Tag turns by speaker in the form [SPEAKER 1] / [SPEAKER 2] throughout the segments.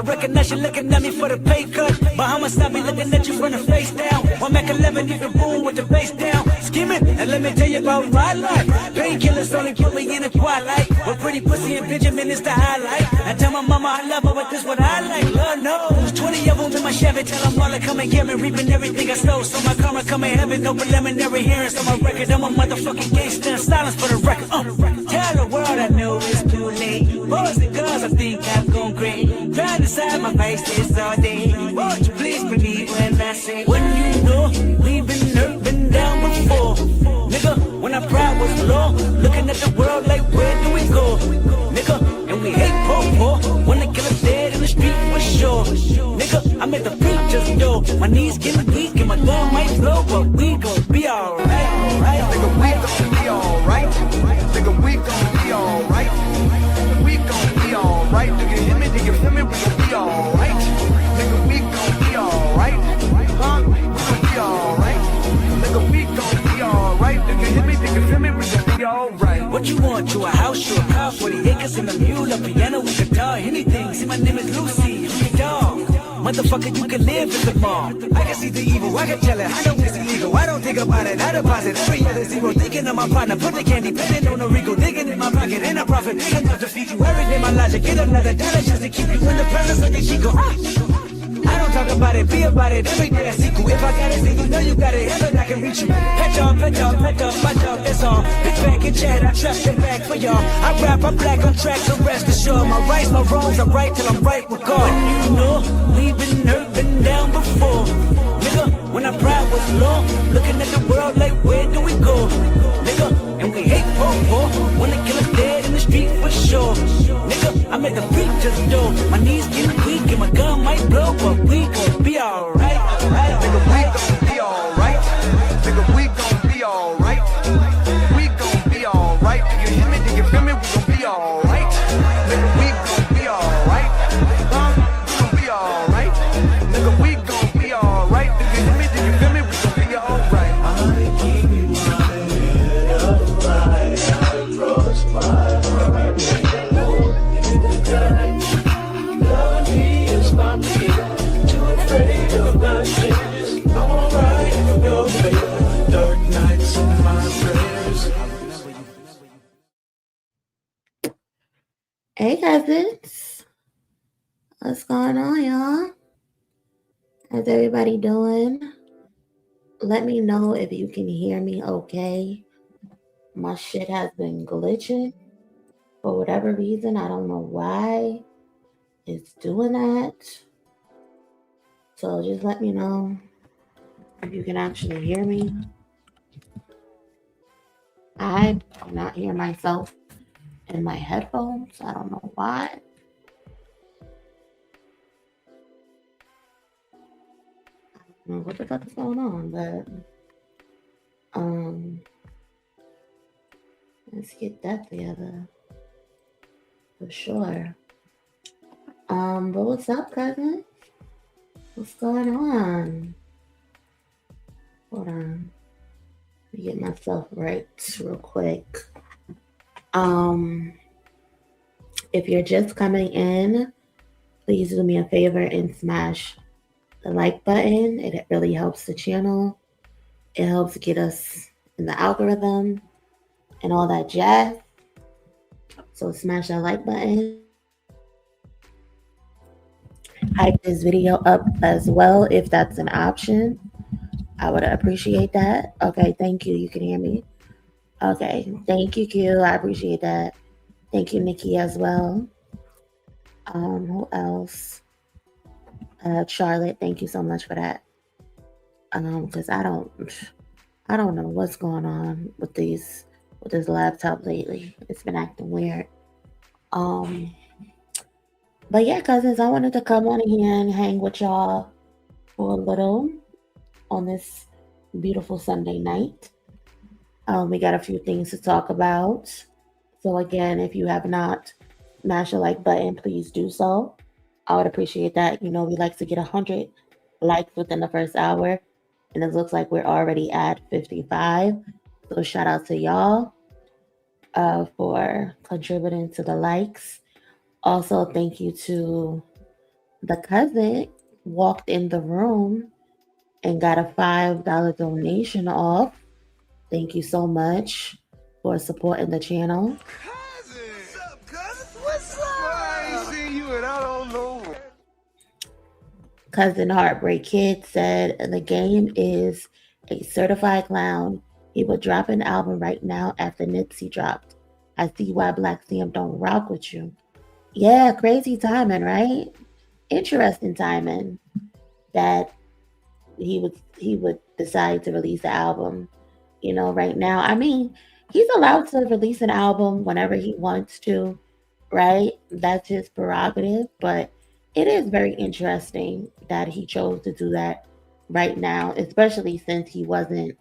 [SPEAKER 1] Recognize you looking at me for the pay cut. Bahamas, I be looking at you from the face down. One Mac 11, even boom with the bass down. Skimming, and let me tell you about my life. Painkillers only put me in the twilight. With pretty pussy and Benjamin is the highlight. I tell my mama I love her, but this what I like. Lord knows, 20 of them in my Chevy. Tell them all to come and get me, reaping everything I stole. So my karma come in heaven, no preliminary hearings on my record. I'm a motherfucking gangster, silence for the record. Tell the world I know it's too late. Boys and girls, I think I've gone great. Trying to side my face this all day. Won't you please believe when I say, when you know we've been hurt, been down before. Nigga, when our pride was low, looking at the world like where do we go? Nigga, and we hate poor. When they kill us dead in the street for sure. Nigga, I made the preachers know. My knees getting weak and my gun might blow, but we gon' be alright.
[SPEAKER 2] Nigga, we gon' be alright. Nigga, we gon' be alright. We gon' be alright. Do you hear me? Do you feel me? We gon' be alright. Nigga, we gon' be alright. Huh? We gon' be alright. Nigga, we gon' be alright. Do you hear me? Do you feel me? We gon' be alright.
[SPEAKER 1] What you want? You a house, you a car, 40 acres and a mule, a piano, a guitar, anything. See, my name is Lucy, I'm your dog. Motherfucker, you can live in the mall. I can see the evil, I can tell it. I know it's illegal. I don't think about it. I deposit every other zero. Thinking of my partner, put the candy, betting on the Rico. Digging in my pocket, and a profit. Big enough to feed you every day. My logic, get another dollar just to keep you in the presence of the Chico. I don't talk about it, be about it. Every day I see you. If I got it, then you know you got it. Heaven, I can reach you. Pet y'all, my dog, that's all. Big back and chat, I trust it back for y'all. I rap, I'm black on track, so rest assured. My rights, my wrongs, I'm right till I'm right with God. When you know we've been hurt, been down before. Nigga, when our pride was low, looking at the world like where do we go? Nigga, and we hate poor. When they kill us dead in the street for sure. Nigga, I made the preachers know. My knees get weak and my gun might blow, but we gon' be alright.
[SPEAKER 2] Nigga, we gon' be alright. Nigga, we gon' be alright. We gon' be alright. Do you hear me? Do you feel me? We gon' be alright. Nigga, we gon' be alright. Huh? We gon' be alright. Nigga, we gon' be alright. Do you hear me? Do you feel me? We gon' be alright.
[SPEAKER 3] I keep my head up high. I cross my heart. In the dark, love me is my fear. Too afraid of my sins. I'm alright in your favor. Dark nights in my prayers.
[SPEAKER 4] Hey cousins, what's going on, y'all? How's everybody doing? Let me know if you can hear me okay. My shit has been glitching for whatever reason. I don't know why it's doing that. So just let me know if you can actually hear me. I cannot hear myself in my headphones. I don't know why. I don't know what the fuck is going on, but let's get that together for sure. But what's up, cousin? What's going on? Hold on. Let me get myself right real quick. If you're just coming in, please do me a favor and smash the like button. It really helps the channel. It helps get us in the algorithm and all that jazz. So smash that like button. Hype this video up as well if that's an option. I would appreciate that. Okay, thank you. You can hear me. Okay, thank you, Q. I appreciate that. Thank you, Nikki, as well. Who else? Charlotte, thank you so much for that. Because I don't I don't know what's going on with this laptop lately. It's been acting weird. Um, but yeah, cousins, I wanted to come on here and hang with y'all for a little on this beautiful Sunday night. We got a few things to talk about. So again, if you have not smashed the like button, please do so. I would appreciate that. We like to get 100 likes within the first hour, and it looks like we're already at 55. So shout out to y'all for contributing to the likes. Also, thank you to the cousin walked in the room and got a $5 donation off. Thank you so much for supporting the channel.
[SPEAKER 2] Cousin! What's up, cousin? What's up? I ain't seen you and I don't know.
[SPEAKER 4] Cousin Heartbreak Kid said the game is a certified clown. He would drop an album right now after Nipsey dropped. I see why Black Sam don't rock with you. Yeah, crazy timing, right? Interesting timing that he would decide to release the album, right now. I mean, he's allowed to release an album whenever he wants to, right? That's his prerogative, but it is very interesting that he chose to do that right now, especially since he wasn't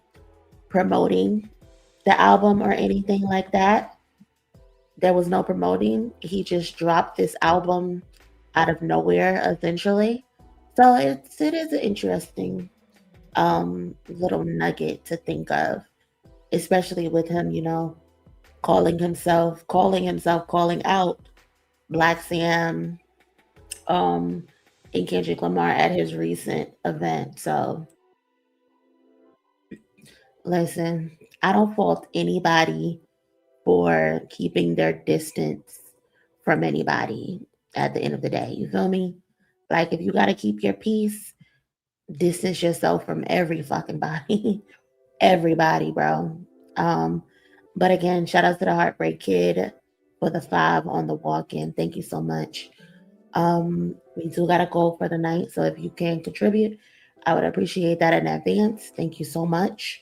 [SPEAKER 4] promoting the album or anything like that. There was no promoting. He just dropped this album out of nowhere, essentially. So it is an interesting little nugget to think of, especially with him, calling out Black Sam and Kendrick Lamar at his recent event. So listen, I don't fault anybody for keeping their distance from anybody at the end of the day. You feel me? Like, if you got to keep your peace, distance yourself from every fucking body. Everybody, bro. But again, shout out to the Heartbreak Kid for the 5 on the walk-in. Thank you so much. We do got a goal for the night, so if you can contribute, I would appreciate that in advance. Thank you so much.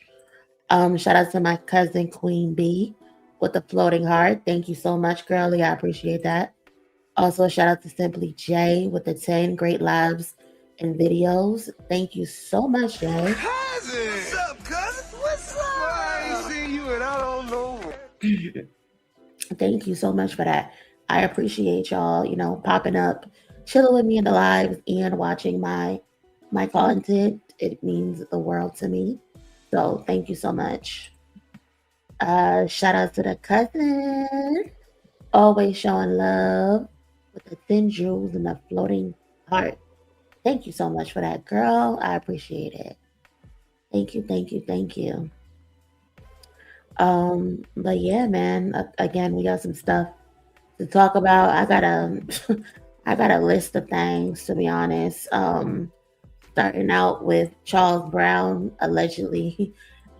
[SPEAKER 4] Shout out to my cousin Queen B with the floating heart. Thank you so much, girlie. I appreciate that. Also, shout out to Simply J with the 10 great lives and videos. Thank you so much, Jay.
[SPEAKER 2] Cousin! What's up, cousin? What's up? I ain't seen you and I don't know.
[SPEAKER 4] Thank you so much for that. I appreciate y'all, popping up, chilling with me in the lives and watching my content. It means the world to me. So thank you so much. Shout out to the cousin. Always showing love with the thin jewels and the floating heart. Thank you so much for that, girl. I appreciate it. Thank you, thank you, thank you. But yeah, man, again, we got some stuff to talk about. I got a list of things, to be honest. Starting out with Charles Brown allegedly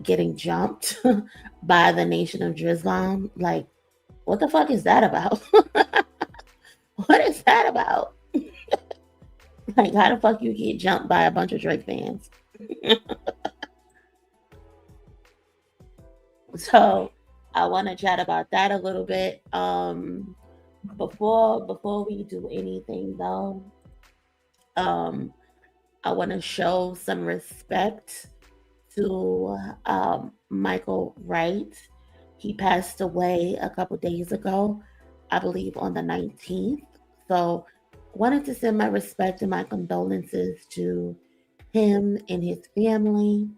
[SPEAKER 4] getting jumped by the nation of Drizlam. Like, what the fuck is that about? What is that about? Like, how the fuck you get jumped by a bunch of Drake fans? So I want to chat about that a little bit. Before we do anything though, I want to show some respect to Michael Wright. He passed away a couple days ago, I believe on the 19th. So wanted to send my respect and my condolences to him and his family.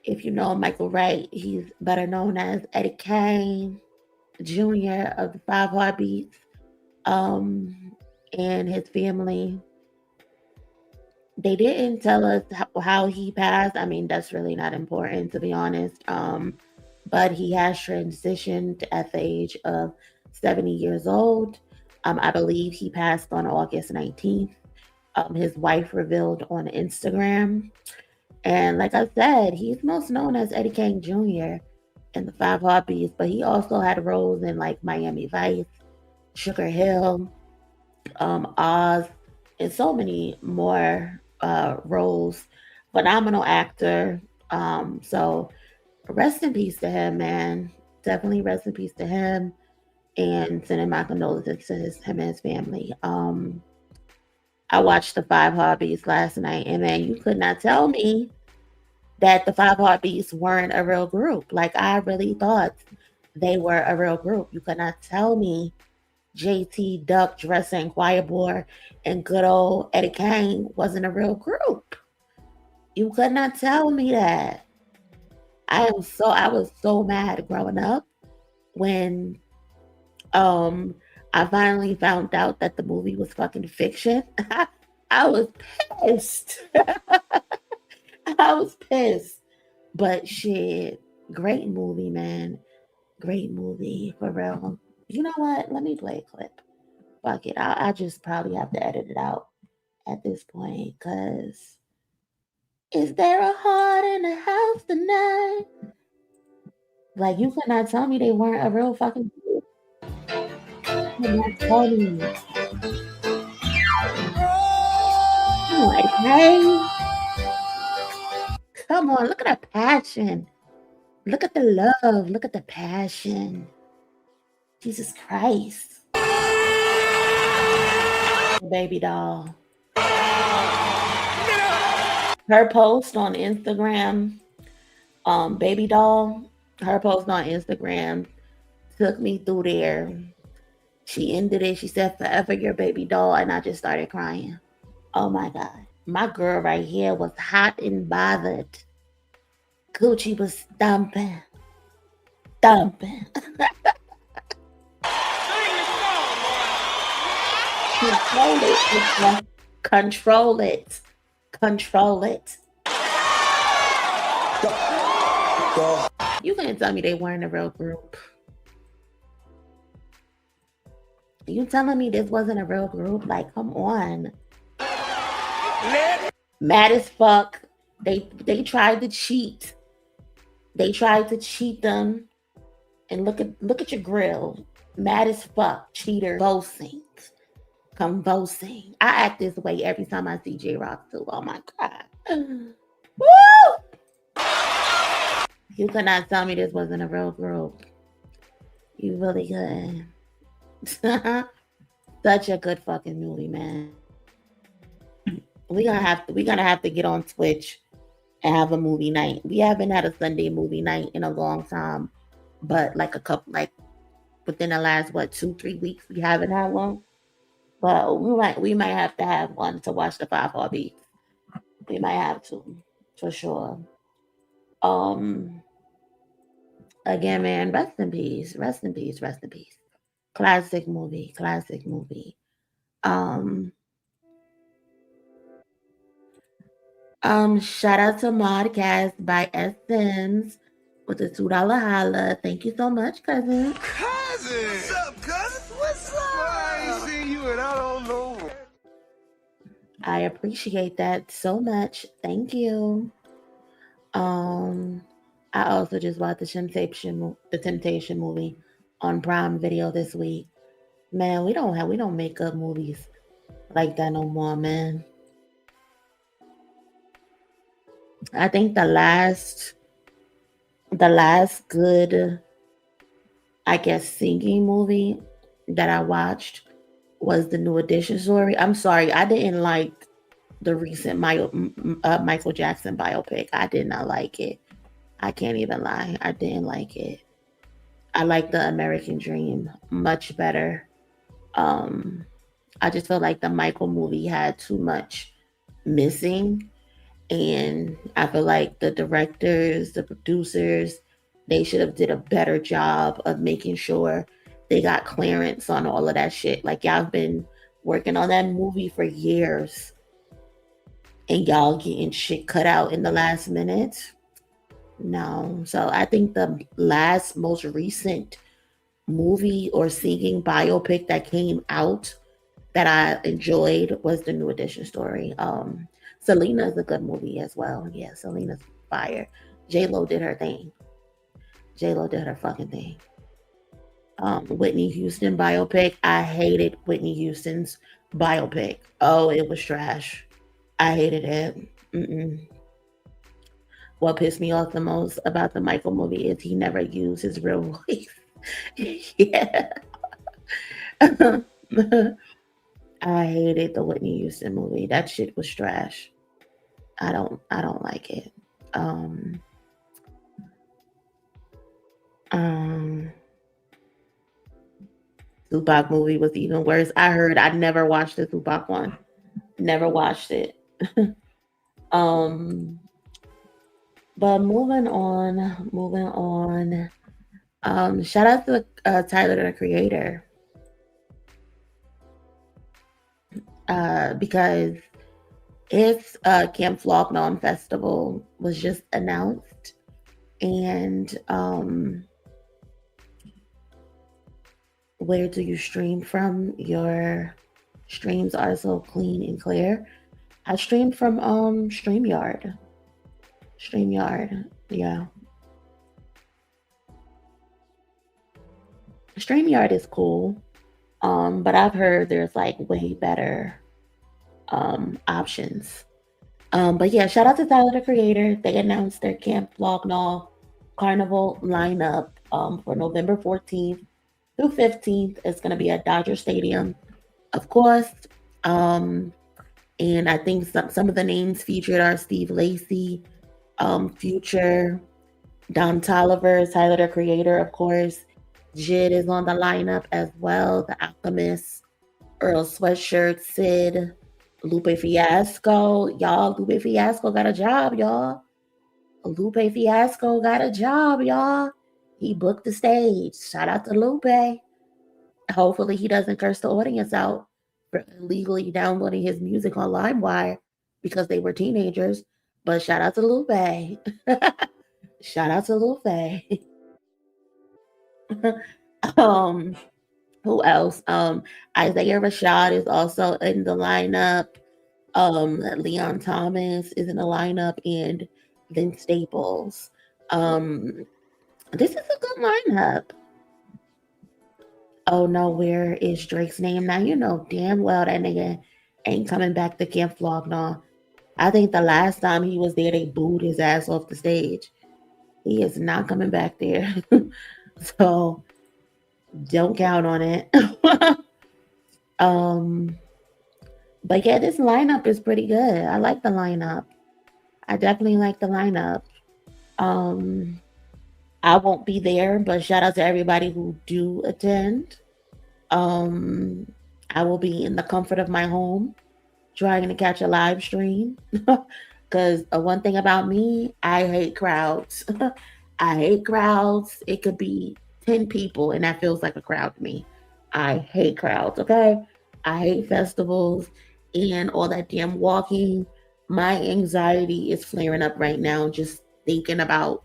[SPEAKER 4] If you know Michael Wright, he's better known as Eddie Kane Jr. of the Five Heartbeats, and his family. They didn't tell us how he passed. I mean, that's really not important, to be honest. But he has transitioned at the age of 70 years old. I believe he passed on August 19th. His wife revealed on Instagram. And like I said, he's most known as Eddie Kane Jr. in the Five Heartbeats, but he also had roles in like Miami Vice, Sugar Hill, Oz, and so many more roles phenomenal actor. So rest in peace to him, man. Definitely rest in peace to him, and sending my condolences to him and his family. I watched the Five Heartbeats last night, and man, you could not tell me that the Five Heartbeats weren't a real group. Like, I really thought they were a real group. You could not tell me JT, Duck, Dresser, and Quiet Boy, and good old Eddie Kane wasn't a real group. You could not tell me that. I was so mad growing up when I finally found out that the movie was fucking fiction. I was pissed. I was pissed. But shit, great movie, man. Great movie, for real. You know what? Let me play a clip. Fuck it. I just probably have to edit it out at this point, because is there a heart in the house tonight? Like, you could not tell me they weren't a real fucking group. You could not tell me. Like, hey, come on, look at the passion. Look at the love. Look at the passion. Jesus Christ. Baby doll. Her post on Instagram, baby doll, her post on Instagram took me through there. She ended it. She said, "Forever your baby doll," and I just started crying. Oh my God. My girl right here was hot and bothered. Gucci was thumping. Thumping. Control it. Control it. Control it. You couldn't tell me they weren't a real group. You telling me this wasn't a real group? Like, come on. Mad as fuck. They tried to cheat. They tried to cheat them. And look at your grill. Mad as fuck. Cheater. Convulsing. I act this way every time I see J-Rock too. Oh my God. Woo! You could not tell me this wasn't a real group. You really couldn't. Such a good fucking movie, man. We're gonna have to get on Twitch and have a movie night. We haven't had a Sunday movie night in a long time, but like within the last 2-3 weeks, we haven't had one. But we might have to have one to watch the Five Heartbeats. We might have to, for sure. Again, man, rest in peace. Rest in peace. Rest in peace. Classic movie. Classic movie. Shout out to Modcast by S. Sims with a $2 holla. Thank you so much, cousin.
[SPEAKER 2] Cousin! What's up, cousin? What's up? I ain't seen you and I don't know.
[SPEAKER 4] I appreciate that so much. Thank you. I also just watched the Temptation movie on Prime Video this week. Man, we don't make up movies like that no more, man. I think the last good, I guess, singing movie that I watched was the New Edition story. I'm sorry, I didn't like the recent Michael Jackson biopic. I did not like it. I can't even lie. I didn't like it. I like the American Dream much better. I just feel like the Michael movie had too much missing. And I feel like the directors, the producers, they should have did a better job of making sure they got clearance on all of that shit. Like, y'all been working on that movie for years and y'all getting shit cut out in the last minute. No. So I think the most recent movie or singing biopic that came out that I enjoyed was the New Edition story. Selena is a good movie as well. Yeah, Selena's fire. J-Lo did her thing. J-Lo did her fucking thing. Whitney Houston biopic. I hated Whitney Houston's biopic. Oh, it was trash. I hated it. what pissed me off the most about the Michael movie is he never used his real voice. Yeah. I hated the Whitney Houston movie. That shit was trash. I don't like it. Um um Tupac movie was even worse. I heard I never watched the Tupac one. Never watched it. um but moving on. Shout out to Tyler the Creator. Because its Camp Flog Gnaw Festival was just announced, and where do you stream from? Your streams are so clean and clear. I streamed from StreamYard. StreamYard, yeah. StreamYard is cool, but I've heard there's like way better options. But yeah, shout out to Tyler the Creator. They announced their Camp Flog Gnaw Carnival lineup for November 14th through 15th. It's going to be at Dodger Stadium, of course. And I think some of the names featured are Steve Lacy, Future, Don Tolliver, Tyler the Creator, of course. Jid is on the lineup as well. The Alchemist, Earl Sweatshirt, Sid, Lupe Fiasco. Y'all, Lupe Fiasco got a job, y'all. Lupe Fiasco got a job, y'all. He booked the stage. Shout out to Lupe. Hopefully he doesn't curse the audience out for illegally downloading his music on LimeWire because they were teenagers. But shout out to Lupe. Shout out to Lupe. Who else? Isaiah Rashad is also in the lineup. Leon Thomas is in the lineup, and Vince Staples. This is a good lineup. Oh no, where is Drake's name now? You know damn well that nigga ain't coming back to Camp Flog Gnaw. I think the last time he was there, they booed his ass off the stage. He is not coming back there. So don't count on it. But yeah, this lineup is pretty good. I like the lineup. I definitely like the lineup. I won't be there, but shout out to everybody who do attend. I will be in the comfort of my home trying to catch a live stream. Because one thing about me, I hate crowds. I hate crowds. It could be 10 people and that feels like a crowd to me. I hate crowds, okay? I hate festivals and all that damn walking. My anxiety is flaring up right now just thinking about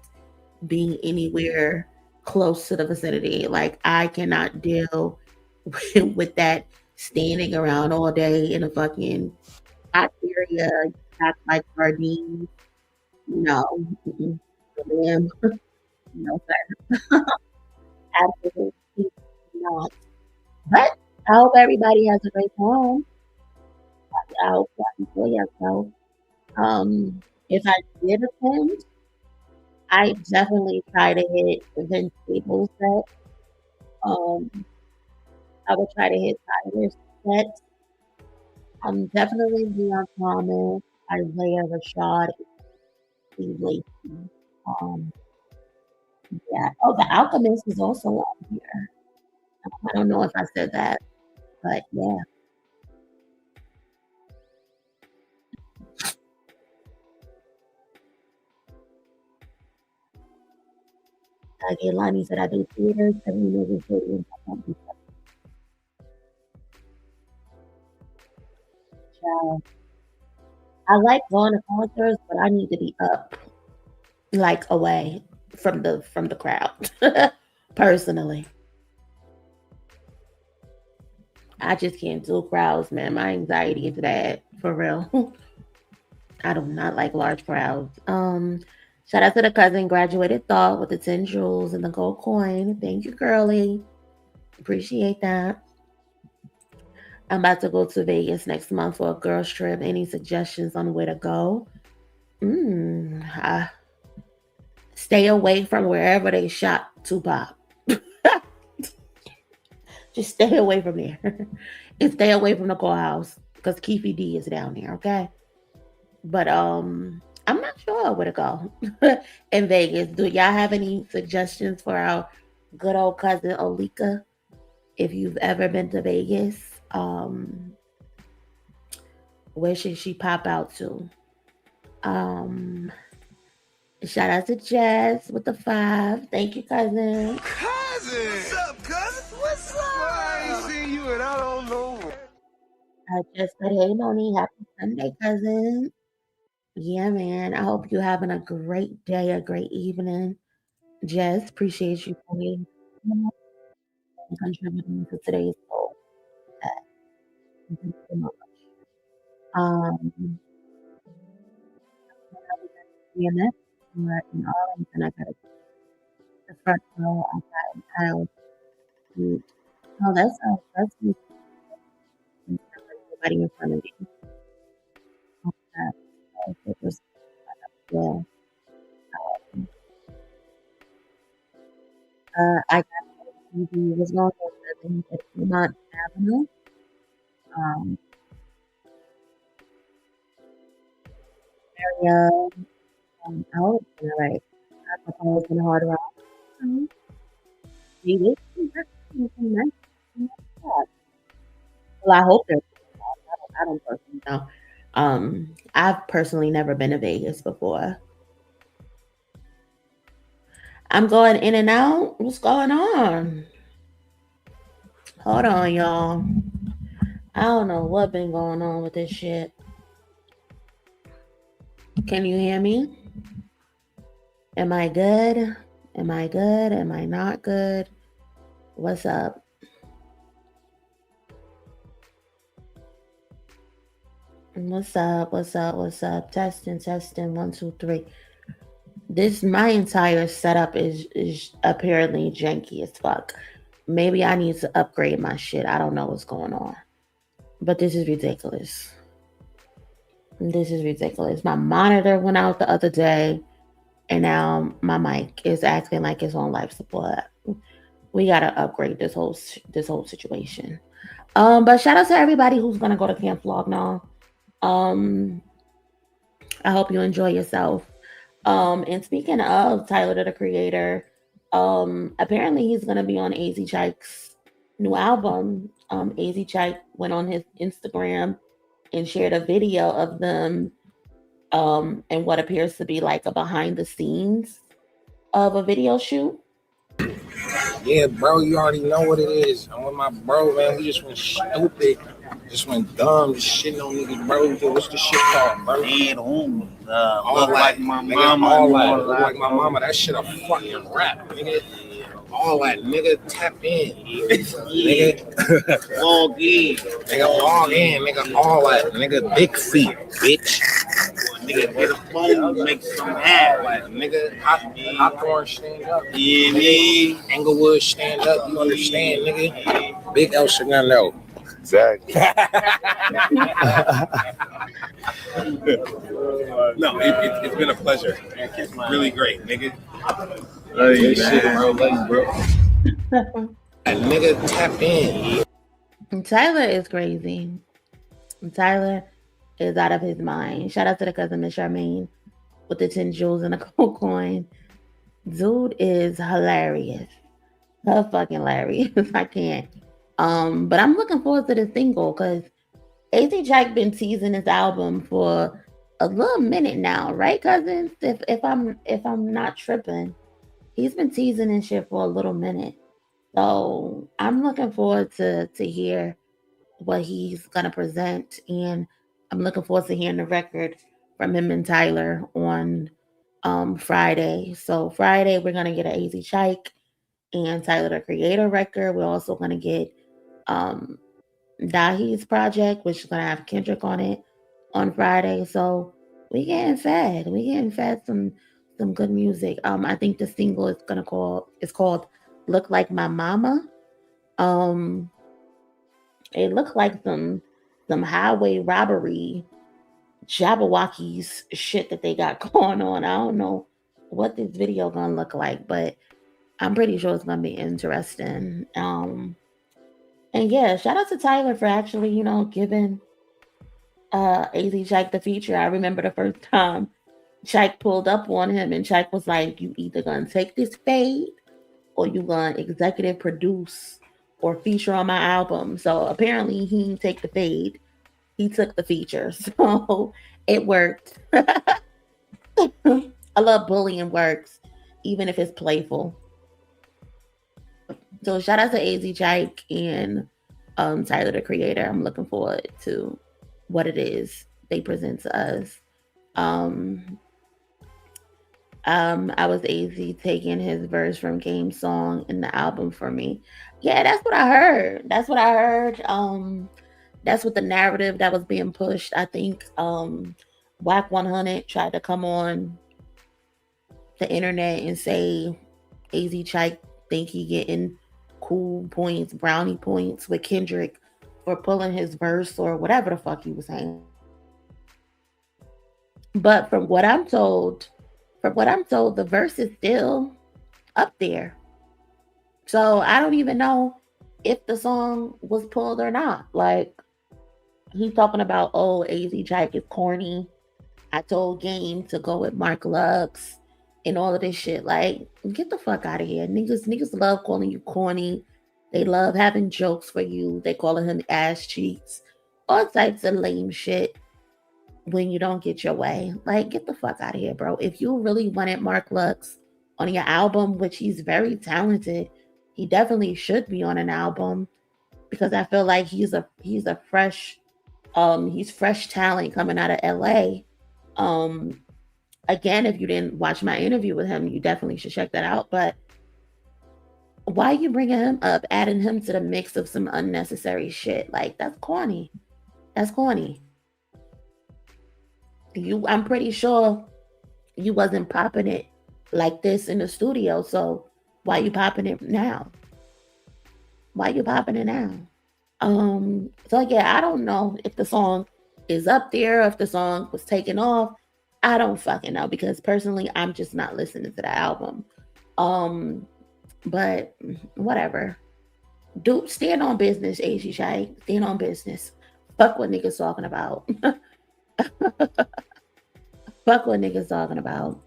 [SPEAKER 4] being anywhere close to the vicinity. Like, I cannot deal with that standing around all day in a fucking hot area, packed like sardines. No. Mm-mm. Damn. No, sir. Absolutely not. But I hope everybody has a great time. I hope you enjoy yourself. If I did attend, I definitely try to hit Vince Staples set. Um, I would try to hit Tyler's set. Definitely Leon Thomas, Isaiah Rashad, Steve Lacy. Um, yeah. Oh, the Alchemist is also on here. I don't know if I said that, but yeah. Like Ilani said, I do theaters, every movie stadium. Child. I like going to concerts, but I need to be up, like away from the crowd. Personally, I just can't do crowds, man. My anxiety is bad for real. I do not like large crowds. Shout out to the cousin graduated thought with the 10 jewels and the gold coin. Thank you, girly. Appreciate that. I'm about to go to Vegas next month for a girls trip. Any suggestions on where to go? stay away from wherever they shot Tupac. Just stay away from there. And stay away from the courthouse because Keefy D is down there, okay? But I'm not sure where to go in Vegas. Do y'all have any suggestions for our good old cousin Olika? If you've ever been to Vegas, where should she pop out to? Shout out to Jazz with the 5. Thank you, cousin.
[SPEAKER 2] Cousin! What's up, cousin? What's up? I ain't seen you and I don't know.
[SPEAKER 4] I just said, hey, Monie, happy Sunday, cousin. Yeah, man. I hope you're having a great day, a great evening. Jess, appreciate you for being contributing to today's poll. Thank you so much. EMS, we're in Arlington. I got the front row. I got Kyle. Oh, that's me. Everybody in front of me. Yeah. I got TV was going on at Fremont Avenue. Area. Out. Right. I propose in Hard Rock. See, nice. Well, I hope there's. I don't personally know. I've personally never been to Vegas before. I'm going in and out. What's going on? Hold on, y'all. I don't know what been going on with this shit. Can you hear me? Am I good? Am I good? Am I not good? What's up? What's up? What's up? What's up? Testing, testing. 1, 2, 3. My entire setup is apparently janky as fuck. Maybe I need to upgrade my shit. I don't know what's going on. But this is ridiculous. This is ridiculous. My monitor went out the other day, and now my mic is acting like it's on life support. We gotta upgrade this whole situation. But shout out to everybody who's gonna go to Camp Flog Gnaw. I hope you enjoy yourself. And speaking of Tyler the Creator, apparently he's gonna be on AZChike's new album. AZChike went on his Instagram and shared a video of them and what appears to be like a behind the scenes of a video shoot.
[SPEAKER 5] Yeah, bro, you already know what it is. I'm with my bro, man. We just went stupid. Just went dumb, just shitting on niggas, bro. Dude, what's the shit called, bro?
[SPEAKER 6] Dead on.
[SPEAKER 5] All
[SPEAKER 6] Look
[SPEAKER 5] that,
[SPEAKER 6] like my
[SPEAKER 5] nigga,
[SPEAKER 6] mama.
[SPEAKER 5] all that. Look like my mama. That shit a fucking rap, nigga. All that, nigga. Tap in, nigga.
[SPEAKER 6] Log in.
[SPEAKER 5] Nigga, log in, nigga. All that, nigga. Big feet, bitch.
[SPEAKER 6] Nigga, get a phone, make some happen.
[SPEAKER 5] Like, nigga, Hawthorne stand up.
[SPEAKER 6] Yeah, me.
[SPEAKER 5] Englewood stand up. You understand, nigga? Big El Chagano.
[SPEAKER 7] Exactly.
[SPEAKER 5] No, it's been a pleasure. Really great, nigga.
[SPEAKER 6] Hey, shit, bro. Love you, bro.
[SPEAKER 5] Nigga, tap in.
[SPEAKER 4] Tyler is crazy. Tyler is out of his mind. Shout out to the cousin Miss Charmaine with the 10 jewels and a gold coin. Dude is hilarious. Her fucking hilarious. I can't. But I'm looking forward to the single because AZChike been teasing his album for a little minute now, right, cousins? If I'm not tripping, he's been teasing and shit for a little minute. So I'm looking forward to hear what he's gonna present, and I'm looking forward to hearing the record from him and Tyler on Friday. So Friday we're gonna get an AZChike and Tyler the Creator record. We're also gonna get Dahi's project, which is gonna have Kendrick on it on Friday. So we getting fed. We getting fed some good music. I think the single is called "Look Like My Mama." It looked like some highway robbery Jabberwockies shit that they got going on. I don't know what this video gonna look like, but I'm pretty sure it's gonna be interesting. And yeah, shout out to Tyler for actually, giving AZChike the feature. I remember the first time Chike pulled up on him, and Chike was like, "You either gonna take this fade, or you gonna executive produce or feature on my album." So apparently he didn't take the fade. He took the feature. So it worked. I love bullying works, even if it's playful. So shout out to AZChike and Tyler the Creator. I'm looking forward to what it is they present to us. I was AZ taking his verse from Game Song in the album for me. Yeah, that's what I heard. That's what I heard. That's what the narrative that was being pushed. I think Whack 100 tried to come on the internet and say AZChike think he getting cool points, brownie points with Kendrick for pulling his verse or whatever the fuck he was saying. But from what I'm told, the verse is still up there. So I don't even know if the song was pulled or not. Like, he's talking about, oh, AZChike is corny. I told Game to go with Mark Lux and all of this shit. Like, get the fuck out of here. Niggas love calling you corny. They love having jokes for you. They calling him ass cheeks. All types of lame shit when you don't get your way. Like, get the fuck out of here, bro. If you really wanted Mark Lux on your album, which he's very talented, he definitely should be on an album, because I feel like he's a fresh talent coming out of LA. Again, if you didn't watch my interview with him, you definitely should check that out. But why are you bringing him up, adding him to the mix of some unnecessary shit? Like, that's corny. That's corny. I'm pretty sure you wasn't popping it like this in the studio. So why you popping it now? So yeah, I don't know if the song is up there, if the song was taken off. I don't fucking know, because personally, I'm just not listening to the album. But whatever. Dude, stand on business, AZChike. Stand on business. Fuck what niggas talking about. Fuck what niggas talking about.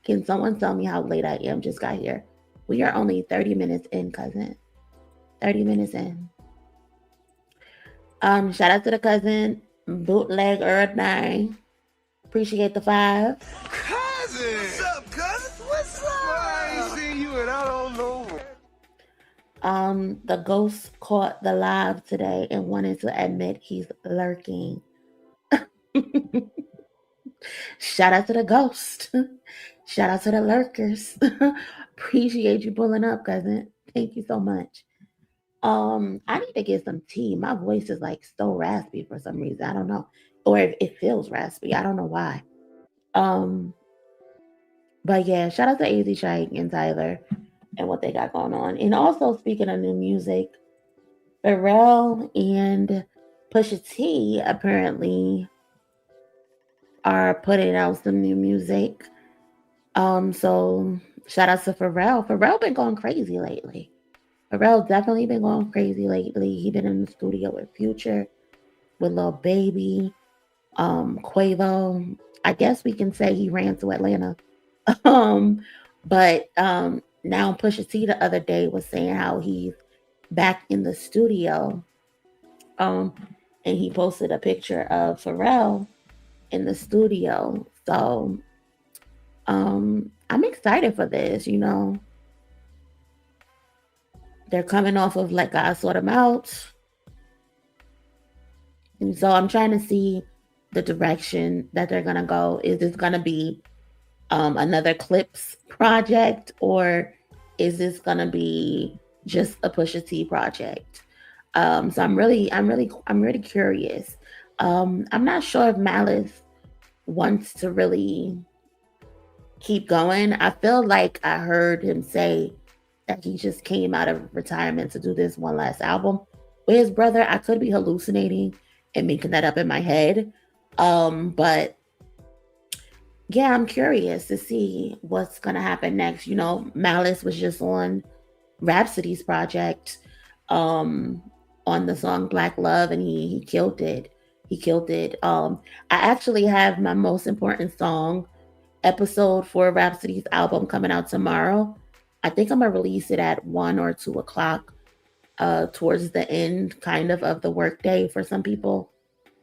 [SPEAKER 4] Can someone tell me how late I am? Just got here. We are only 30 minutes in, cousin. 30 minutes in. Shout out to the cousin. Bootleg Earth 9. Appreciate the 5.
[SPEAKER 2] Cousin! What's up, cousin? What's up? I ain't seen you and I don't know.
[SPEAKER 4] The ghost caught the live today and wanted to admit he's lurking. Shout out to the ghost. Shout out to the lurkers. Appreciate you pulling up, cousin. Thank you so much. I need to get some tea. My voice is like so raspy for some reason. I don't know. Or it feels raspy. I don't know why. But yeah, shout out to AZChike and Tyler and what they got going on. And also, speaking of new music, Pharrell and Pusha T apparently are putting out some new music. So shout out to Pharrell. Pharrell been going crazy lately. Pharrell definitely been going crazy lately. He been in the studio with Future, with Lil Baby, Quavo. I guess we can say he ran to Atlanta. But now Pusha T the other day was saying how he's back in the studio. And he posted a picture of Pharrell in the studio. So I'm excited for this, They're coming off of Let God Sort Them Out. And so I'm trying to see the direction that they're going to go. Is this going to be another Clips project, or is this going to be just a Pusha T project? So I'm really curious. I'm not sure if Malice wants to really keep going. I feel like I heard him say that he just came out of retirement to do this one last album with his brother. I could be hallucinating and making that up in my head. But yeah, I'm curious to see what's gonna happen next. You know, Malice was just on Rhapsody's project, um, on the song Black Love, and he killed it. He killed it. I actually have my most important song episode for Rhapsody's album coming out tomorrow. I think I'm gonna release it at 1 or 2 o'clock, towards the end, kind of the workday for some people,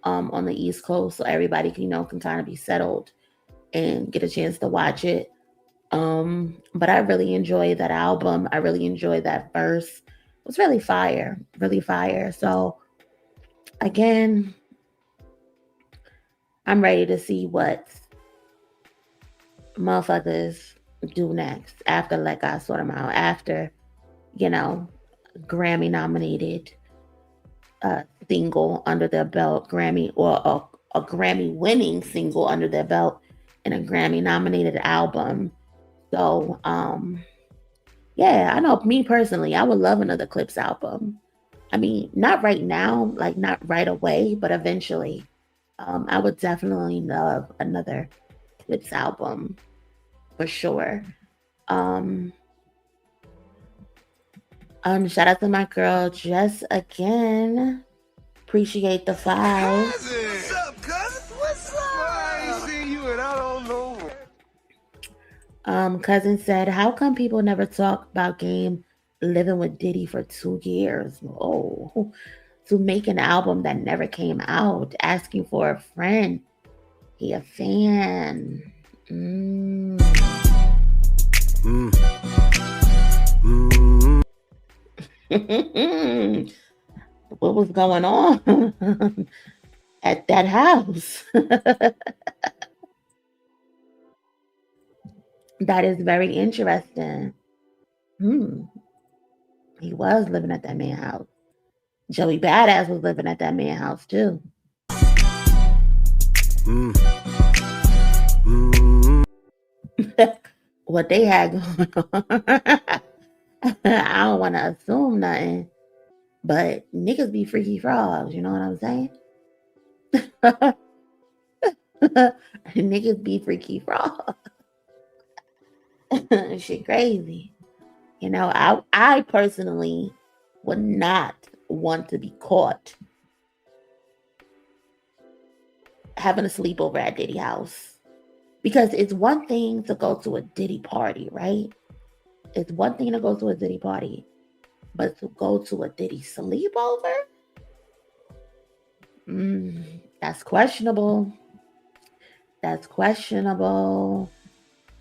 [SPEAKER 4] on the East Coast, so everybody can, can kind of be settled and get a chance to watch it. But I really enjoy that album. I really enjoy that verse. It was really fire, really fire. So again, I'm ready to see what motherfuckers do next after Let God Sort Them Out, after, you know, Grammy nominated single under their belt, Grammy or a Grammy winning single under their belt, and a Grammy nominated album. So yeah, I know me personally, I would love another Clips album. I mean, not right now, like not right away, but eventually. I would definitely love another Clips album for sure. Shout out to my girl Jess again. Appreciate the 5.
[SPEAKER 2] What's up, cousin? What's up? I ain't seen you and I don't know.
[SPEAKER 4] Cousin said, how come people never talk about Game living with Diddy for 2 years? Oh, to make an album that never came out, asking for a friend. He a fan. What was going on at that house? That is very interesting. He was living at that man's house. Joey Badass was living at that man's house too. What they had going on. I don't want to assume nothing, but niggas be freaky frogs, you know what I'm saying? Niggas be freaky frogs. Shit crazy. You know, I personally would not want to be caught having a sleepover at Diddy house. Because it's one thing to go to a Diddy party, right? It's one thing to go to a Diddy party. But to go to a Diddy sleepover? That's questionable. That's questionable.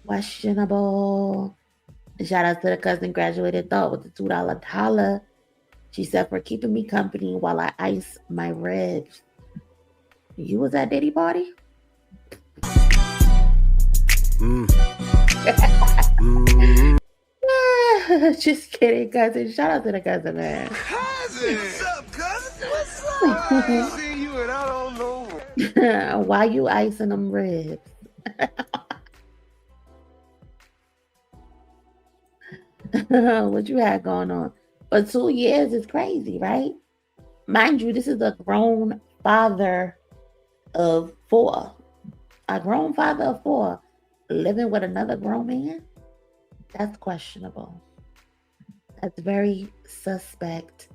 [SPEAKER 4] Questionable. Shout out to the cousin graduated thought with the $2 dollar. She said, for keeping me company while I ice my ribs. You was at Diddy party? Just kidding, cousin. Shout out to the cousin, man.
[SPEAKER 2] Cousin! What's up, cousin? What's up? I ain't seen you and I don't know.
[SPEAKER 4] Why you icing them ribs? What you had going on? But 2 years is crazy, right? Mind you, this is a grown father of 4. A grown father of 4 living with another grown man? That's questionable. That's very suspect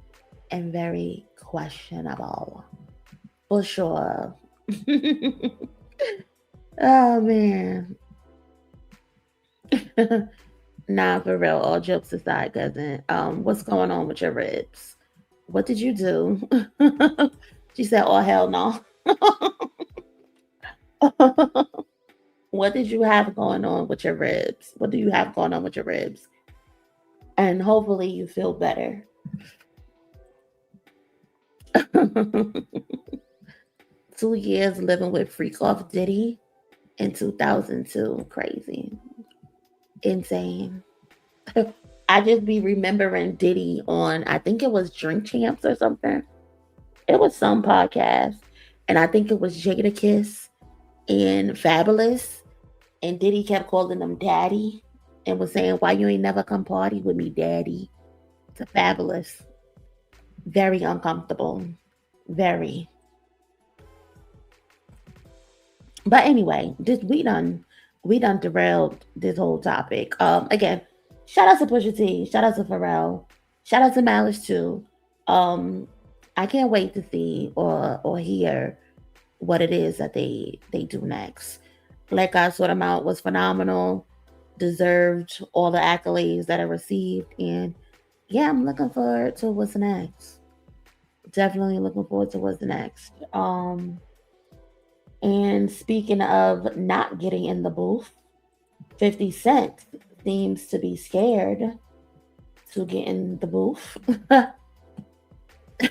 [SPEAKER 4] and very questionable. For sure. Oh, man. Nah, for real. All jokes aside, cousin. What's going on with your ribs? What did you do? She said, oh, hell no. What did you have going on with your ribs? What do you have going on with your ribs? And hopefully you feel better. 2 years living with Freak Off Diddy in 2002. Crazy. Insane. I just be remembering Diddy on, I think it was Drink Champs or something. It was some podcast. And I think it was Jadakiss and Fabulous. And Diddy kept calling them daddy and was saying, why you ain't never come party with me, daddy? To Fabulous. Very uncomfortable. Very. But anyway, we done we done derailed this whole topic. Again, shout out to Pusha T, shout out to Pharrell, shout out to Malice too. I can't wait to see or hear what it is that they do next. Let God Sort Them Out was phenomenal, deserved all the accolades that it received, and yeah, I'm looking forward to what's next. Definitely looking forward to what's next. And speaking of not getting in the booth, 50 Cent seems to be scared to get in the booth.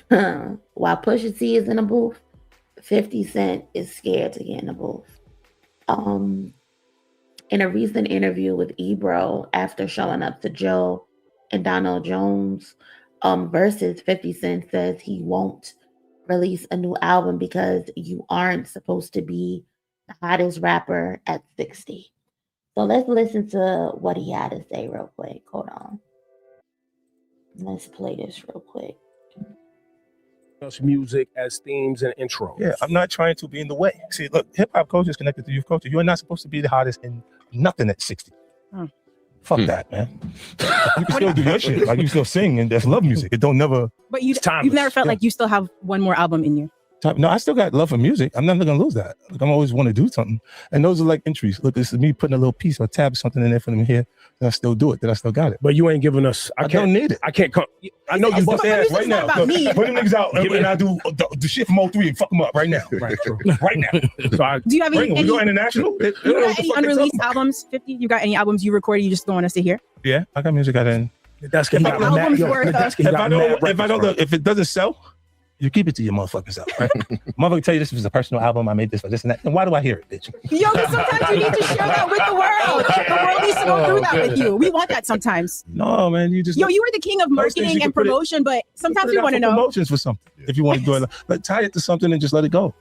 [SPEAKER 4] While Pusha T is in the booth, 50 Cent is scared to get in the booth. In a recent interview with Ebro after showing up to Joe and Donald Jones versus 50 Cent says he won't release a new album because you aren't supposed to be the hottest rapper at 60. So let's listen to what he had to say real quick. Hold on. Let's play this real quick.
[SPEAKER 7] Music as themes and intros.
[SPEAKER 8] Yeah, I'm not trying to be in the way. See, look, hip hop culture is connected to youth culture. You are not supposed to be the hottest in nothing at 60. Fuck that, man. You can still do your shit. Like, you still sing, and that's love music. It don't never.
[SPEAKER 9] But you've never felt like you still have one more album in you.
[SPEAKER 8] No, I still got love for music. I'm never gonna lose that. Like, I'm always want to do something, and those are like entries. Look, this is me putting a little piece or tab something in there for them here. That I still do it. That I still got it.
[SPEAKER 7] But you ain't giving us.
[SPEAKER 8] I don't need it.
[SPEAKER 7] I can't come. I know you bust ass
[SPEAKER 8] right now. Put them niggas out, and I do the shit from 03 and fuck them up right now. Right, right now. So
[SPEAKER 9] do you have any?
[SPEAKER 8] We go international.
[SPEAKER 9] You got any unreleased albums? 50? You got any albums you recorded? You just don't want us to hear?
[SPEAKER 8] Yeah, I got music out in.
[SPEAKER 7] That's if
[SPEAKER 8] it doesn't sell, you keep it to your motherfucking self, right? Motherfucker tell you this is a personal album, I made this for this and that. And why do I hear it, bitch?
[SPEAKER 9] Yo, because sometimes you need to share that with the world. The world needs to go through that with you. We want that sometimes.
[SPEAKER 8] No, man, you just
[SPEAKER 9] you were the king of marketing and promotion, but sometimes we want to know
[SPEAKER 8] promotions for something. If you want to do it, like tie it to something and just let it go.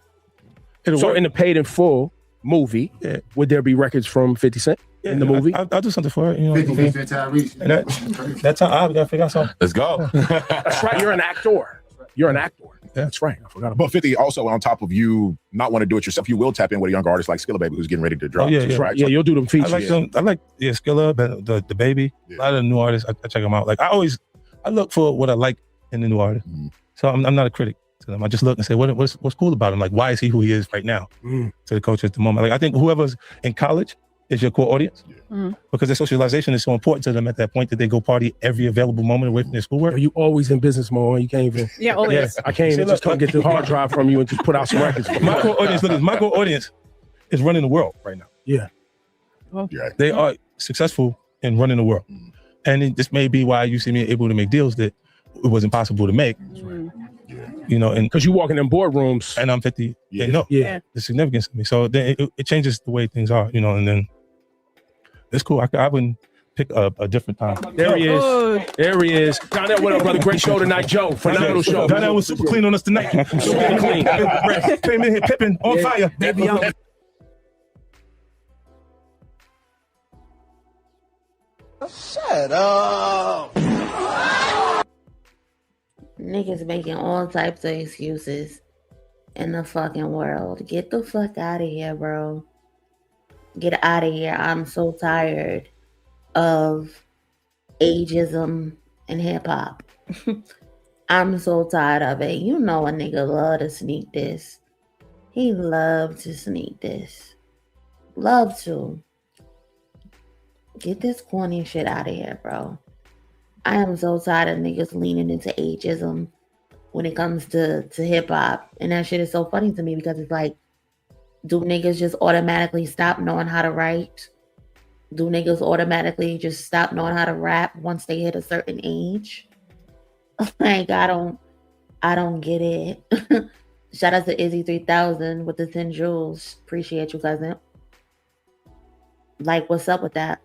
[SPEAKER 8] It'll work.
[SPEAKER 7] In the paid in full movie, would there be records from 50 Cent in the movie?
[SPEAKER 8] I'll do something for it. You know,
[SPEAKER 10] 50 Cent Tyrese.
[SPEAKER 8] That's how we gotta figure out something.
[SPEAKER 11] Let's go.
[SPEAKER 7] That's right. You're an actor. You're an actor.
[SPEAKER 8] Yeah.
[SPEAKER 7] That's right. I forgot about
[SPEAKER 11] But 50 also, on top of you not want to do it yourself, you will tap in with a younger artist like Skilla Baby who's getting ready to drop.
[SPEAKER 8] Yeah.
[SPEAKER 11] Right.
[SPEAKER 7] Yeah, you'll do them features.
[SPEAKER 8] I like Skilla, the Baby. A lot of the new artists, I check them out. Like I look for what I like in the new artist. So I'm not a critic to them. I just look and say, what's cool about him? Like, why is he who he is right now to the culture at the moment? Like, I think whoever's in college is your core audience because their socialization is so important to them at that point that they go party every available moment away from their schoolwork.
[SPEAKER 7] You always in business mode. You can't even.
[SPEAKER 9] Yeah, always.
[SPEAKER 7] I can't even just come get the hard drive from you and just put out some records.
[SPEAKER 8] My core audience is running the world right now.
[SPEAKER 7] Yeah.
[SPEAKER 8] They are successful in running the world. And this may be why you see me able to make deals that it wasn't possible to make. You know, and
[SPEAKER 7] because you walk in them boardrooms
[SPEAKER 8] and I'm 50, they know
[SPEAKER 7] the
[SPEAKER 8] significance of me. So then it changes the way things are, you know, and then it's cool. I wouldn't pick a different time.
[SPEAKER 7] There he is. There he is. Down there, what up, brother? Great show tonight, Joe. Phenomenal show.
[SPEAKER 8] Down there was super clean on us tonight.
[SPEAKER 7] Super clean.
[SPEAKER 8] Came in here pipping on fire.
[SPEAKER 9] Baby,
[SPEAKER 10] Shut up.
[SPEAKER 4] Niggas making all types of excuses in the fucking world. Get the fuck out of here, bro. Get out of here. I'm so tired of ageism in hip hop. I'm so tired of it. You know a nigga love to sneak this. He love to sneak this. Love to. Get this corny shit out of here, bro. I am so tired of niggas leaning into ageism when it comes to hip hop. And that shit is so funny to me because it's like, do niggas just automatically stop knowing how to write? Do niggas automatically just stop knowing how to rap once they hit a certain age? Like, I don't get it. Shout out to Izzy 3000 with the 10 jewels. Appreciate you, cousin. Like, what's up with that?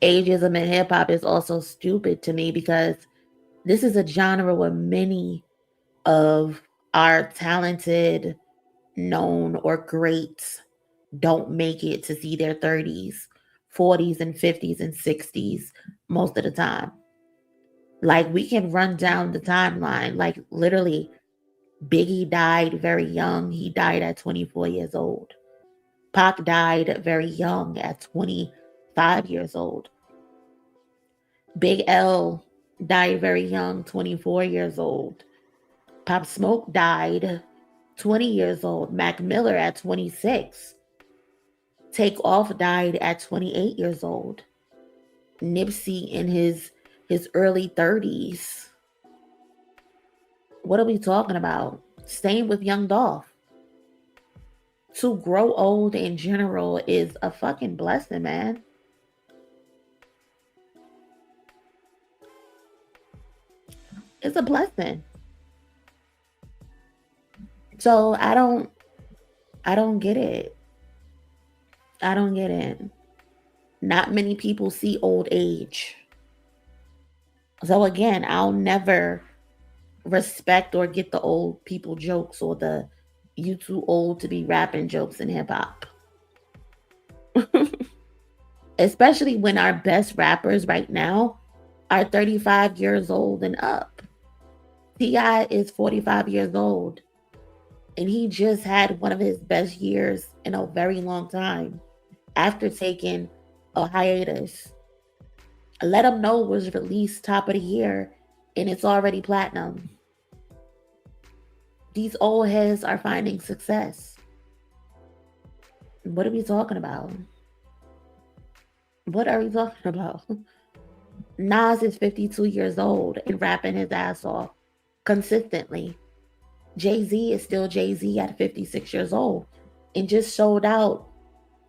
[SPEAKER 4] Ageism in hip hop is also stupid to me because this is a genre where many of our talented, known, or greats don't make it to see their 30s, 40s, and 50s, and 60s most of the time. Like, we can run down the timeline. Like, literally, Biggie died very young. He died at 24 years old. Pac died very young at 25 years old. Big L died very young, 24 years old. Pop Smoke died 20 years old. Mac Miller at 26. Takeoff died at 28 years old. Nipsey in his early 30s. What are we talking about? Same with Young Dolph. To grow old in general is a fucking blessing, man. It's a blessing. So I don't get it. I don't get it. Not many people see old age. So again, I'll never respect or get the old people jokes or the you too old to be rapping jokes in hip hop. Especially when our best rappers right now are 35 years old and up. T.I. is 45 years old. And he just had one of his best years in a very long time after taking a hiatus. Let Him Know was released top of the year and it's already platinum. These old heads are finding success. What are we talking about? What are we talking about? Nas is 52 years old and rapping his ass off consistently. Jay-Z is still Jay-Z at 56 years old and just sold out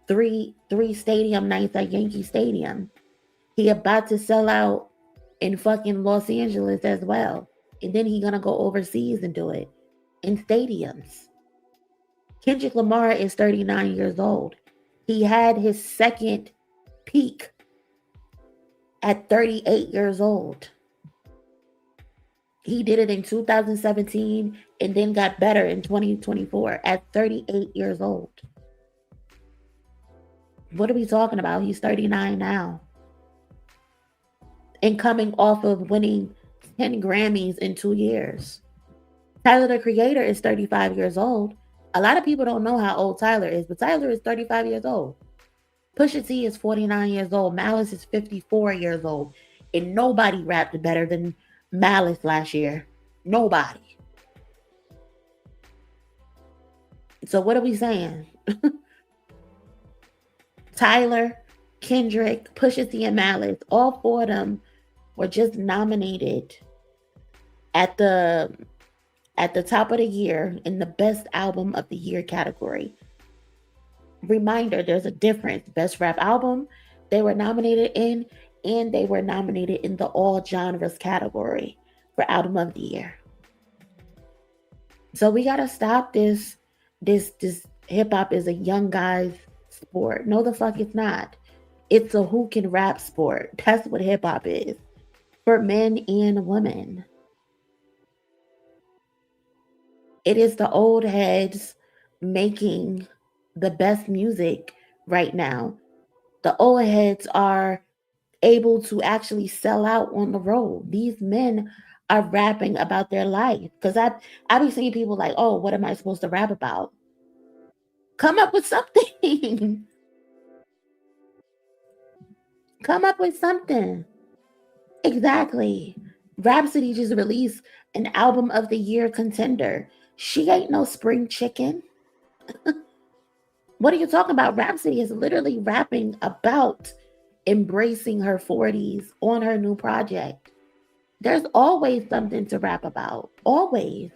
[SPEAKER 4] three stadium nights at Yankee Stadium. He about to sell out in fucking Los Angeles as well. And then he gonna go overseas and do it in stadiums. Kendrick Lamar is 39 years old. He had his second peak at 38 years old. He did it in 2017 and then got better in 2024 at 38 years old. What are we talking about? He's 39 now. And coming off of winning 10 Grammys in 2 years. Tyler, the Creator, is 35 years old. A lot of people don't know how old Tyler is, but Tyler is 35 years old. Pusha T is 49 years old. Malice is 54 years old. And nobody rapped better than Malice last year. Nobody. So what are we saying? Tyler, Kendrick, Pusha T, and Malice, all four of them were just nominated at the top of the year in the Best Album of the Year category. Reminder, there's a difference. Best Rap Album, they were nominated in, and they were nominated in the All Genres category for Album of the Year. So we gotta stop this hip hop is a young guy's sport. No, the fuck it's not. It's a who can rap sport. That's what hip hop is for men and women. It is the old heads making the best music right now. The old heads are able to actually sell out on the road. These men are rapping about their life. Because I be seeing people like, oh, what am I supposed to rap about? Come up with something. Come up with something. Exactly. Rhapsody just released an Album of the Year contender. She ain't no spring chicken. What are you talking about? Rhapsody is literally rapping about embracing her 40s on her new project. There's always something to rap about. Always.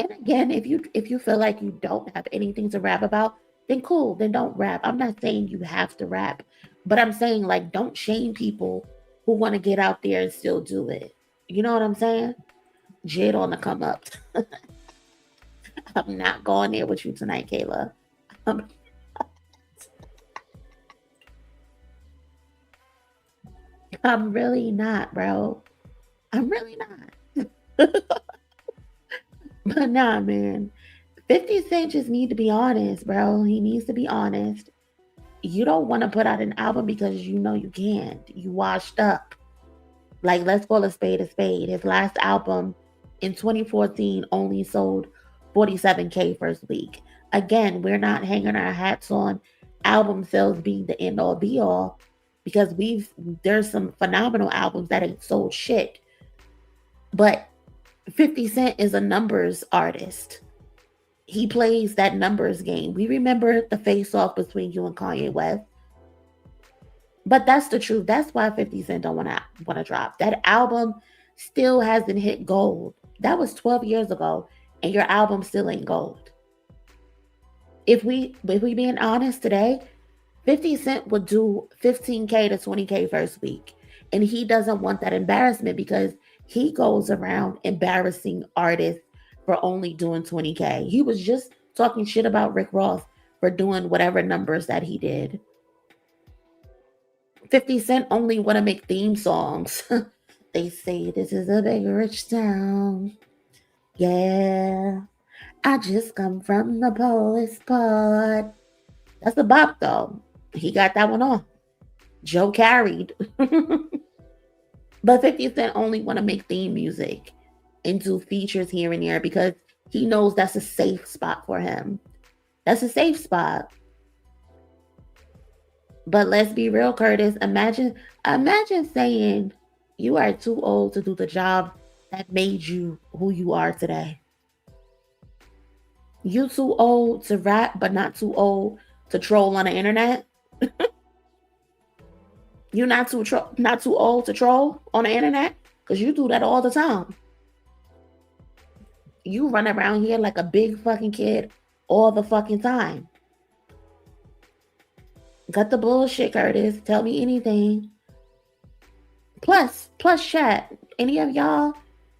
[SPEAKER 4] And again, if you feel like you don't have anything to rap about, then cool, then don't rap. I'm not saying you have to rap, but I'm saying like don't shame people who want to get out there and still do it. You know what I'm saying? Jid on the come up. I'm not going there with you tonight, Kayla. I'm really not, bro. I'm really not. But nah, man. 50 Cent just need to be honest, bro. He needs to be honest. You don't want to put out an album because you know you can't. You washed up. Like, let's call a spade a spade. His last album in 2014 only sold 47K first week. again, we're not hanging our hats on album sales being the end all be all, because there's some phenomenal albums that ain't sold shit. But 50 Cent is a numbers artist. He plays that numbers game. We remember the face-off between you and Kanye West. But that's the truth. That's why 50 Cent don't want to drop. That album still hasn't hit gold. That was 12 years ago, and your album still ain't gold. If we being honest today, 50 Cent would do 15K to 20K first week. And he doesn't want that embarrassment, because he goes around embarrassing artists for only doing 20K. He was just talking shit about Rick Ross for doing whatever numbers that he did. 50 Cent only want to make theme songs. They say this is a big rich town. Yeah, I just come from the poorest part. That's the bop though. He got that one on. Joe carried. But 50 Cent only want to make theme music and do features here and there, because he knows that's a safe spot for him. That's a safe spot. But let's be real, Curtis. Imagine saying you are too old to do the job that made you who you are today. You too old to rap, but not too old to troll on the internet. You're not too old to troll on the internet, because you do that all the time. You run around here like a big fucking kid all the fucking time. Cut the bullshit, Curtis. Tell me anything. Plus chat. Any of y'all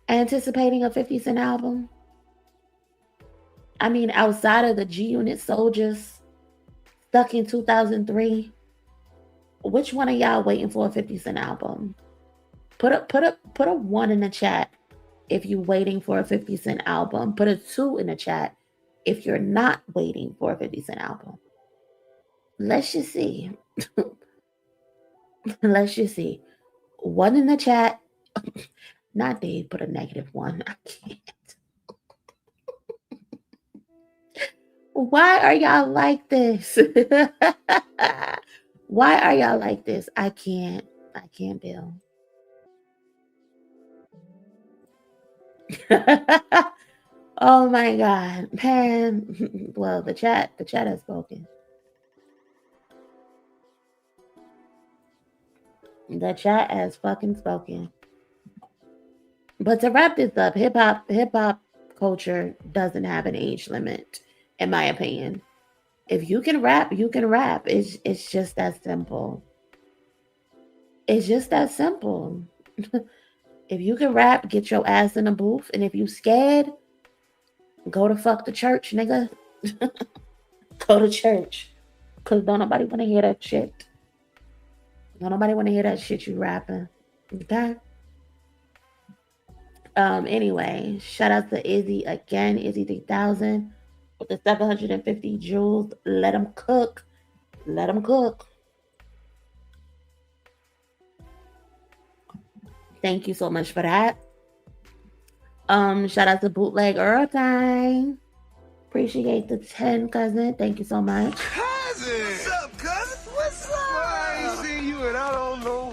[SPEAKER 4] anticipating a 50 Cent album? I mean, outside of the G-Unit Soldiers stuck in 2003, which one of y'all waiting for a 50 Cent album? Put a 1 in the chat if you're waiting for a 50 Cent album. Put a 2 in the chat if you're not waiting for a 50 Cent album. Let's just see. Let's just see. 1 in the chat. Not Dave, put a -1. I can't. Why are y'all like this? Why are y'all like this? I can't deal. Oh my God, man. Well, the chat has spoken. The chat has fucking spoken. But to wrap this up, hip hop culture doesn't have an age limit, in my opinion. If you can rap, you can rap. It's just that simple. It's just that simple. If you can rap, get your ass in the booth. And if you scared, go to fuck the church, nigga. Go to church. Because don't nobody want to hear that shit. Don't nobody want to hear that shit you rapping. Okay? Anyway, shout out to Izzy again. Izzy 3000 with the 750 jewels. Let them cook. Let them cook. Thank you so much for that. Shout out to Bootleg Earl Time. Appreciate the 10, cousin. Thank you so much.
[SPEAKER 2] Cousin! What's up, cousin? What's up? I ain't seen you and I don't know.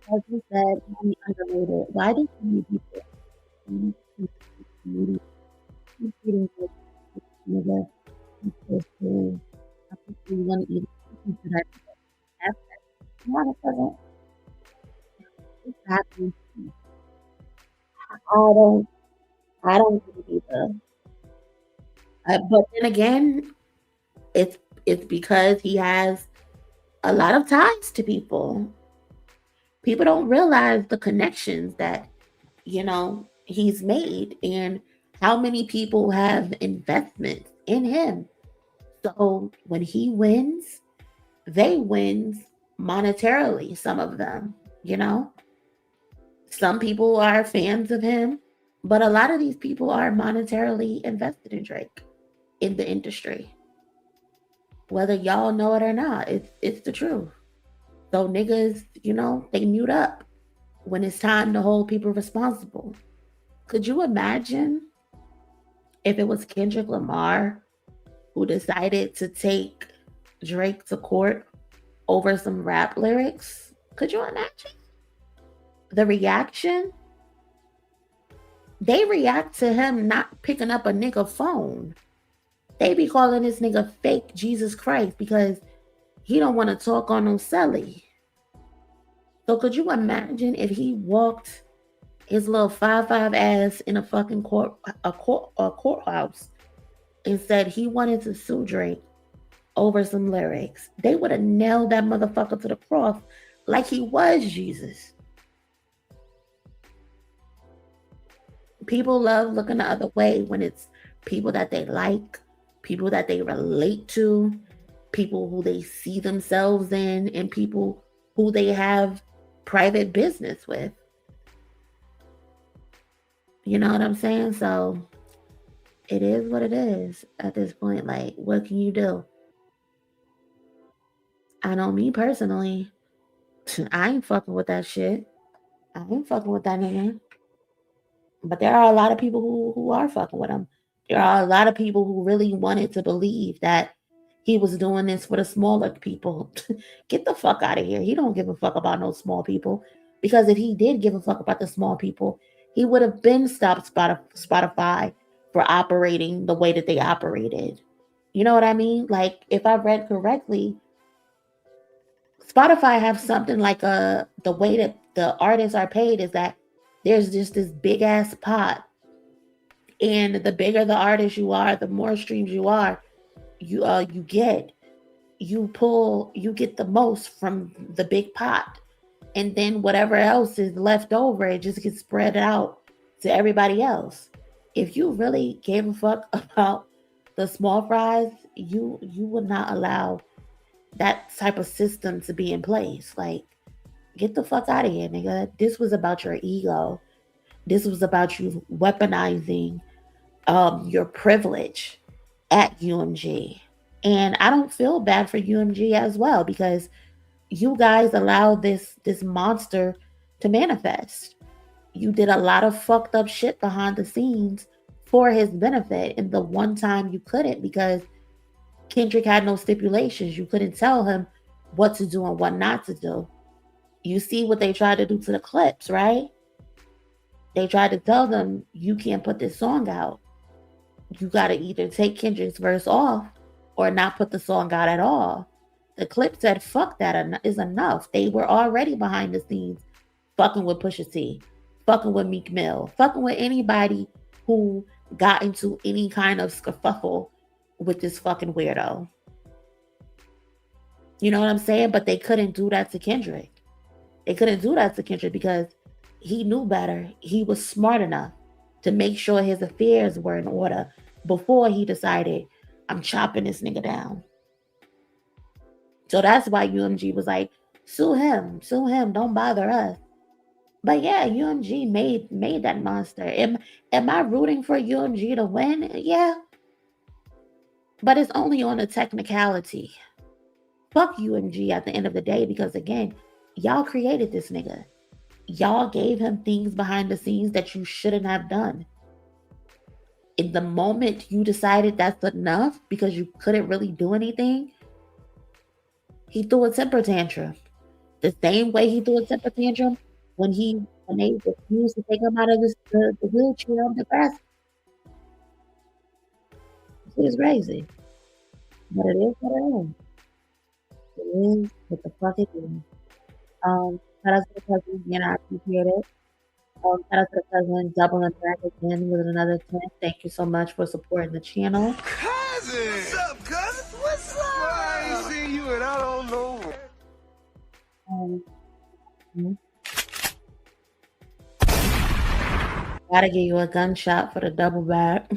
[SPEAKER 4] Cousin said, "Money underrated. Why do so many people eating this nigga? I think we want to eat it. What a cousin. It's happening. I don't get it either. But then again, it's because he has a lot of ties to people. People don't realize the connections that, he's made and how many people have investments in him. So when he wins, they win monetarily, some of them, Some people are fans of him, but a lot of these people are monetarily invested in Drake, in the industry. Whether y'all know it or not, it's the truth. So niggas, they mute up when it's time to hold people responsible. Could you imagine if it was Kendrick Lamar who decided to take Drake to court over some rap lyrics, could you imagine the reaction? They react to him not picking up a nigga phone. They be calling this nigga fake Jesus Christ because he don't want to talk on no celly. So could you imagine if he walked his little 5'5" ass in a fucking courthouse and said he wanted to sue Drake over some lyrics? They would have nailed that motherfucker to the cross like he was Jesus. People love looking the other way when it's people that they like, people that they relate to, people who they see themselves in, and people who they have private business with. You know what I'm saying? So it is what it is at this point. Like, what can you do? I know me personally, I ain't fucking with that shit. I ain't fucking with that nigga. But there are a lot of people who are fucking with him. There are a lot of people who really wanted to believe that he was doing this for the smaller people. Get the fuck out of here. He don't give a fuck about no small people. Because if he did give a fuck about the small people, he would have been stopped Spotify for operating the way that they operated. You know what I mean? Like, if I read correctly, Spotify have something like the way that the artists are paid is that there's just this big ass pot. And the bigger the artist you are, the more streams you are, you get the most from the big pot. And then whatever else is left over, it just gets spread out to everybody else. If you really gave a fuck about the small fries, you would not allow that type of system to be in place. Like, get the fuck out of here, nigga. This was about your ego. This was about you weaponizing your privilege at UMG. And I don't feel bad for UMG as well, because you guys allowed this monster to manifest. You did a lot of fucked up shit behind the scenes for his benefit, and the one time you couldn't because Kendrick had no stipulations. You couldn't tell him what to do and what not to do. You see what they tried to do to the clips, right? They tried to tell them, you can't put this song out. You got to either take Kendrick's verse off or not put the song out at all. The clip said, fuck that is enough. They were already behind the scenes fucking with Pusha T, fucking with Meek Mill, fucking with anybody who got into any kind of scuffle with this fucking weirdo. You know what I'm saying? But they couldn't do that to Kendrick. They couldn't do that to Kendrick because he knew better. He was smart enough to make sure his affairs were in order before he decided, I'm chopping this nigga down. So that's why UMG was like, sue him, don't bother us. But yeah, UMG made that monster. Am I rooting for UMG to win? Yeah. But it's only on a technicality. Fuck UMG at the end of the day, because again, y'all created this nigga. Y'all gave him things behind the scenes that you shouldn't have done. In the moment you decided that's enough because you couldn't really do anything, he threw a temper tantrum. The same way he threw a temper tantrum when they refused to take him out of the wheelchair on the grass. It's crazy. But it is what it is. It is what the fuck it is. Shout out to the cousin again, I appreciate it. Shout out to the cousin doubling back again with another 10. Thank you so much for supporting the channel.
[SPEAKER 2] Cousin! What's up, cousin? What's up? Well, I ain't seen you and I don't know.
[SPEAKER 4] Gotta give you a gunshot for the double back.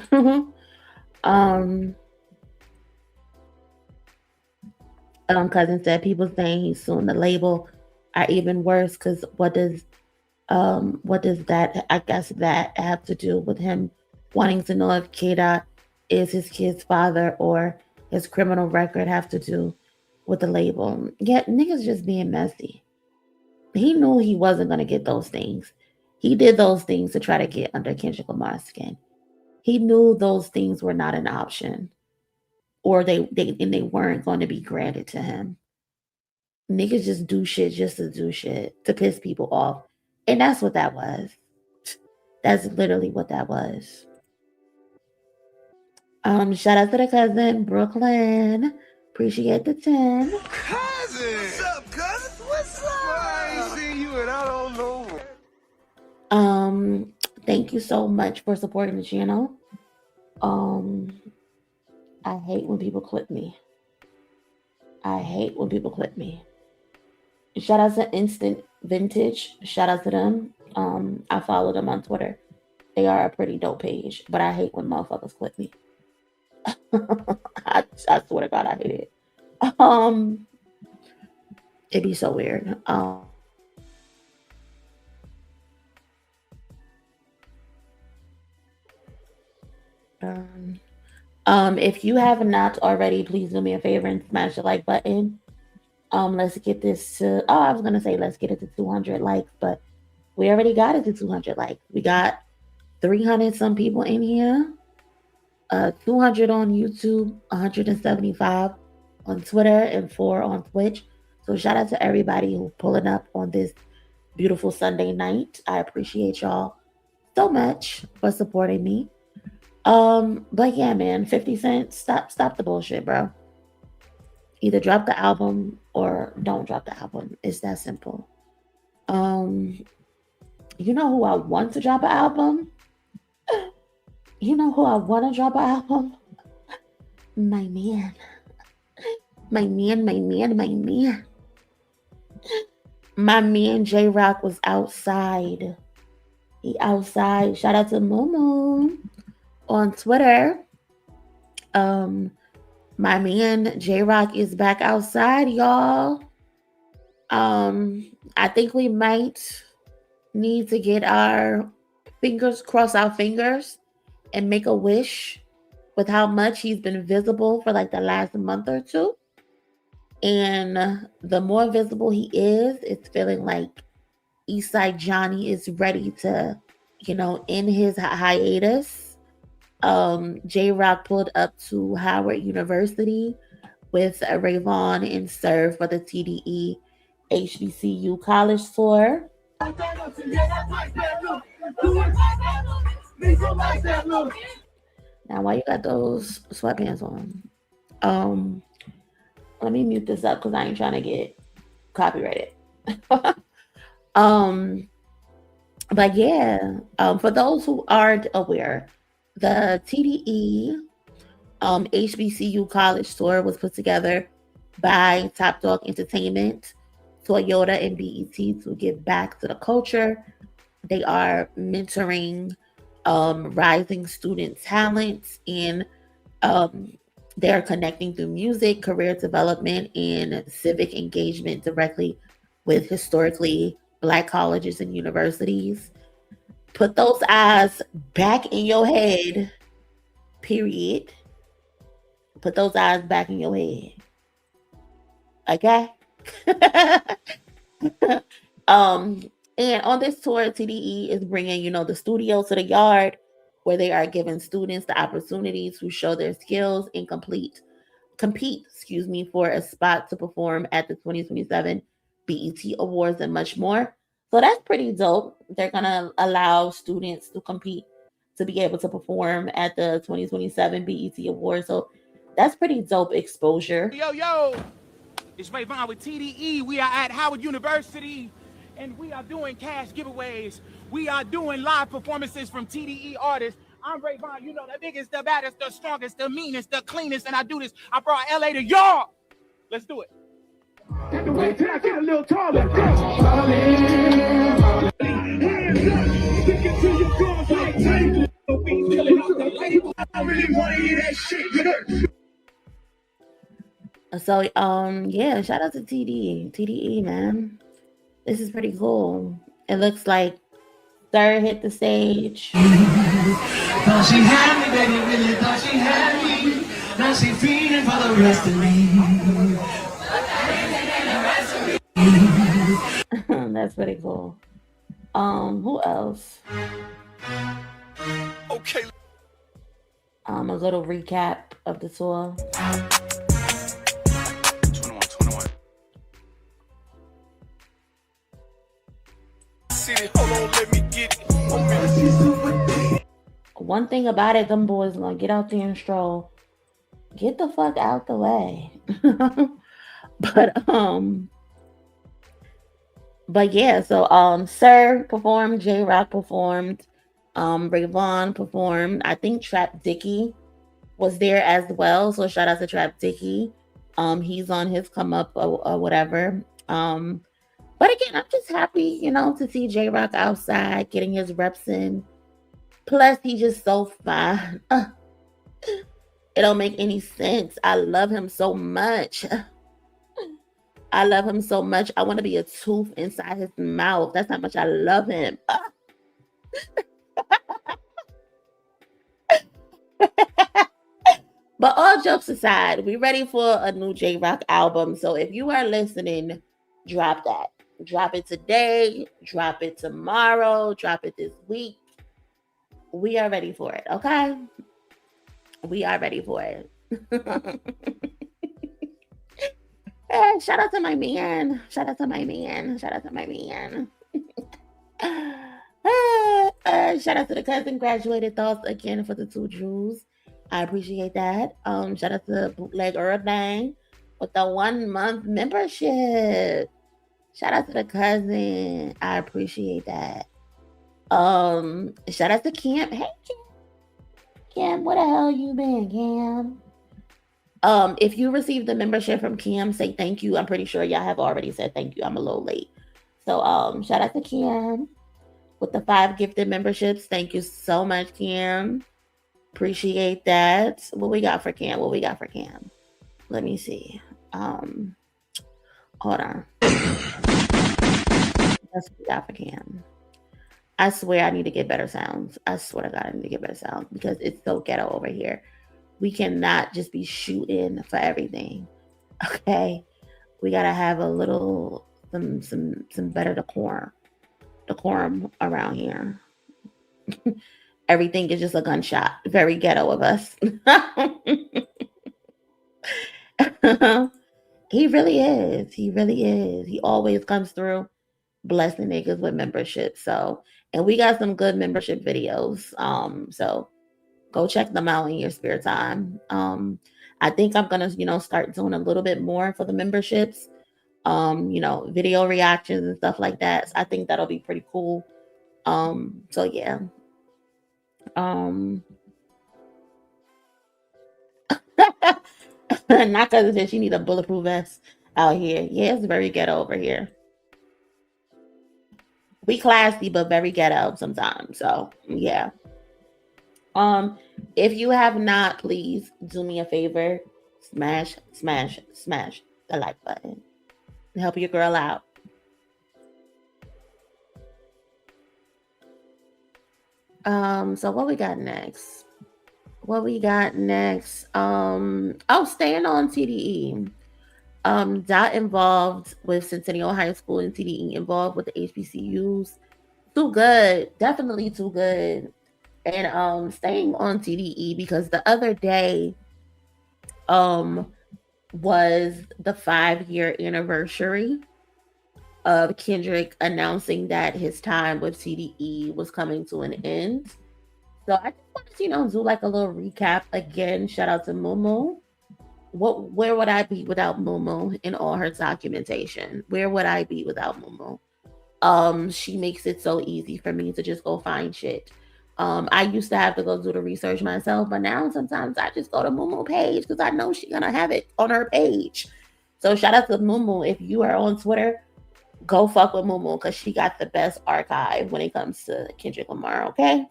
[SPEAKER 4] Cousin said people saying he's suing the label are even worse because what does that, I guess, that have to do with him wanting to know if KDot is his kid's father or his criminal record have to do with the label? Yeah, niggas just being messy. He knew he wasn't going to get those things. He did those things to try to get under Kendrick Lamar's skin. He knew those things were not an option, or they weren't going to be granted to him. Niggas just do shit just to do shit, to piss people off. And that's what that was. That's literally what that was. Shout out to the cousin, Brooklyn. Appreciate the 10.
[SPEAKER 2] Cousin! What's up, cousin? What's up? I ain't seen you and I don't know.
[SPEAKER 4] Thank you so much for supporting the channel. I hate when people clip me. Shout out to Instant Vintage. Shout out to them. I follow them on Twitter. They are a pretty dope page, but I hate when motherfuckers clip me. I swear to God, I hate it. It'd be so weird. If you have not already, please do me a favor and smash the like button. Let's get this to, I was gonna say let's get it to 200 likes, but we already got it to 200 likes. We got 300 some people in here, 200 on YouTube, 175 on Twitter, and 4 on Twitch. So shout out to everybody who's pulling up on this beautiful Sunday night. I appreciate y'all so much for supporting me. But yeah, man, 50 Cent, stop the bullshit, bro. Either drop the album or don't drop the album. It's that simple. You know who I want to drop an album? You know who I want to drop an album? My man. My man J-Rock was outside. He outside. Shout out to Momo on Twitter. My man J-Rock is back outside, y'all. I think we might need to get our cross our fingers and make a wish with how much he's been visible for like the last month or two. And the more visible he is, it's feeling like Eastside Johnny is ready to, end his hiatus. J-Rock pulled up to Howard University with Rayvon and Serve for the TDE HBCU college tour. Now, why you got those sweatpants on? Let me mute this up because I ain't trying to get copyrighted. But yeah, for those who aren't aware, the TDE HBCU college tour was put together by Top Dog Entertainment, Toyota, and BET to give back to the culture. They are mentoring rising student talents, and they're connecting through music, career development, and civic engagement directly with historically Black colleges and universities. Put those eyes back in your head, period. Put those eyes back in your head. Okay? And on this tour, TDE is bringing, the studio to the yard, where they are giving students the opportunity to show their skills and compete, for a spot to perform at the 2027 BET Awards and much more. So that's pretty dope. They're going to allow students to compete to be able to perform at the 2027 BET Awards. So that's pretty dope exposure.
[SPEAKER 12] Yo, it's Rayvon with TDE. We are at Howard University, and we are doing cash giveaways. We are doing live performances from TDE artists. I'm Rayvon, the biggest, the baddest, the strongest, the meanest, the cleanest, and I do this. I brought LA to y'all. Let's do it. Wait till I get a little taller.
[SPEAKER 4] So, yeah, shout out to TDE, man. This is pretty cool. It looks like Sir hit the stage.
[SPEAKER 1] Thought she had me, baby, really thought she had me. Now she feeding for the rest of me.
[SPEAKER 4] That's pretty cool. Who else?
[SPEAKER 2] Okay.
[SPEAKER 4] A little recap of the tour.
[SPEAKER 2] 21. City, hold on, let me get it.
[SPEAKER 4] One thing about it, them boys gonna get out there and stroll. Get the fuck out the way. But yeah, so Sir performed, J Rock performed, Rayvon performed. I think Trap Dicky was there as well. So shout out to Trap Dicky. He's on his come up or whatever. But again, I'm just happy, to see J Rock outside getting his reps in. Plus, he's just so fine. It don't make any sense. I love him so much. I love him so much. I want to be a tooth inside his mouth. That's how much I love him. But all jokes aside, we're ready for a new J Rock album. So if you are listening, drop that. Drop it today. Drop it tomorrow. Drop it this week. We are ready for it, okay? We are ready for it. Hey, shout out to my man. Shout out to my man. Shout out to my man. Shout out to the cousin graduated thoughts again for the 2 jewels. I appreciate that. Shout out to Bootleg Earthbang with the 1-month membership. Shout out to the cousin. I appreciate that. Shout out to Camp. Hey, Cam, where the hell you been, Cam? If you received the membership from Cam, say thank you. I'm pretty sure y'all have already said thank you. I'm a little late. So shout out to Cam with the 5 gifted memberships. Thank you so much, Cam. Appreciate that. What we got for Cam? Let me see. Hold on. That's what we got for Cam. I swear I need to get better sounds. I swear to God, I need to get better sounds because it's so ghetto over here. We cannot just be shooting for everything. Okay? We gotta have a little some better decorum around here. Everything is just a gunshot. Very ghetto of us. He really is. He always comes through blessing niggas with membership. So, and we got some good membership videos. So go check them out in your spare time. I think I'm gonna, start doing a little bit more for the memberships. Video reactions and stuff like that. So I think that'll be pretty cool. So yeah. Not because it says she need a bulletproof vest out here. Yeah, it's very ghetto over here. We classy, but very ghetto sometimes. So yeah. If you have not, please do me a favor. Smash the like button. Help your girl out. So what we got next? Staying on TDE. Dot involved with Centennial High School and TDE involved with the HBCUs. Too good. Definitely too good. And staying on TDE because the other day was the 5-year anniversary of Kendrick announcing that his time with TDE was coming to an end. So I just wanted to, do like a little recap again. Shout out to Mumu. Where would I be without Mumu in all her documentation? Where would I be without Mumu? She makes it so easy for me to just go find shit. I used to have to go do the research myself, but now sometimes I just go to Mumu page because I know she's gonna have it on her page. So shout out to Mumu. If you are on Twitter, go fuck with Mumu because she got the best archive when it comes to Kendrick Lamar. Okay.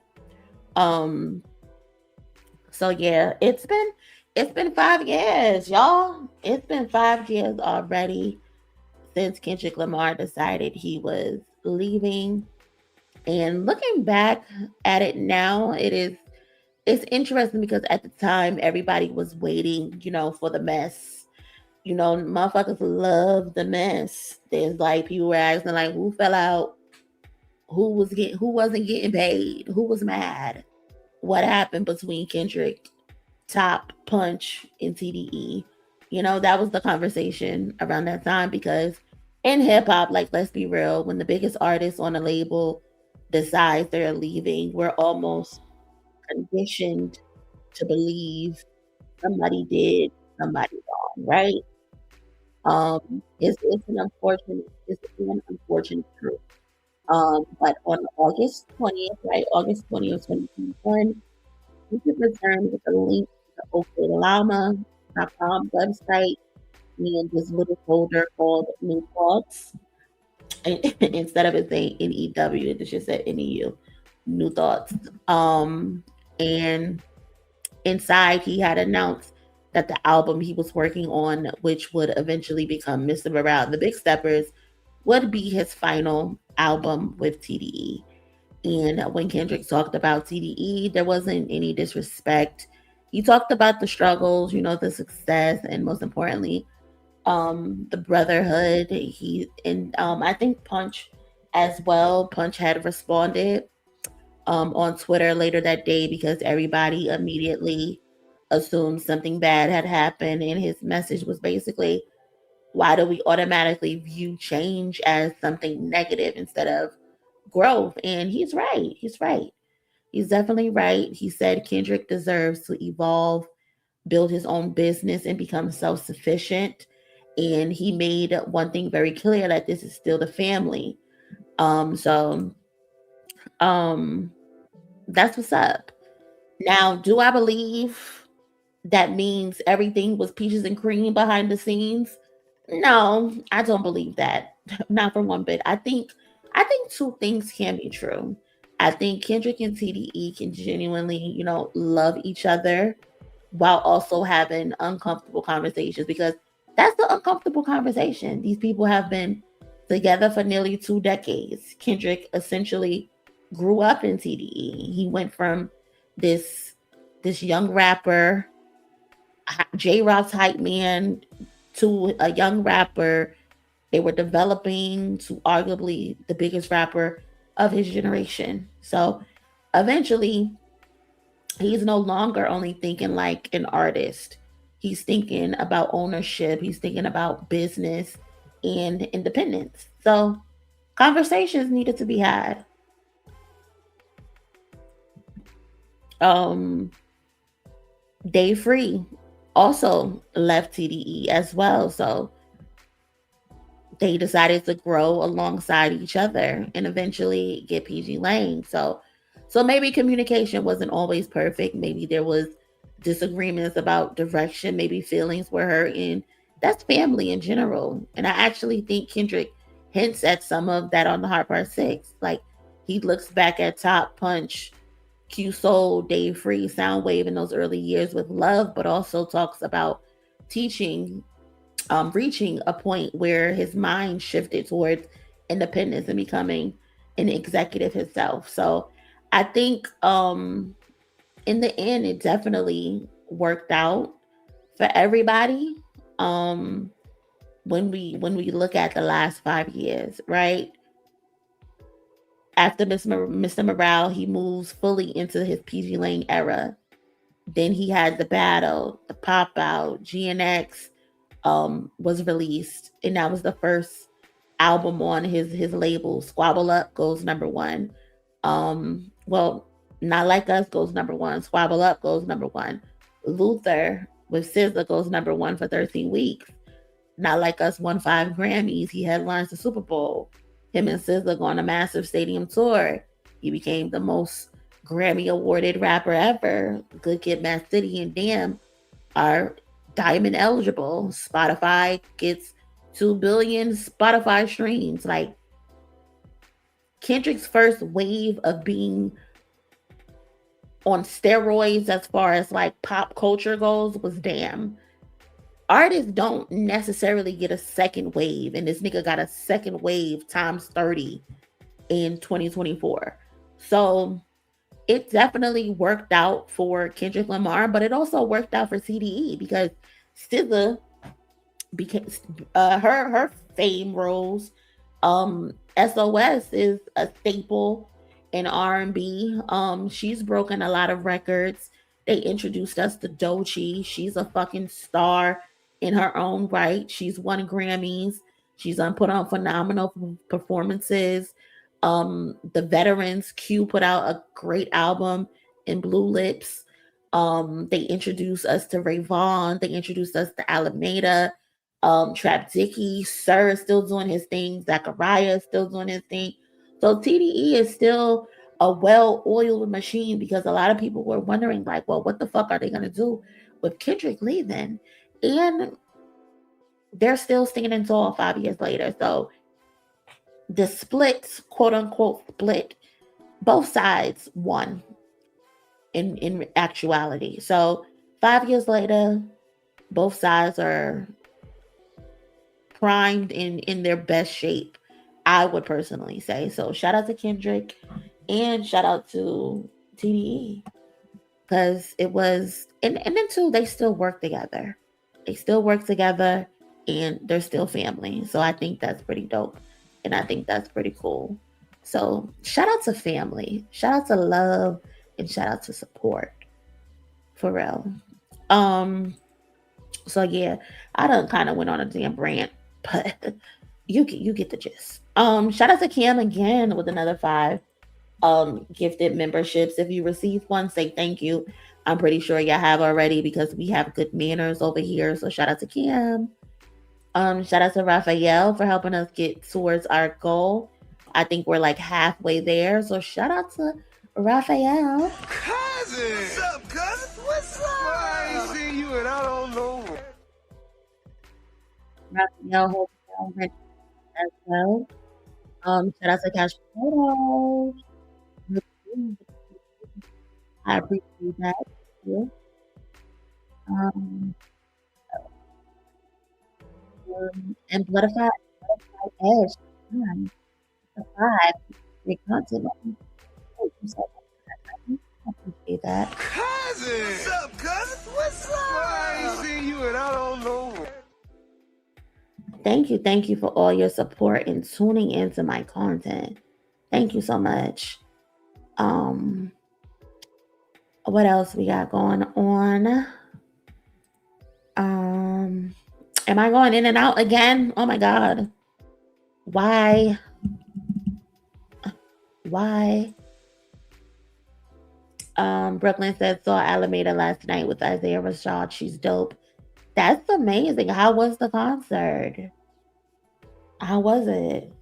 [SPEAKER 4] So yeah, it's been 5 years, y'all. It's been 5 years already since Kendrick Lamar decided he was leaving. And looking back at it now, it's interesting because at the time everybody was waiting, for the mess. Motherfuckers love the mess. There's like people were asking like who fell out, who wasn't getting paid, who was mad, what happened between Kendrick Top, Punch, and TDE. You know, that was the conversation around that time because in hip hop, like, let's be real, when the biggest artist on a label decides they're leaving, we're almost conditioned to believe somebody did somebody wrong, right? It's an unfortunate truth. But on August 20th, right, August 20th, 2021, you can return with a link to the OKLama.com website and this little folder called New Thoughts. And instead of it saying NEW, it just said NEU, New Thoughts. And inside, he had announced that the album he was working on, which would eventually become Mr. Morale and the Big Steppers, would be his final album with TDE. And when Kendrick talked about TDE, there wasn't any disrespect. He talked about the struggles, you know, the success, and most importantly, the brotherhood. I think Punch as well. Punch had responded on Twitter later that day because everybody immediately assumed something bad had happened, and his message was basically, why do we automatically view change as something negative instead of growth? And he's right. He's definitely right. He said Kendrick deserves to evolve, build his own business, and become self-sufficient. And he made one thing very clear, that this is still the family. So that's what's up. Now, do I believe that means everything was peaches and cream behind the scenes? No, I don't believe that. Not for one bit. I think two things can be true. I think Kendrick and TDE can genuinely, you know, love each other while also having uncomfortable conversations, because that's the uncomfortable conversation. These people have been together for nearly 2 decades. Kendrick essentially grew up in TDE. He went from this young rapper, J-Rock's hype man, to a young rapper. They were developing to arguably the biggest rapper of his generation. So eventually, he's no longer only thinking like an artist. He's thinking about ownership. He's thinking about business and independence. So conversations needed to be had. Dave Free also left TDE as well. So they decided to grow alongside each other and eventually get PG Lane. So maybe communication wasn't always perfect. Maybe there was disagreements about direction. Maybe feelings were hurt, and that's family in general. And I actually think Kendrick hints at some of that on the Hard Part 6. Like, he looks back at Top, Punch, Q Soul, Dave Free, Soundwave in those early years with love, but also talks about reaching a point where his mind shifted towards independence and becoming an executive himself. So I think in the end, it definitely worked out for everybody. When we look at the last 5 years, right? After Mr. Morale, he moves fully into his PG Lane era. Then he had The Battle, The Pop Out, GNX was released, and that was the first album on his label. Squabble Up goes #1. Well, Not Like Us goes #1. Squabble Up goes #1. Luther with SZA goes #1 for 13 weeks. Not Like Us won 5 Grammys. He headlines the Super Bowl. Him and SZA go on a massive stadium tour. He became the most Grammy awarded rapper ever. Good Kid, Mad City, and Damn are diamond eligible. Spotify gets 2 billion Spotify streams. Like, Kendrick's first wave of being on steroids as far as like pop culture goes was Damn. Artists don't necessarily get a second wave, and this nigga got a second wave times 30 in 2024. So it definitely worked out for Kendrick Lamar, but it also worked out for CDE because SZA became her fame rose. SOS is a staple in R&B. She's broken a lot of records. They introduced us to Doechii. She's a fucking star in her own right. She's won Grammys. She's put on phenomenal performances. The Veterans, Q put out a great album in Blue Lips. They introduced us to Rayvon. They introduced us to Alameda. Trap Dicky, Sir is still doing his thing. Zachariah is still doing his thing. So TDE is still a well-oiled machine, because a lot of people were wondering, like, well, what the fuck are they going to do with Kendrick leaving? And they're still stinging in tall 5 years later. So the split, quote unquote split, both sides won in actuality. So 5 years later, both sides are primed in their best shape, I would personally say. So shout out to Kendrick and shout out to TDE, because it was, and then too, they still work together. They still work together and they're still family. So I think that's pretty dope. And I think that's pretty cool. So shout out to family, shout out to love, and shout out to support. For real. So yeah, I done kind of went on a damn rant, but you get the gist. Shout out to Cam again with another 5 gifted memberships. If you received one, say thank you. I'm pretty sure y'all have already, because we have good manners over here. So shout out to Cam. Shout out to Raphael for helping us get towards our goal. I think we're like halfway there. So shout out to Raphael.
[SPEAKER 2] Cousin! What's up, cousin? What's up? I ain't seen you and I don't know.
[SPEAKER 4] Raphael, hope y'all ready as well. Shout out to Cash Photo. I appreciate that. Yeah. And Butterfly Edge. The 5. They content. I appreciate that.
[SPEAKER 2] Cousin! What's up, cousin? What's up? I ain't seen you and I don't know.
[SPEAKER 4] Thank you for all your support and tuning into my content. Thank you so much. What else we got going on? Am I going in and out again? Oh my God. Why? Brooklyn said, saw Alameda last night with Isaiah Rashad. She's dope. That's amazing. How was the concert? How was it?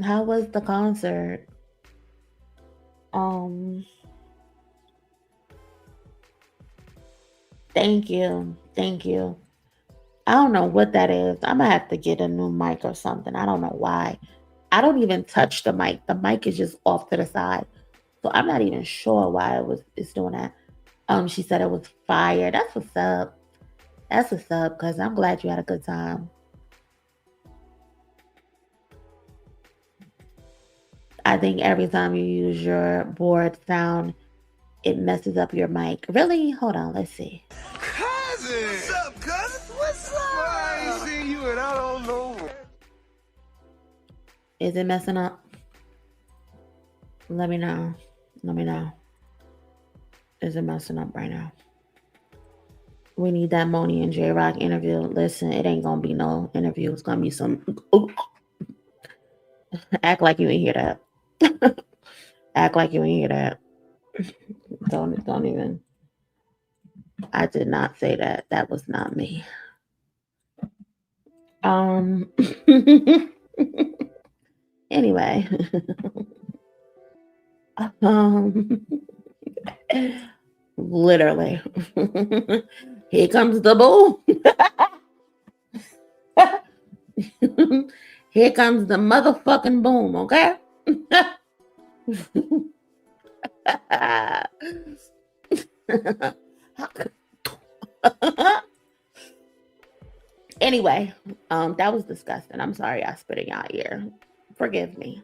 [SPEAKER 4] How was the concert? Thank you. I don't know what that is. I'm gonna have to get a new mic or something. I don't know why. I don't even touch the mic. The mic is just off to the side. So I'm not even sure why it's doing that. She said it was fire. That's what's up. Because I'm glad you had a good time. I think every time you use your board sound, it messes up your mic. Really? Hold on, let's see.
[SPEAKER 2] Cousin! What's up, cousin? What's up? I ain't seen you and I don't know.
[SPEAKER 4] Is it messing up? Let me know. Is it messing up right now? We need that Monie and J-Rock interview. Listen, it ain't gonna be no interview. It's gonna be some... Act like you ain't hear that. Act like you ain't hear that. Don't even. I did not say that. That was not me. Anyway. Literally. Here comes the boom. Here comes the motherfucking boom, okay? Anyway, that was disgusting. I'm sorry I spit in y'all ear. Forgive me.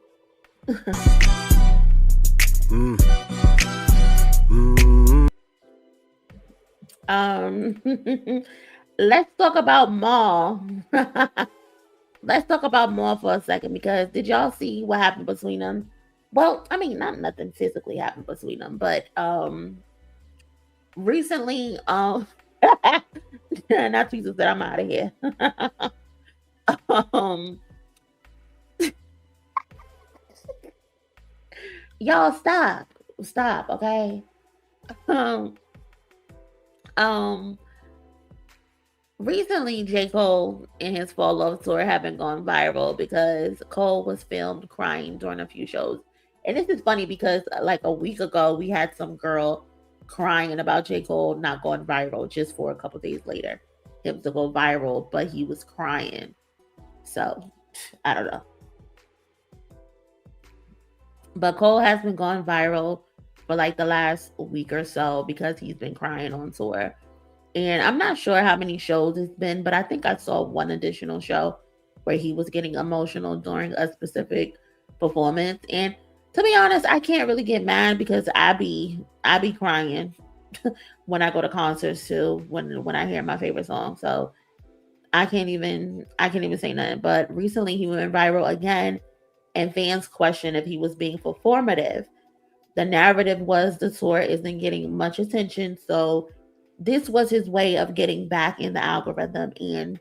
[SPEAKER 4] Let's talk about Maul. Let's talk about Maul for a second, because did y'all see what happened between them? Well, I mean, not nothing physically happened between them, but recently, not Jesus that I'm out of here. Y'all stop, okay? Recently, J. Cole and his Fall Love tour have been going viral because Cole was filmed crying during a few shows. And this is funny because like a week ago, we had some girl crying about J. Cole not going viral just for a couple days later. Him to go viral, but he was crying. So, I don't know. But Cole has been going viral for like the last week or so because he's been crying on tour. And I'm not sure how many shows it's been, but I think I saw one additional show where he was getting emotional during a specific performance. And to be honest, I can't really get mad because I be crying when I go to concerts too, when I hear my favorite song. So I can't even say nothing. But recently he went viral again, and fans questioned if he was being performative. The narrative was the tour isn't getting much attention, so this was his way of getting back in the algorithm. And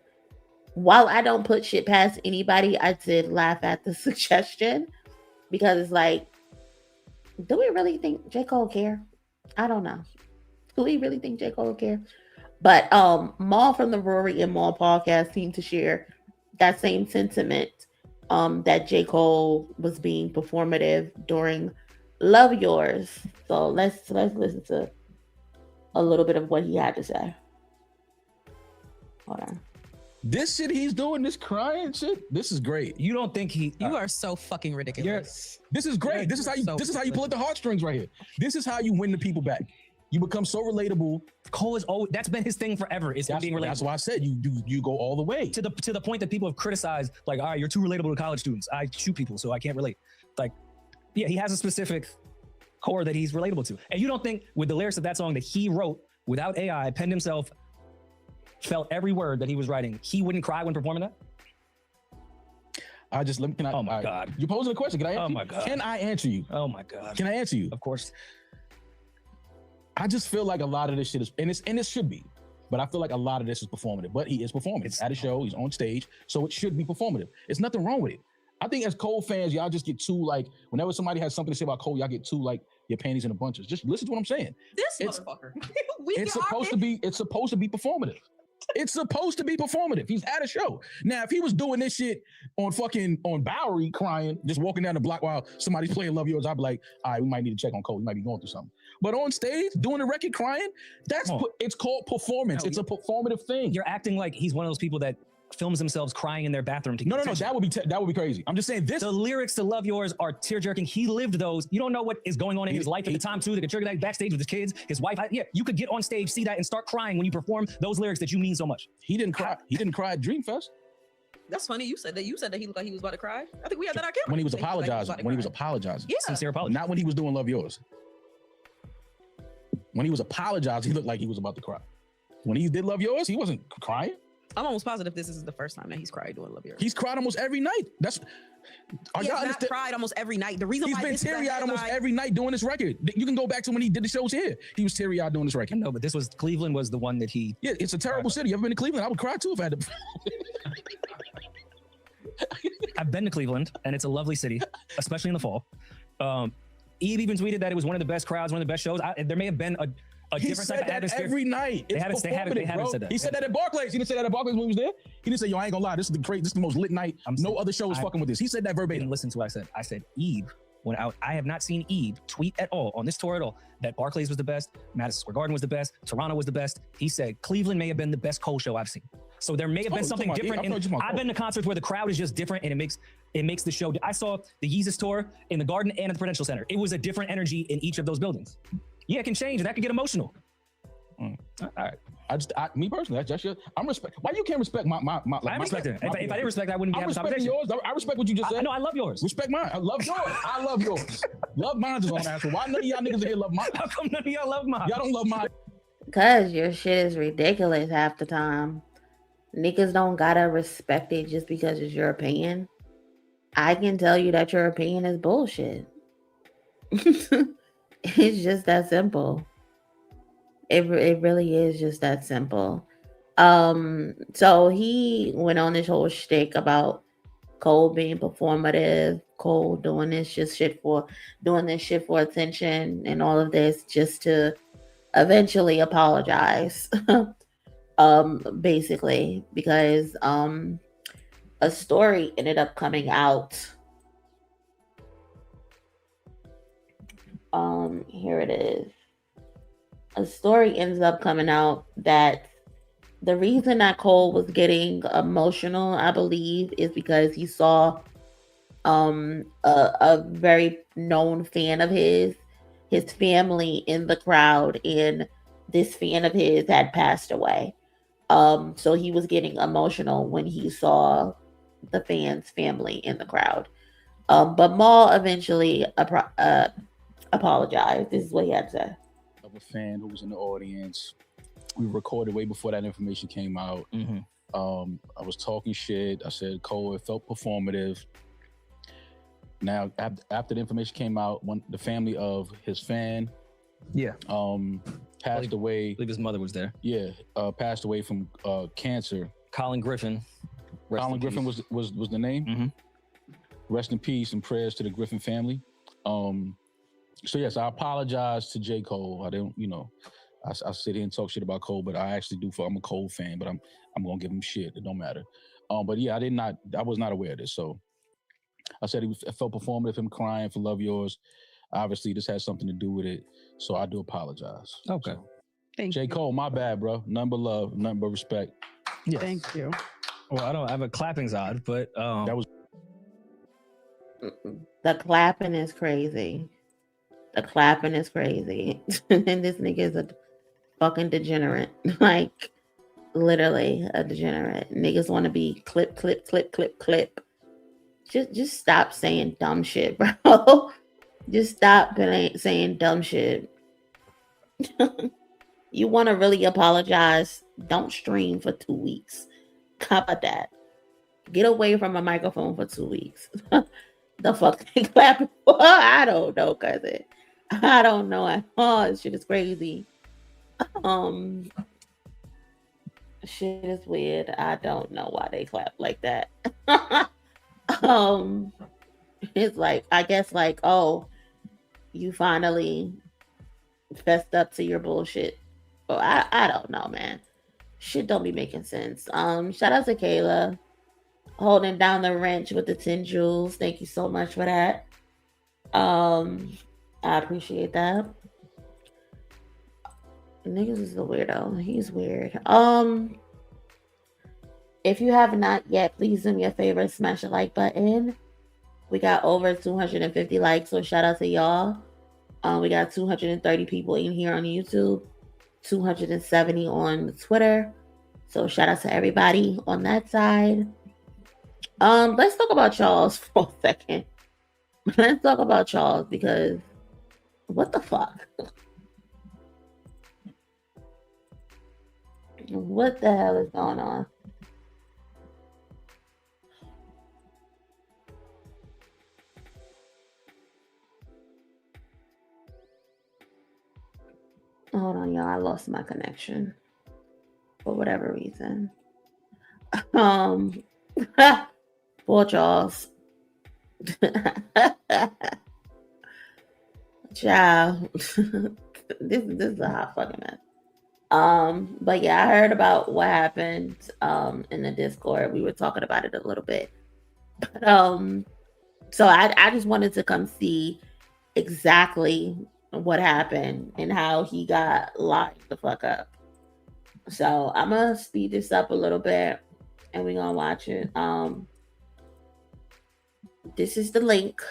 [SPEAKER 4] while I don't put shit past anybody, I did laugh at the suggestion because it's like, do we really think J. Cole care? I don't know. Do we really think J. Cole care? But Maul from the Rory and Maul podcast seemed to share that same sentiment, that J. Cole was being performative during Love Yours. So let's listen to a little bit of what he had to say. Hold on.
[SPEAKER 13] This shit he's doing, this crying shit, this is great. You don't think he?
[SPEAKER 9] You are so fucking ridiculous.
[SPEAKER 13] This is great. This is how you pull at the heartstrings right here. This is how you win the people back. You become so relatable.
[SPEAKER 14] Cole is always, that's been his thing forever. Is being relatable.
[SPEAKER 13] That's why I said you go all the way
[SPEAKER 14] to the point that people have criticized, like, all right, you're too relatable to college students. I shoot people, so I can't relate. Like, yeah, he has a specific core that he's relatable to. And you don't think with the lyrics of that song that he wrote without AI, penned himself, felt every word that he was writing, he wouldn't cry when performing that?
[SPEAKER 13] Oh my God. You're posing a question. Can I answer you?
[SPEAKER 14] Oh my God.
[SPEAKER 13] Can I answer you?
[SPEAKER 14] Oh my God.
[SPEAKER 13] Can I answer you?
[SPEAKER 14] Of course.
[SPEAKER 13] I just feel like a lot of this shit is, and it should be, but I feel like a lot of this is performative. But he is performing. It's at a show, he's on stage, so it should be performative. There's nothing wrong with it. I think as Cole fans, y'all just get too like, whenever somebody has something to say about Cole, y'all get too like your panties in a bunches. Just listen to what I'm saying.
[SPEAKER 9] This motherfucker.
[SPEAKER 13] It's supposed to be performative. It's supposed to be performative. He's at a show. Now, if he was doing this shit on Bowery crying, just walking down the block while somebody's playing Love Yours, I'd be like, all right, we might need to check on Cole. He might be going through something. But on stage, doing the record crying, it's called performance. It's a performative thing.
[SPEAKER 14] You're acting like he's one of those people that films themselves crying in their bathroom to get attention.
[SPEAKER 13] That would be crazy. I'm just saying this.
[SPEAKER 14] The lyrics to Love Yours are tear-jerking. He lived those. You don't know what is going on in his life at the time too. They could trigger that backstage with his kids, his wife. Yeah, you could get on stage, see that, and start crying when you perform those lyrics that you mean so much.
[SPEAKER 13] He didn't cry. He didn't cry at Dreamfest.
[SPEAKER 9] That's funny. You said that he looked like he was about to cry. I think we had that on camera.
[SPEAKER 13] When he was apologizing. When he was apologizing.
[SPEAKER 9] Yeah.
[SPEAKER 14] Sincere apology.
[SPEAKER 13] Not when he was doing Love Yours. When he was apologizing, he looked like he was about to cry. When he did Love Yours, he wasn't crying.
[SPEAKER 9] I'm almost positive this is the first time that he's cried doing Love Yours.
[SPEAKER 13] He's cried almost every night.
[SPEAKER 9] He has not cried almost every night. The reason
[SPEAKER 13] he's
[SPEAKER 9] why
[SPEAKER 13] been teary-eyed almost every night doing this record. You can go back to when he did the shows here. He was teary-eyed doing this record.
[SPEAKER 14] No, but Cleveland was the one that he...
[SPEAKER 13] Yeah, it's a terrible city. You ever been to Cleveland? I would cry too if I had to...
[SPEAKER 14] I've been to Cleveland, and it's a lovely city, especially in the fall. Eve even tweeted that it was one of the best crowds, one of the best shows. There may have been a different type of atmosphere.
[SPEAKER 13] Every night.
[SPEAKER 14] They haven't said that.
[SPEAKER 13] He said that at Barclays. He didn't say that at Barclays when he was there. He didn't say, yo, I ain't gonna lie, this is the most lit night. No other show is fucking with this. He said that verbatim.
[SPEAKER 14] Listen to what I said. I said Eve went out. I have not seen Eve tweet at all on this tour at all that Barclays was the best, Madison Square Garden was the best, Toronto was the best. He said Cleveland may have been the best Cole show I've seen. So there may have been something different. I've been to concerts where the crowd is just different and it makes the show. I saw the Yeezus tour in the Garden and at the Prudential Center. It was a different energy in each of those buildings. Yeah, it can change and that can get emotional.
[SPEAKER 13] All right. Me personally, that's your. I'm respect. Why you can't respect my
[SPEAKER 14] I respect it. If I didn't respect, I wouldn't be having a conversation.
[SPEAKER 13] Yours. I respect what you just said.
[SPEAKER 14] No, I love yours.
[SPEAKER 13] Respect mine. I love yours. I love yours. Love mine is on answer. Why none of y'all niggas here love mine?
[SPEAKER 14] How come none of y'all love mine?
[SPEAKER 13] Y'all don't love mine.
[SPEAKER 4] Because your shit is ridiculous half the time. Niggas don't gotta respect it just because it's your opinion. I can tell you that your opinion is bullshit. It's just that simple. It really is just that simple. So he went on this whole shtick about Cole being performative, Cole doing this shit for attention and all of this just to eventually apologize. Basically, because a story ended up coming out. Here it is. A story ends up coming out that the reason that Cole was getting emotional, I believe, is because he saw a very known fan of his family in the crowd, and this fan of his had passed away. So he was getting emotional when he saw the fan's family in the crowd. But Maul eventually apologized. This is what he had to say.
[SPEAKER 13] Of a fan who was in the audience. We recorded way before that information came out. I was talking shit. I said, Cole, it felt performative. Now, after the information came out, the family of his fan, passed away.
[SPEAKER 14] I believe his mother was there.
[SPEAKER 13] Yeah, passed away from cancer.
[SPEAKER 14] Colin Griffin.
[SPEAKER 13] Colin Griffin was the name. Rest in peace and prayers to the Griffin family. So yes, I apologize to J. Cole. I don't, I sit here and talk shit about Cole, but I actually do. I'm a Cole fan, but I'm gonna give him shit. It don't matter. But yeah, I was not aware of this. So I said it felt performative, him crying for Love Yours. Obviously, this has something to do with it. So I do apologize.
[SPEAKER 14] Okay.
[SPEAKER 13] So, J. Cole, my bad, bro. Nothing but love, nothing but respect.
[SPEAKER 14] Yes.
[SPEAKER 9] Thank you.
[SPEAKER 14] Well, I don't have a clapping's odd, but
[SPEAKER 13] that was
[SPEAKER 4] the clapping is crazy. The clapping is crazy. And this nigga is a fucking degenerate. Like, literally a degenerate. Niggas want to be clip, clip, clip, clip, clip. Just stop saying dumb shit, bro. Just stop saying dumb shit. You want to really apologize? Don't stream for 2 weeks. How about that? Get away from a microphone for 2 weeks. The fuck they clapping for? I don't know, cousin. I don't know at all. This shit is crazy. Shit is weird. I don't know why they clap like that. It's like, I guess, like, oh, you finally fessed up to your bullshit. Well, I don't know, man. Shit don't be making sense. Shout out to Kayla holding down the wrench with the 10 jewels. Thank you so much for that. I appreciate that. Niggas is a weirdo. He's weird. If you have not yet, please do me a favor, smash the like button. We got over 250 likes, so shout out to y'all. We got 230 people in here on YouTube, 270 on Twitter. So shout out to everybody on that side. Let's talk about Challz for a second. Let's talk about Challz because what the fuck? What the hell is going on? Hold on, y'all. I lost my connection for whatever reason. Poor Challz. Child. This is a hot fucking mess. But yeah, I heard about what happened in the Discord. We were talking about it a little bit. But so I just wanted to come see exactly what happened and how he got locked the fuck up. So I'm gonna speed this up a little bit and we're gonna watch it. This is the link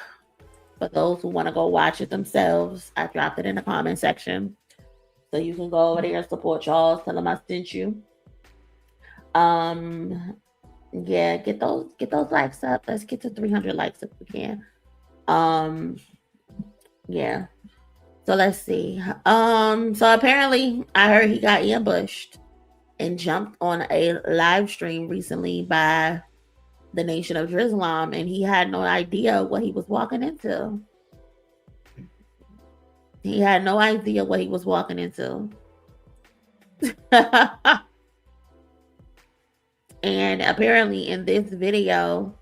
[SPEAKER 4] for those who want to go watch it themselves. I dropped it in the comment section. So you can go over there and support Challz. Tell them I sent you. Yeah, get those likes up. Let's get to 300 likes if we can. Yeah. So let's see. So apparently I heard he got ambushed and jumped on a live stream recently by the Nation of Drizlam, and he had no idea what he was walking into. He had no idea what he was walking into. And apparently in this video,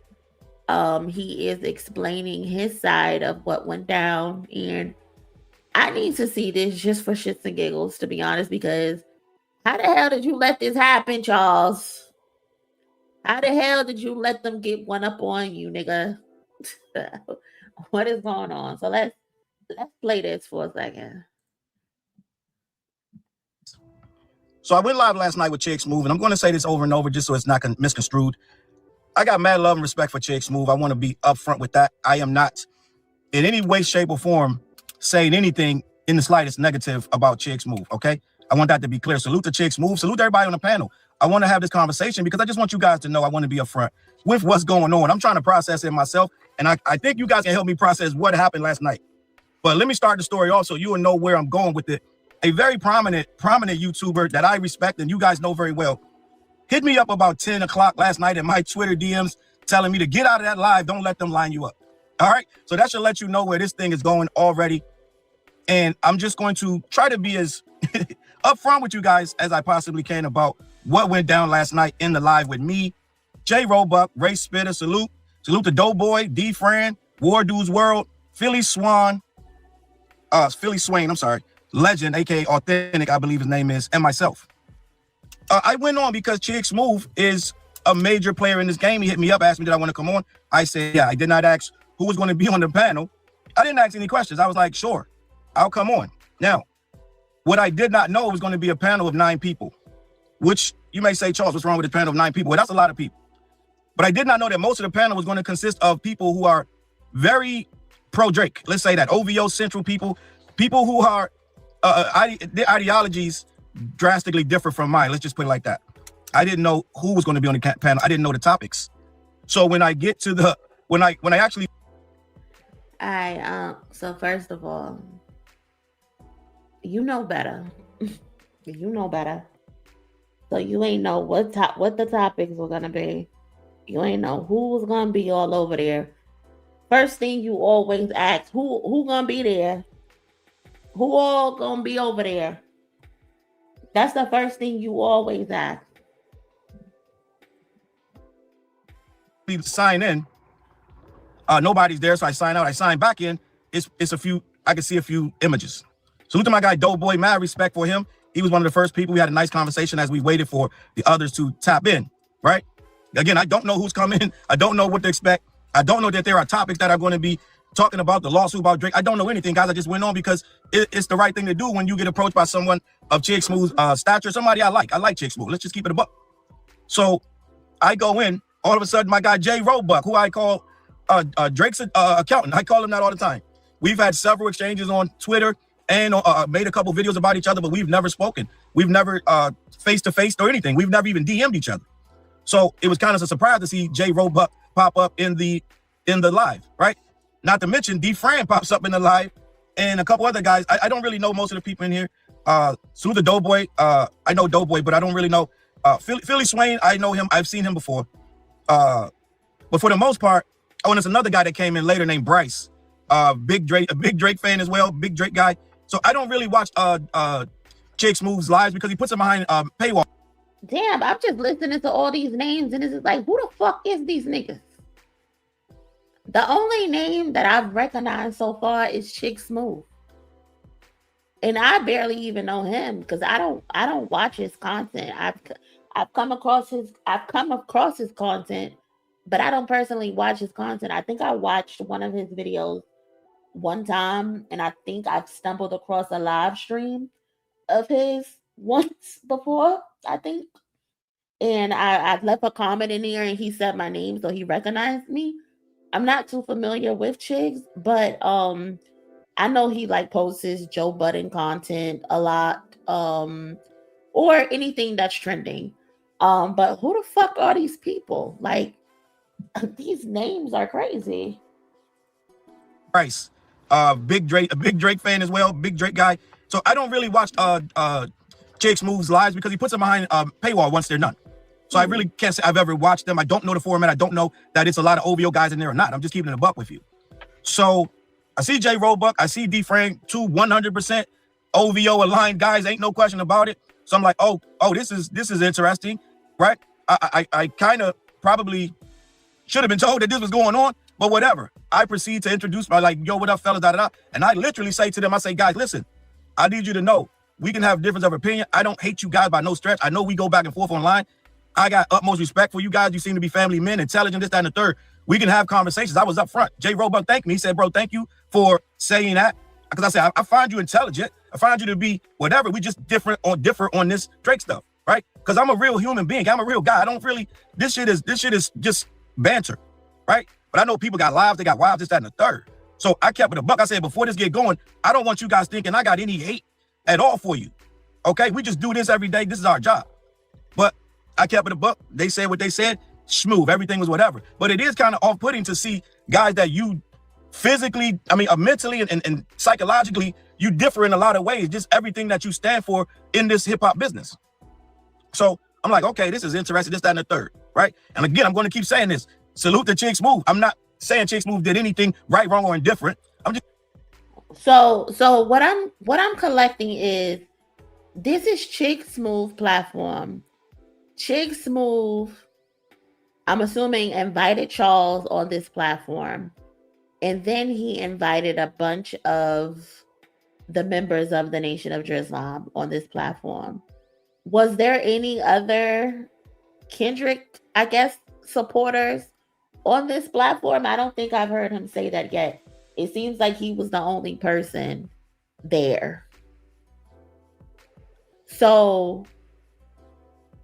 [SPEAKER 4] he is explaining his side of what went down. And I need to see this just for shits and giggles, to be honest, because how the hell did you let this happen, Challz? How the hell did you let them get one up on you, nigga? What is going on? So let's play this for a second.
[SPEAKER 15] So I went live last night with Challz, and I'm going to say this over and over just so it's not misconstrued. I got mad love and respect for Challz. I want to be upfront with that. I am not in any way, shape, or form saying anything in the slightest negative about Challz, okay? I want that to be clear. Salute to Challz. Salute everybody on the panel. I want to have this conversation because I just want you guys to know I want to be upfront with what's going on. I'm trying to process it myself, and I think you guys can help me process what happened last night. But let me start the story off so you will know where I'm going with it. A very prominent YouTuber that I respect and you guys know very well hit me up about 10 o'clock last night in my Twitter DMs telling me to get out of that live. Don't let them line you up. All right. So that should let you know where this thing is going already. And I'm just going to try to be as upfront with you guys as I possibly can about what went down last night in the live with me, J Roebuck, Ray Spitter, salute to Doughboy, D Fran, War Dude's World, Philly Swain, I'm sorry, Legend, aka Authentic, I believe his name is, and myself. I went on because Challz is a major player in this game. He hit me up, asked me did I want to come on. I said, yeah. I did not ask who was going to be on the panel. I didn't ask any questions. I was like, sure, I'll come on. Now, what I did not know was going to be a panel of 9 people, which you may say, Challz, what's wrong with this panel of 9 people? Well, that's a lot of people. But I did not know that most of the panel was going to consist of people who are very pro-Drake. Let's say that. OVO Central people who are, their ideologies drastically differ from mine. Let's just put it like that. I didn't know who was going to be on the panel. I didn't know the topics. So when I get to the, when I actually.
[SPEAKER 4] So first of all, you know better. You know better. So you ain't know what the topics were gonna be. You ain't know who was gonna be all over there. First thing you always ask, who gonna be there? Who all gonna be over there? That's the first thing you always ask.
[SPEAKER 15] We sign in. Nobody's there, so I sign out. I sign back in. It's a few. I can see a few images. Salute to my guy Doughboy. Mad respect for him. He was one of the first people. We had a nice conversation as we waited for the others to tap in. Right. Again, I don't know who's coming. I don't know what to expect. I don't know that there are topics that are going to be talking about the lawsuit about Drake. I don't know anything, guys. I just went on because it's the right thing to do when you get approached by someone of Challz's stature, somebody I like. I like Challz. Let's just keep it a buck. So I go in. All of a sudden, my guy J Roebuck, who I call Drake's accountant. I call him that all the time. We've had several exchanges on Twitter and made a couple videos about each other, but we've never spoken. We've never face-to-face or anything. We've never even DM'd each other. So it was kind of a surprise to see J Roebuck pop up in the live, right? Not to mention D Fran pops up in the live and a couple other guys. I don't really know most of the people in here. Salute to Doughboy. I know Doughboy, but I don't really know. Philly Swain, I know him. I've seen him before. But for the most part, and there's another guy that came in later named Bryce. A big Drake fan as well, big Drake guy. So I don't really watch Challz's lives because he puts them behind paywall.
[SPEAKER 4] Damn, I'm just listening to all these names and it's just like, who the fuck is these niggas? The only name that I've recognized so far is Challz. And I barely even know him because I don't watch his content. I've come across his content, but I don't personally watch his content. I think I watched one of his videos one time, and I think I've stumbled across a live stream of his once before, I think. And I've left a comment in there, and he said my name, so he recognized me. I'm not too familiar with Challz, but I know he like posts his Joe Budden content a lot, or anything that's trending. But who the fuck are these people? Like, these names are crazy.
[SPEAKER 15] Bryce, a big Drake fan as well, big Drake guy. So I don't really watch Challz's lives because he puts them behind paywall once they're done. So I really can't say I've ever watched them. I don't know the format. I don't know that it's a lot of OVO guys in there or not. I'm just keeping it a buck with you. So I see J Roebuck, I see D Frank, 100% OVO aligned guys, ain't no question about it. So I'm like, oh, this is interesting, right? I kind of probably should have been told that this was going on, but whatever. I proceed to introduce my like, yo, what up, fellas, da. And I literally say to them, I say, guys, listen, I need you to know we can have difference of opinion. I don't hate you guys by no stretch. I know we go back and forth online. I got utmost respect for you guys. You seem to be family men, intelligent, this, that, and the third. We can have conversations. I was up front. J Roebuck thanked me. He said, bro, thank you for saying that. Because I said, I find you intelligent. I find you to be whatever. We just differ on this Drake stuff, right? Because I'm a real human being. I'm a real guy. I don't really, this shit is just banter, right? But I know people got lives, they got wives, this, that, and the third. So I kept it a buck. I said, before this get going, I don't want you guys thinking I got any hate at all for you. Okay, we just do this every day. This is our job. But I kept it a buck. They said what they said. Smooth. Everything was whatever. But it is kind of off-putting to see guys that you physically, mentally and psychologically, you differ in a lot of ways. Just everything that you stand for in this hip-hop business. So I'm like, okay, this is interesting. This, that, and the third, right? And again, I'm going to keep saying this. Salute to Chick Smooth. I'm not saying Chick Smooth did anything right, wrong, or indifferent. I'm just.
[SPEAKER 4] So what I'm collecting is this is Chick Smooth platform. Chick Smooth, I'm assuming, invited Challz on this platform. And then he invited a bunch of the members of the Nation of Drizlam on this platform. Was there any other Kendrick, I guess, supporters on this platform? I don't think I've heard him say that yet. It seems like he was the only person there. So,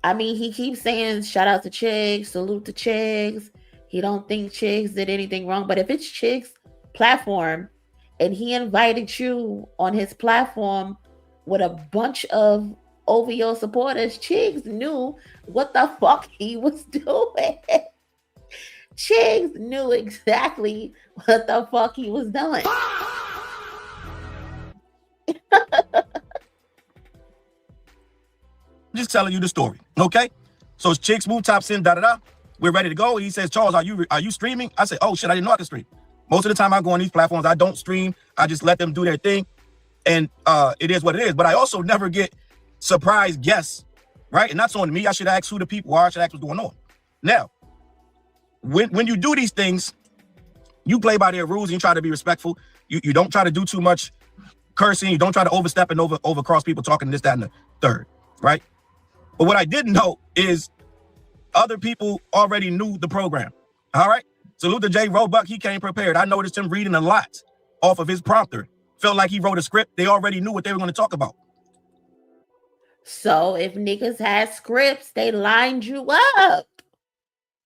[SPEAKER 4] he keeps saying shout out to Chicks, salute to Chicks. He don't think Chicks did anything wrong. But if it's Chicks' platform and he invited you on his platform with a bunch of OVO supporters, Chicks knew what the fuck he was doing. Chicks knew exactly what the fuck he was doing.
[SPEAKER 15] Just telling you the story, okay? So it's Chick Smooth tops in, da. We're ready to go. He says, Challz, are you streaming? I said, oh shit, I didn't know I could stream. Most of the time I go on these platforms, I don't stream. I just let them do their thing. And it is what it is. But I also never get surprise guests, right? And that's on me. I should ask who the people are. I should ask what's going on. Now, when you do these things, you play by their rules and you try to be respectful. You don't try to do too much cursing. You don't try to overstep and overcross people talking this, that, and the third, right? But what I didn't know is other people already knew the program. All right. Salute to J Roebuck. He came prepared. I noticed him reading a lot off of his prompter. Felt like he wrote a script. They already knew what they were going to talk about.
[SPEAKER 4] So if niggas had scripts, they lined you up.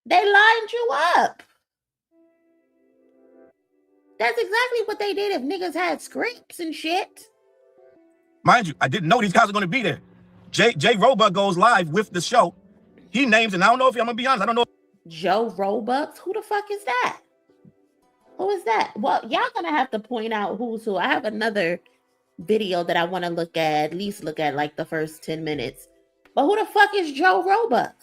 [SPEAKER 4] They lined you up. That's exactly what they did if niggas had scripts and shit.
[SPEAKER 15] Mind you, I didn't know these guys were going to be there. J Roebuck goes live with the show. He names, and I don't know if I'm going to be honest, I don't know.
[SPEAKER 4] Joe Roebuck? Who the fuck is that? Who is that? Well, y'all going to have to point out who's who. I have another video that I want to look at least look at like the first 10 minutes. But who the fuck is Joe Roebuck?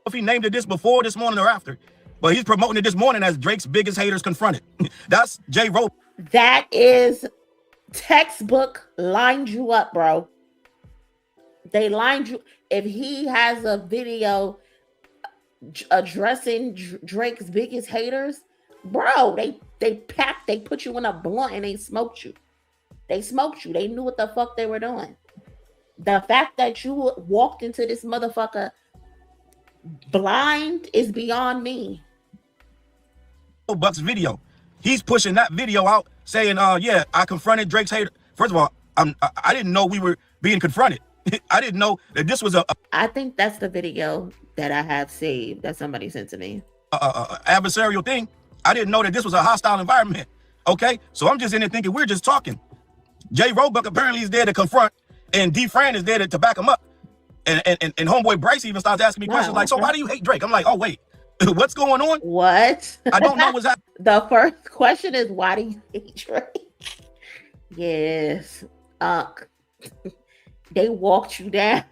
[SPEAKER 15] If he named it this before, this morning, or after. But he's promoting it this morning as Drake's biggest haters confronted. That's J Roebuck.
[SPEAKER 4] That is textbook lined you up, bro. They lined you. If he has a video addressing Drake's biggest haters, bro, they put you in a blunt and they smoked you. They smoked you. They knew what the fuck they were doing. The fact that you walked into this motherfucker blind is beyond me.
[SPEAKER 15] Buck's video. He's pushing that video out saying, yeah, I confronted Drake's hater. First of all, I didn't know we were being confronted. I didn't know that this was
[SPEAKER 4] I think that's the video that I have saved that somebody sent to me.
[SPEAKER 15] Adversarial thing. I didn't know that this was a hostile environment. Okay, so I'm just in there thinking we're just talking. J Roebuck apparently is there to confront, and D Fran is there to back him up. And homeboy Bryce even starts asking me questions like, so why do you hate Drake? I'm like, oh wait, what's going on?
[SPEAKER 4] What?
[SPEAKER 15] I don't know what's happening.
[SPEAKER 4] The first question is, why do you hate Drake? Yes, they walked you down.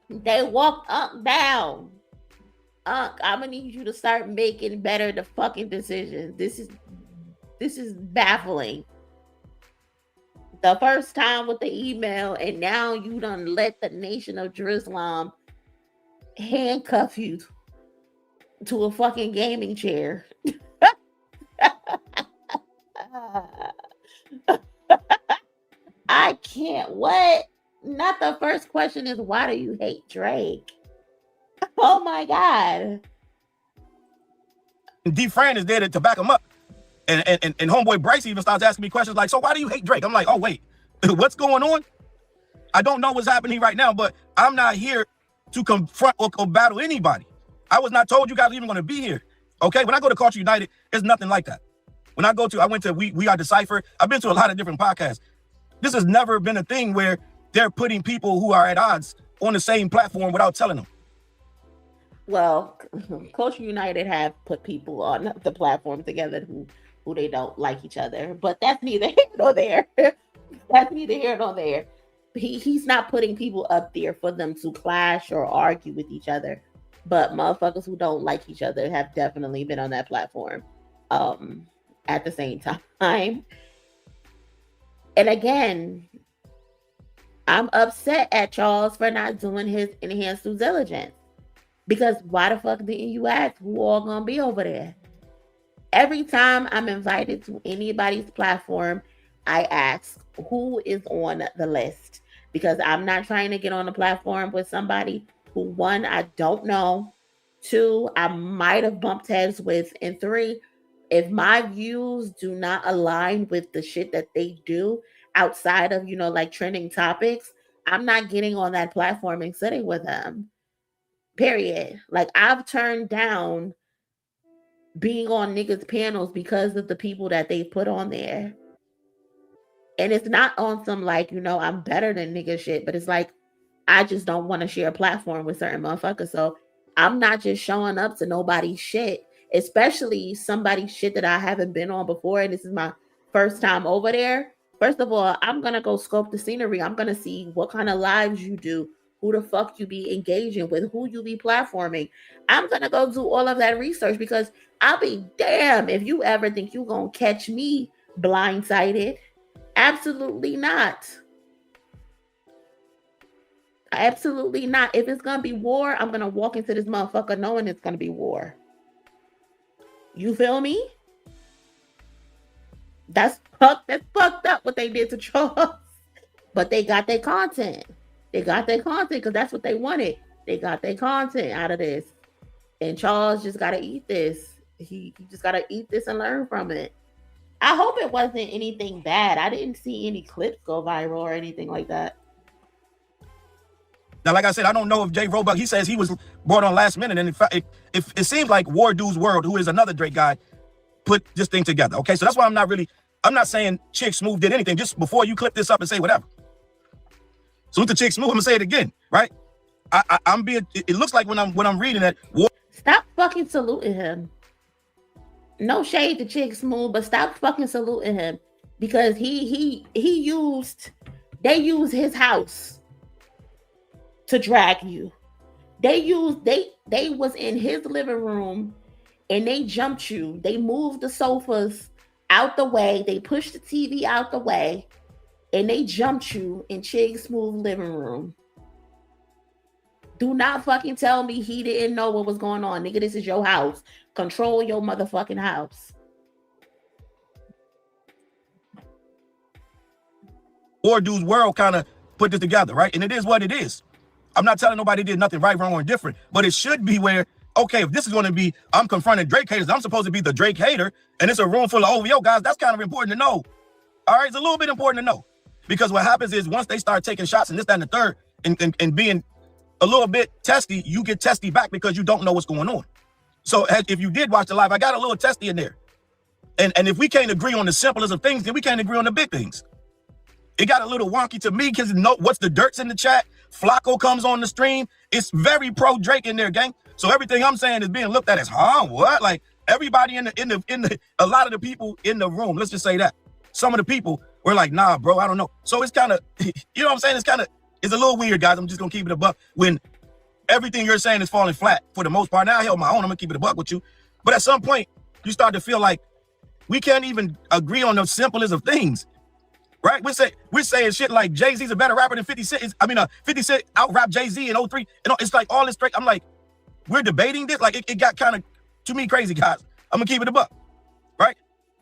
[SPEAKER 4] They walked up down. I'm gonna need you to start making better the fucking decisions. This is baffling. The first time with the email, and now you done let the nation of Drizlam handcuff you to a fucking gaming chair. I can't. What? Not the first question is, why do you hate Drake? Oh my God.
[SPEAKER 15] D-Fran is there to back him up. And homeboy Bryce even starts asking me questions like, so why do you hate Drake? I'm like, oh, wait, what's going on? I don't know what's happening right now, but I'm not here to confront or battle anybody. I was not told you guys were even going to be here. Okay, when I go to Culture United, it's nothing like that. When I went to We Are Decipher. I've been to a lot of different podcasts. This has never been a thing where they're putting people who are at odds on the same platform without telling them.
[SPEAKER 4] Well, Culture United have put people on the platform together who they don't like each other, but that's neither here nor there. That's neither here nor there. He's not putting people up there for them to clash or argue with each other, but motherfuckers who don't like each other have definitely been on that platform at the same time. And again, I'm upset at Challz for not doing his enhanced due diligence. Because why the fuck didn't you ask who all gonna be over there? Every time I'm invited to anybody's platform, I ask who is on the list. Because I'm not trying to get on the platform with somebody who, one, I don't know, two, I might have bumped heads with, and three, if my views do not align with the shit that they do outside of, like trending topics, I'm not getting on that platform and sitting with them. Period. Like, I've turned down being on niggas' panels because of the people that they put on there. And it's not on some, like, I'm better than nigga shit, but it's like, I just don't want to share a platform with certain motherfuckers. So I'm not just showing up to nobody's shit, especially somebody's shit that I haven't been on before. And this is my first time over there. First of all, I'm going to go scope the scenery. I'm going to see what kind of lives you do, who the fuck you be engaging with, who you be platforming. I'm going to go do all of that research, because I'll be damned if you ever think you're going to catch me blindsided. Absolutely not. Absolutely not. If it's going to be war, I'm going to walk into this motherfucker knowing it's going to be war. You feel me? That's fucked up what they did to Challz. But they got their content. They got their content because that's what they wanted. They got their content out of this. And Challz just got to eat this. He just got to eat this and learn from it. I hope it wasn't anything bad. I didn't see any clips go viral or anything like that.
[SPEAKER 15] Now, like I said, I don't know if Jay Roebuck, he says he was brought on last minute. And in fact, it seems like War Dude's World, who is another Drake guy, put this thing together. Okay, so that's why I'm not saying Chick Smooth did anything. Just before you clip this up and say whatever. So with the Chick Smooth, I'm gonna say it again, right? It looks like when I'm reading that.
[SPEAKER 4] Stop fucking saluting him. No shade to Chick Smooth, but stop fucking saluting him, because they used his house to drag you. They was in his living room and they jumped you. They moved the sofas out the way. They pushed the TV out the way and they jumped you in Chick Smooth's living room. Do not fucking tell me he didn't know what was going on. Nigga, this is your house. Control your motherfucking house.
[SPEAKER 15] War Dude's World kind of put this together, right? And it is what it is. I'm not telling nobody did nothing right, wrong, or different, but it should be where, okay, if this is going to be, I'm confronting Drake haters, I'm supposed to be the Drake hater, and it's a room full of OVO guys, that's kind of important to know. All right, it's a little bit important to know. Because what happens is once they start taking shots and this, that, and the third, and being a little bit testy, you get testy back because you don't know what's going on. So if you did watch the live, I got a little testy in there. And if we can't agree on the simplest of things, then we can't agree on the big things. It got a little wonky to me because what's the dirt's in the chat. Flacco comes on the stream. It's very pro Drake in there, gang. So everything I'm saying is being looked at as, what? Like everybody a lot of the people in the room, let's just say that. Some of the people were like, nah, bro, I don't know. So it's kind of, you know what I'm saying? It's a little weird, guys. I'm just gonna keep it a buck. When everything you're saying is falling flat for the most part. Now I held my own. I'm gonna keep it a buck with you. But at some point, you start to feel like we can't even agree on the simplest of things, right? We're saying shit like Jay-Z's a better rapper than 50 Cent. 50 Cent out-rapped Jay-Z in 03. It's like all this straight. I'm like, we're debating this. Like it got kind of, to me, crazy, guys. I'm gonna keep it a buck, right?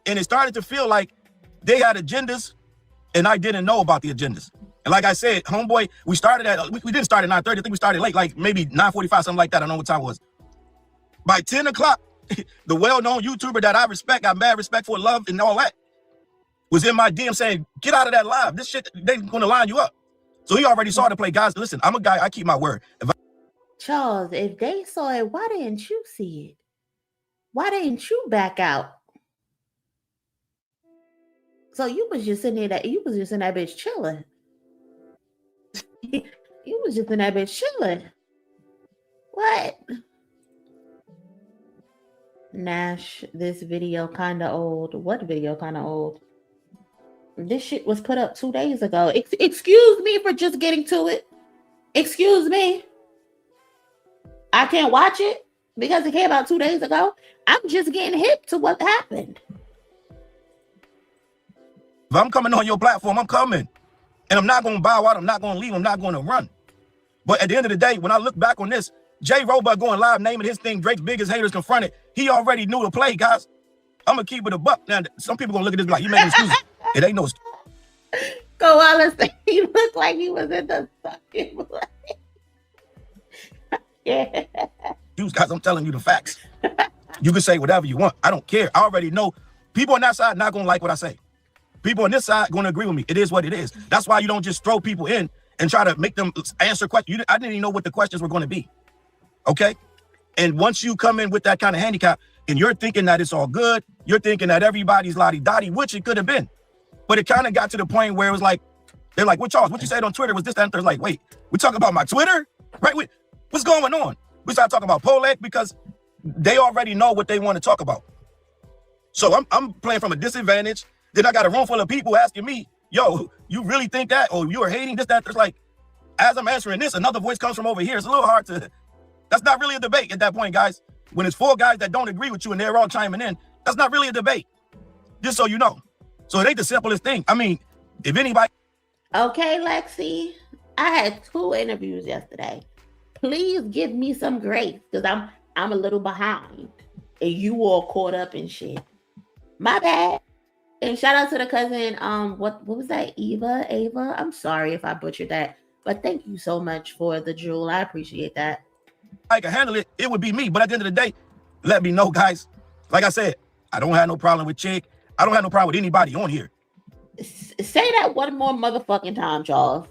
[SPEAKER 15] And it started to feel like they had agendas and I didn't know about the agendas. And like I said, homeboy, we didn't start at 9:30. I think we started late, like maybe 9:45, something like that. I don't know what time it was. By 10 o'clock, the well-known YouTuber that I respect, got mad respect for, love and all that, was in my DM saying, get out of that live. This shit, they're gonna line you up. So he already saw the play. Guys, listen, I'm a guy, I keep my word.
[SPEAKER 4] Challz, if they saw it, why didn't you see it? Why didn't you back out? So you was just in there, you was just in that bitch chilling. You was just in that bitch chilling. What? Nash, this video kind of old. What video kind of old? This shit was put up 2 days ago. Excuse me for just getting to it. Excuse me. I can't watch it because it came out 2 days ago. I'm just getting hip to what happened.
[SPEAKER 15] If I'm coming on your platform, I'm coming. And I'm not going to bow out. I'm not going to leave. I'm not going to run. But at the end of the day, when I look back on this, Jay Roebuck going live, naming his thing, Drake's biggest haters confronted. He already knew the play, guys. I'm going to keep it a buck. Now, some people going to look at this like, you making excuses. It ain't no excuse.
[SPEAKER 4] Go Wallace, he looked like he was in the fucking play. Yeah.
[SPEAKER 15] Guys, I'm telling you the facts. You can say whatever you want. I don't care. I already know people on that side not going to like what I say. People on this side going to agree with me. It is what it is. That's why you don't just throw people in and try to make them answer questions. I didn't even know what the questions were going to be. Okay? And once you come in with that kind of handicap and you're thinking that it's all good, you're thinking that everybody's lottie-dottie, which it could have been. But it kind of got to the point where it was like, they're like, what Challz, what you said on Twitter was this, that, and they're like, wait, we talking about my Twitter? Right? What's going on? We start talking about Polek because they already know what they want to talk about. So I'm playing from a disadvantage. Then I got a room full of people asking me, yo, you really think that? Or you are hating this, that? There's like, as I'm answering this, another voice comes from over here. It's a little hard to, that's not really a debate at that point, guys. When it's 4 guys that don't agree with you and they're all chiming in, that's not really a debate. Just so you know. So it ain't the simplest thing. I mean, if anybody.
[SPEAKER 4] Okay, Lexi, I had 2 interviews yesterday. Please give me some grace because I'm a little behind and you all caught up in shit. My bad. And shout out to the cousin, what was that? Ava? I'm sorry if I butchered that, but thank you so much for the jewel. I appreciate that.
[SPEAKER 15] I can handle it, it would be me. But at the end of the day, let me know, guys. Like I said, I don't have no problem with Chick. I don't have no problem with anybody on here.
[SPEAKER 4] Say that one more motherfucking time, Challz.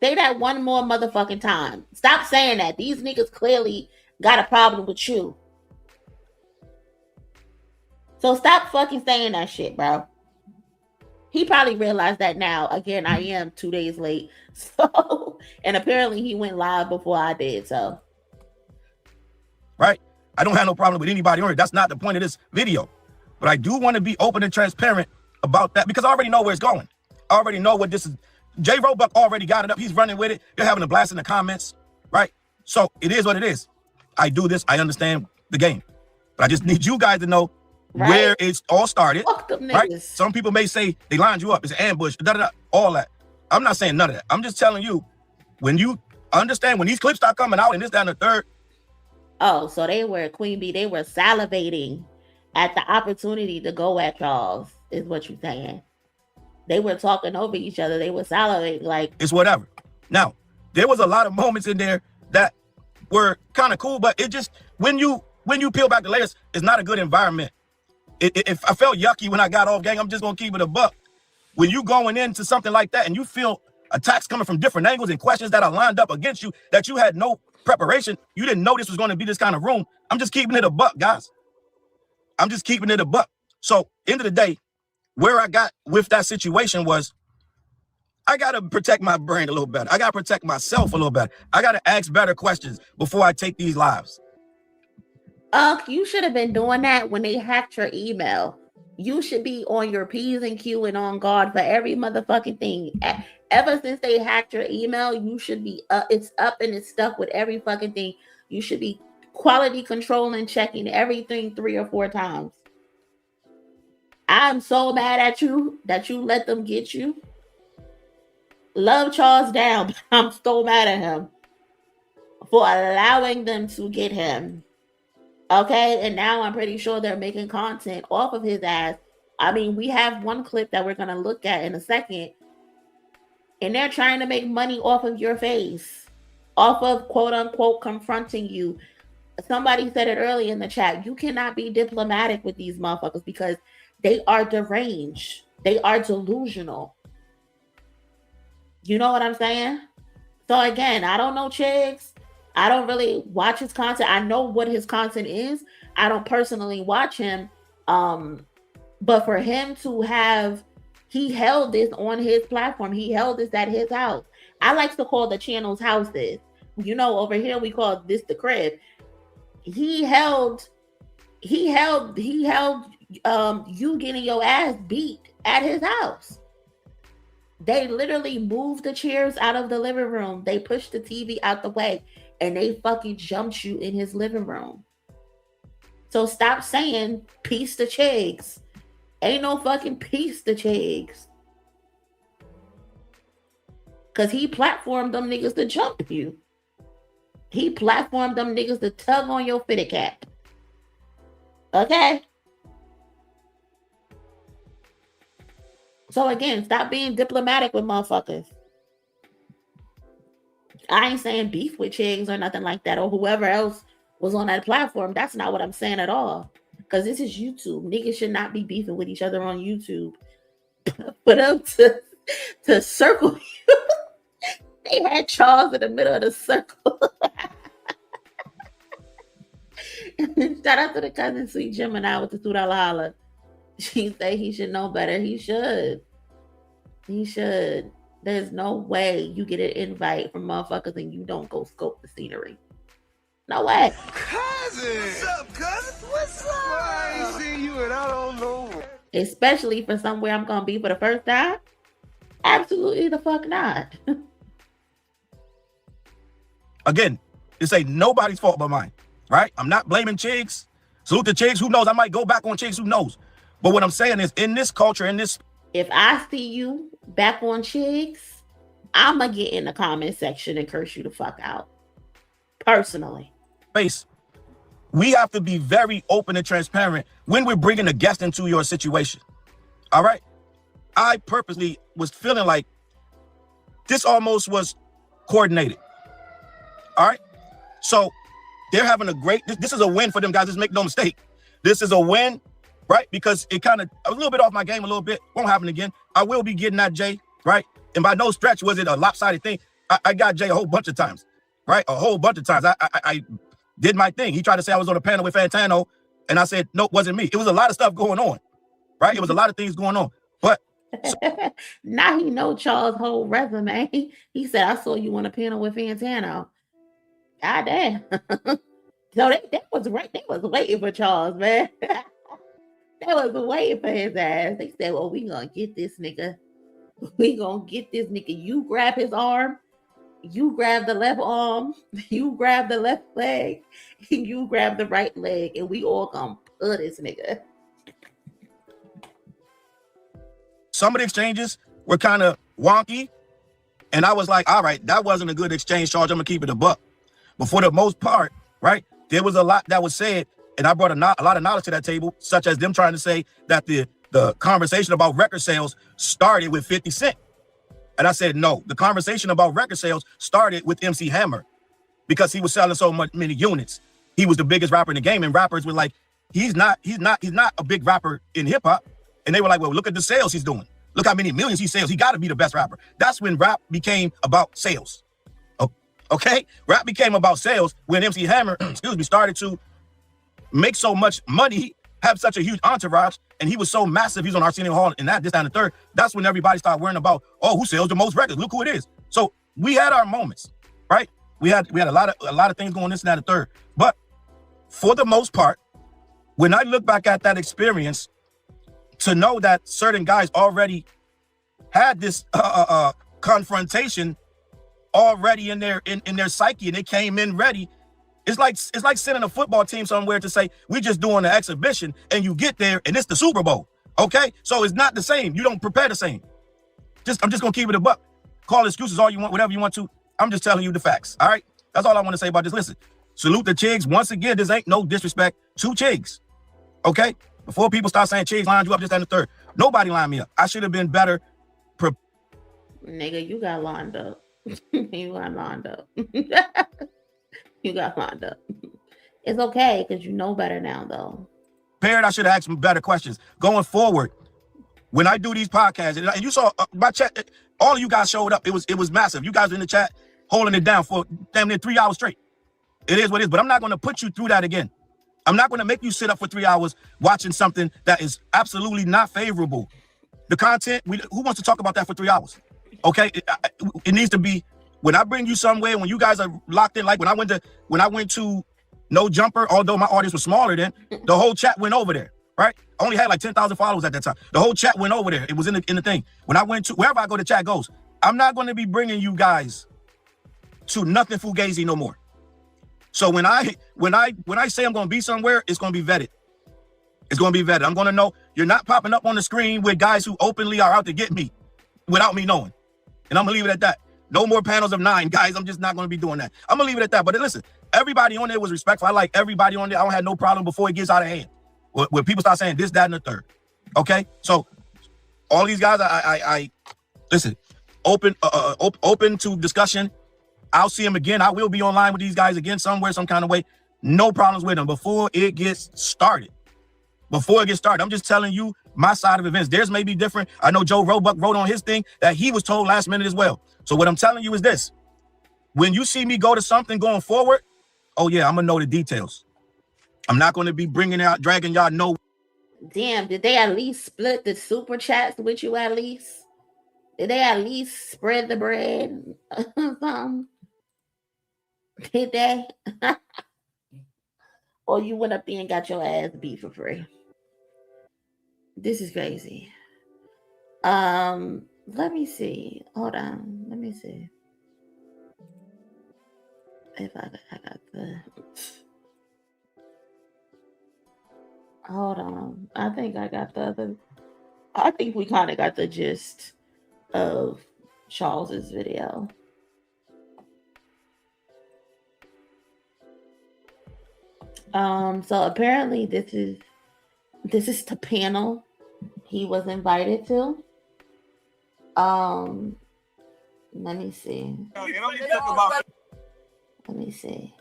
[SPEAKER 4] Say that one more motherfucking time. Stop saying that. These niggas clearly got a problem with you. So stop fucking saying that shit, bro. He probably realized that now. Again, I am 2 days late. So, and apparently he went live before I did, so.
[SPEAKER 15] Right? I don't have no problem with anybody on here. That's not the point of this video. But I do want to be open and transparent about that because I already know where it's going. I already know what this is. Jay Roebuck already got it up. He's running with it. They're having a blast in the comments, right? So it is what it is. I do this. I understand the game. But I just need you guys to know where it's all started, right? Some people may say they lined you up. It's an ambush, all that. I'm not saying none of that. I'm just telling you, when you understand, when these clips start coming out and this, that, and the third.
[SPEAKER 4] Oh, so they were, Queen Bee, they were salivating at the opportunity to go at Challz, is what you're saying. They were talking over each other. They were salivating like.
[SPEAKER 15] It's whatever. Now, there was a lot of moments in there that were kind of cool, but it just, when you peel back the layers, it's not a good environment. If I felt yucky when I got off, gang, I'm just going to keep it a buck. When you going into something like that and you feel attacks coming from different angles and questions that are lined up against you, that you had no preparation, you didn't know this was going to be this kind of room, I'm just keeping it a buck, guys. I'm just keeping it a buck. So, end of the day, where I got with that situation was, I got to protect my brain a little better. I got to protect myself a little better. I got to ask better questions before I take these lives.
[SPEAKER 4] You should have been doing that when they hacked your email. You should be on your P's and Q and on guard for every motherfucking thing. Ever since they hacked your email, you should be it's up and it's stuck with every fucking thing. You should be quality control and checking everything 3 or 4 times. I'm so mad at you that you let them get you. Love Challz down, but I'm so mad at him for allowing them to get him. Okay, and now I'm pretty sure they're making content off of his ass. I mean, we have one clip that we're going to look at in a second, and they're trying to make money off of your face, off of quote unquote confronting you. Somebody said it earlier in the chat. You cannot be diplomatic with these motherfuckers because they are deranged. They are delusional. You know what I'm saying? So again, I don't know Chiggs. I don't really watch his content. I know what his content is. I don't personally watch him. But for him to have, he held this on his platform. He held this at his house. I like to call the channels houses. You know, over here we call this the crib. He held you getting your ass beat at his house. They literally moved the chairs out of the living room. They pushed the TV out the way and they fucking jumped you in his living room. So stop saying peace to Chiggs. Ain't no fucking peace to Chiggs. Cause he platformed them niggas to jump you. He platformed them niggas to tug on your fitted cap. Okay? So again, stop being diplomatic with motherfuckers. I ain't saying beef with Chiggs or nothing like that, or whoever else was on that platform. That's not what I'm saying at all. Because this is YouTube. Niggas should not be beefing with each other on YouTube. For them to circle you. They had Challz in the middle of the circle. Shout out to the cousin Sweet Gemini with the $2 holla. She said he should know better. He should. He should. There's no way you get an invite from motherfuckers and you don't go scope the scenery. No way.
[SPEAKER 2] Cousin! What's up, cousin? What's up? I ain't seen you and I don't know.
[SPEAKER 4] Especially for somewhere I'm going to be for the first time. Absolutely the fuck not.
[SPEAKER 15] Again, this ain't nobody's fault but mine, right? I'm not blaming Chiggs. Salute to Chiggs. Who knows? I might go back on Chiggs. Who knows? But what I'm saying is, in this culture, in this...
[SPEAKER 4] If I see you back on Chiggs, I'm going to get in the comment section and curse you the fuck out. Personally.
[SPEAKER 15] Space, we have to be very open and transparent when we're bringing a guest into your situation. All right? I purposely was feeling like this almost was coordinated. All right? So they're having a great... This is a win for them guys. Just make no mistake. This is a win, right? Because it kind of... a little bit off my game a little bit. Won't happen again. I will be getting at Jay, right? And by no stretch was it a lopsided thing. I got Jay a whole bunch of times, right? A whole bunch of times. I did my thing. He tried to say I was on a panel with Fantano, and I said, no, it wasn't me. It was a lot of stuff going on, right? It was a lot of things going on. But
[SPEAKER 4] now he know Challz' whole resume. He said, I saw you on a panel with Fantano. God damn. So they was right. They was waiting for Challz, man. They was waiting for his ass. They said, well, we gonna get this nigga. We gonna get this nigga. You grab his arm. You grab the left arm. You grab the left leg. And you grab the right leg. And we all gonna put this nigga.
[SPEAKER 15] Some of the exchanges were kind of wonky. And I was like, all right, that wasn't a good exchange, Charge. I'm gonna keep it a buck. But for the most part, right, there was a lot that was said. And I brought a lot of knowledge to that table, such as them trying to say that the conversation about record sales started with 50 Cent. And I said, no, the conversation about record sales started with MC Hammer because he was selling so many units. He was the biggest rapper in the game. And rappers were like, he's not a big rapper in hip hop. And they were like, well, look at the sales he's doing. Look how many millions he sells. He got to be the best rapper. That's when rap became about sales. Okay? Rap became about sales when MC Hammer, started to make so much money, have such a huge entourage, and he was so massive. He's on Arsenio Hall and that, this, that, and the third. That's when everybody started worrying about, oh, who sells the most records? Look who it is. So we had our moments, right? We had a lot of things going this and that and the third. But for the most part, when I look back at that experience, to know that certain guys already had this confrontation already in their psyche, and they came in ready. It's like sending a football team somewhere to say, we just doing an exhibition, and you get there and it's the Super Bowl. Okay? So it's not the same. You don't prepare the same. I'm just gonna keep it a buck. Call excuses all you want, whatever you want to. I'm just telling you the facts. All right? That's all I want to say about this. Listen, salute the Chiggs. Once again, this ain't no disrespect to Chiggs. Okay? Before people start saying Chiggs lined you up, this, that, and the third. Nobody lined me up. I should have been better.
[SPEAKER 4] Nigga, you got lined up. You got lined up. You got lined up. It's okay, because you know better now, though.
[SPEAKER 15] Parrot, I should have asked some better questions. Going forward, when I do these podcasts, and you saw my chat, all of you guys showed up. It was massive. You guys were in the chat holding it down for damn near 3 hours straight. It is what it is, but I'm not going to put you through that again. I'm not going to make you sit up for 3 hours watching something that is absolutely not favorable. The content, who wants to talk about that for 3 hours? Okay, it needs to be, when I bring you somewhere, when you guys are locked in, like when I went to No Jumper, although my audience was smaller then, the whole chat went over there, right? I only had like 10,000 followers at that time. The whole chat went over there. It was in the thing. When I went to, wherever I go, the chat goes. I'm not going to be bringing you guys to nothing fugazi no more. So when I say I'm going to be somewhere, it's going to be vetted. It's going to be vetted. I'm going to know you're not popping up on the screen with guys who openly are out to get me without me knowing. And I'm going to leave it at that. No more panels of 9, guys. I'm just not going to be doing that. I'm going to leave it at that. But listen, everybody on there was respectful. I like everybody on there. I don't have no problem before it gets out of hand. When people start saying this, that, and the third. Okay? So all these guys, I listen, open to discussion. I'll see them again. I will be online with these guys again somewhere, some kind of way. No problems with them before it gets started. I'm just telling you my side of events. Theirs may be different. I know Joe Roebuck wrote on his thing that he was told last minute as well. So what I'm telling you is this. When you see me go to something going forward, oh yeah, I'm going to know the details. I'm not going to be dragging y'all no.
[SPEAKER 4] Damn, did they at least split the super chats with you at least? Did they at least spread the bread? Did they? Or you went up there and got your ass beat for free? This is crazy. Let me see. Hold on. Let me see. If I got the... Hold on. I think I got the other... I think we kind of got the gist of Challz's video. So apparently this is the panel he was invited to. Let me see. Let me see.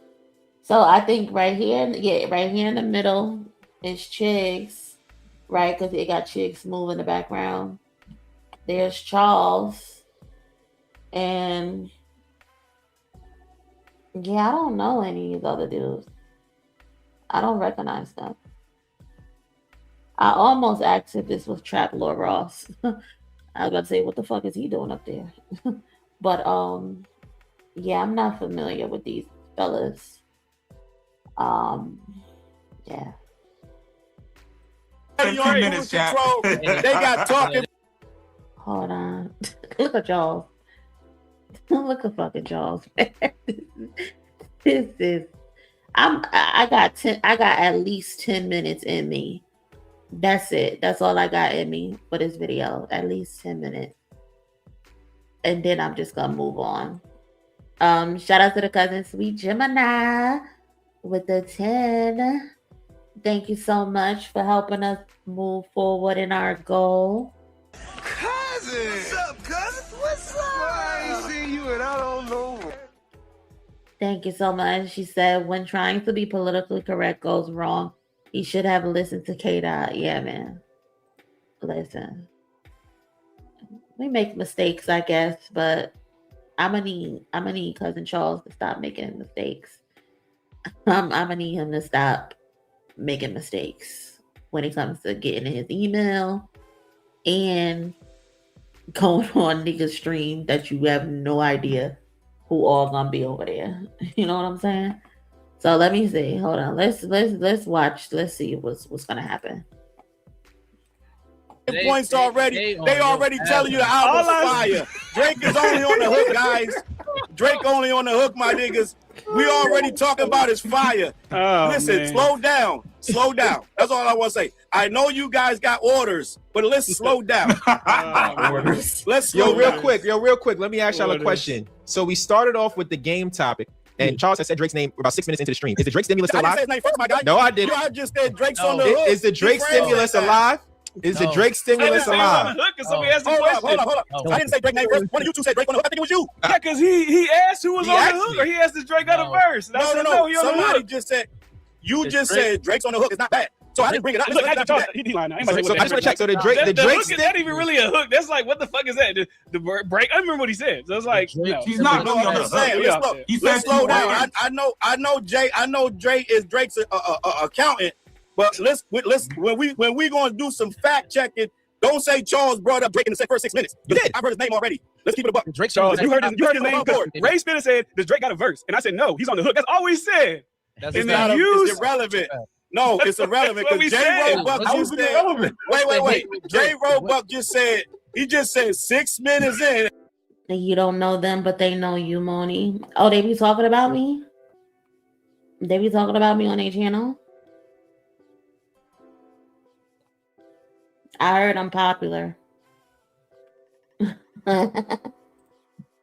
[SPEAKER 4] So I think right here in the middle is Chiggs, right? Because it got Chiggs moving in the background. There's Challz, and yeah, I don't know any of these other dudes. I don't recognize them. I almost asked if this was Trap Lord Ross. I was about to say, what the fuck is he doing up there? But yeah, I'm not familiar with these fellas. Yeah.
[SPEAKER 12] 15 minutes, chat. They got talking.
[SPEAKER 4] Hold on. Look at y'all. Look at fucking Challz. This is. I got at least 10 minutes in me. That's it. That's all I got in me for this video. At least 10 minutes. And then I'm just gonna move on. Shout out to the cousin Sweet Gemini with the 10. Thank you so much for helping us move forward in our goal.
[SPEAKER 2] Cousin! What's up, cousin? What's up? I ain't seen you and I don't know.
[SPEAKER 4] Thank you so much. She said, when trying to be politically correct goes wrong, he should have listened to KDot. Yeah, man. Listen. We make mistakes, I guess, but I'm gonna need cousin Challz to stop making mistakes. I'm gonna need him to stop making mistakes when it comes to getting in his email and going on niggas stream that you have no idea who all gonna be over there. You know what I'm saying? So let me see. Hold on. Let's watch. Let's see what's gonna happen.
[SPEAKER 16] points already. They already telling you the album's fire. Drake is only on the hook, guys. Drake only on the hook, my niggas. We already talking about his fire. Listen, slow down. Slow down. That's all I want to say. I know you guys got orders, but let's slow down. Let's slow
[SPEAKER 17] real quick. Let me ask y'all a question. So we started off with the game topic, and Challz has said Drake's name about 6 minutes into the stream. Is the Drake stimulus still
[SPEAKER 16] I
[SPEAKER 17] alive?
[SPEAKER 16] didn't say his name first, my guy.
[SPEAKER 17] No, I didn't.
[SPEAKER 16] I just said Drake's on the hook.
[SPEAKER 17] Is the Drake stimulus alive? Is the Drake stimulus alive?
[SPEAKER 16] Hold up. I didn't say Drake name first. One of you two said Drake on the hook. I think it was you.
[SPEAKER 6] Yeah, because he asked who was on the hook, or he asked the Drake on the verse.
[SPEAKER 16] No. Somebody just said, you just said Drake's on the hook. It's not bad. So I didn't bring it up.
[SPEAKER 6] Look, I just want
[SPEAKER 17] to check. So the Drake
[SPEAKER 6] is not even really a hook. That's like, what the fuck is that? The break. I remember what he said. So it's like,
[SPEAKER 16] he's not really on the hook. Let's slow down. I know Jay. I know Dre is Drake's accountant. But when we gonna do some fact checking, don't say Challz brought up Drake in the first 6 minutes. You did. I've heard his name already. Let's keep it a buck.
[SPEAKER 6] Drake. Challz, you heard his name because Ray Spitter said, "Does Drake got a verse?" And I said, "No, he's on the hook." That's all we said.
[SPEAKER 16] It's irrelevant. No, it's irrelevant because J. Roebuck just said. Wait. J. Roebuck just said. He just said 6 minutes in.
[SPEAKER 4] You don't know them, but they know you, Monie. Oh, they be talking about me? They be talking about me on their channel? I heard I'm popular.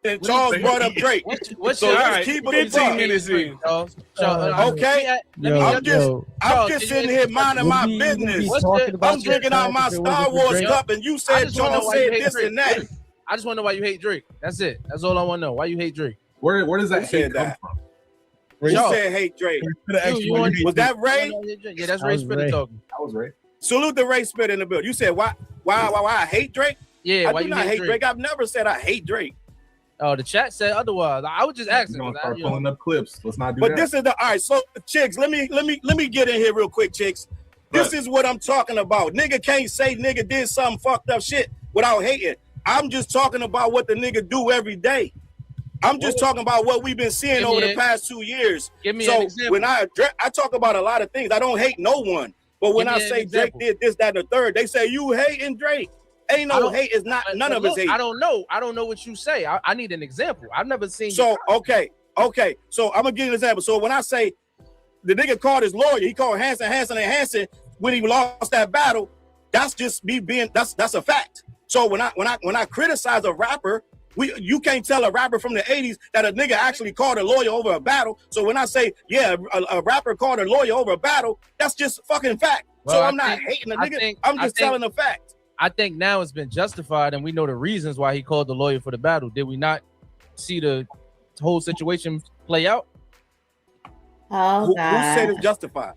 [SPEAKER 16] And Challz brought up Drake. So let's keep it 15 minutes in. Okay? I'm just sitting here minding my business. I'm drinking out my Star Wars cup, and you said Challz said this and that.
[SPEAKER 18] I just want to know why you hate Drake. That's it. That's all I want to know. Why you hate Drake?
[SPEAKER 6] Where does that hate come from?
[SPEAKER 16] You said hate Drake. Was that Ray?
[SPEAKER 18] Yeah, that's Ray Spitter talking.
[SPEAKER 6] That was Ray.
[SPEAKER 16] Salute the Ray Spitter in the building. You said why I hate Drake?
[SPEAKER 18] Yeah,
[SPEAKER 16] I do not hate Drake. I've never said I hate Drake.
[SPEAKER 18] Oh, the chat said otherwise. I was just asking.
[SPEAKER 6] We're gonna start pulling up clips. Let's not do
[SPEAKER 16] that.
[SPEAKER 6] But
[SPEAKER 16] this is the all right. So, chicks, let me get in here real quick, chicks. This is what I'm talking about. Nigga can't say nigga did some fucked up shit without hating. I'm just talking about what the nigga do every day. I'm just talking about what we've been seeing over the past 2 years.
[SPEAKER 18] Give me an example.
[SPEAKER 16] When I talk about a lot of things, I don't hate no one. But when I say Drake did this, that, and the third, they say you hating Drake. Ain't no hate. It's not none of us hate.
[SPEAKER 18] I don't know. I don't know what you say. I need an example. I've never seen.
[SPEAKER 16] So okay. So I'm gonna give you an example. So when I say the nigga called his lawyer, he called Hanson when he lost that battle. That's just me being. That's a fact. So when I criticize a rapper, you can't tell a rapper from the 80s that a nigga actually called a lawyer over a battle. So when I say a rapper called a lawyer over a battle, that's just fucking fact.
[SPEAKER 18] Well,
[SPEAKER 16] so I'm not hating the nigga. I'm just telling the fact.
[SPEAKER 18] I think now it's been justified, and we know the reasons why he called the lawyer for the battle. Did we not see the whole situation play out?
[SPEAKER 4] Oh,
[SPEAKER 16] who said it's justified?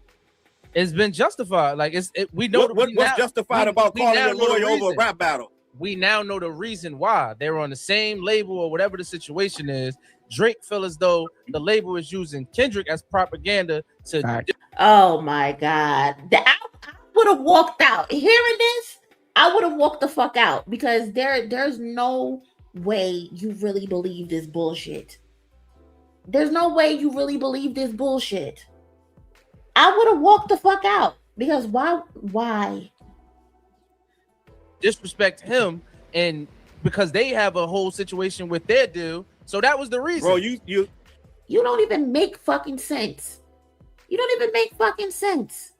[SPEAKER 18] It's been justified. Like we know
[SPEAKER 16] what's justified about calling a lawyer over a rap battle.
[SPEAKER 18] We now know the reason why they're on the same label or whatever the situation is. Drake feel as though the label is using Kendrick as propaganda to.
[SPEAKER 4] Oh my God! I would have walked out. Hearing this, I would have walked the fuck out because there's no way you really believe this bullshit. There's no way you really believe this bullshit. I would have walked the fuck out because why?
[SPEAKER 18] Disrespect him, and because they have a whole situation with their deal, so that was the reason.
[SPEAKER 16] Bro, you
[SPEAKER 4] don't even make fucking sense. You don't even make fucking sense.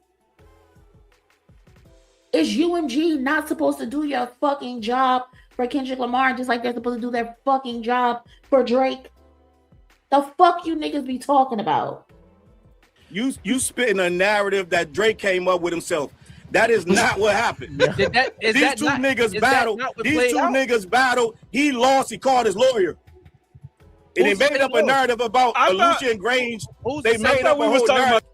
[SPEAKER 4] Is UMG not supposed to do your fucking job for Kendrick Lamar just like they're supposed to do their fucking job for Drake? The fuck you niggas be talking about?
[SPEAKER 16] You spitting a narrative that Drake came up with himself. That is not what happened. These two niggas battled. He lost. He called his lawyer. And they made up a narrative about Lucian Grange. They made up a whole narrative.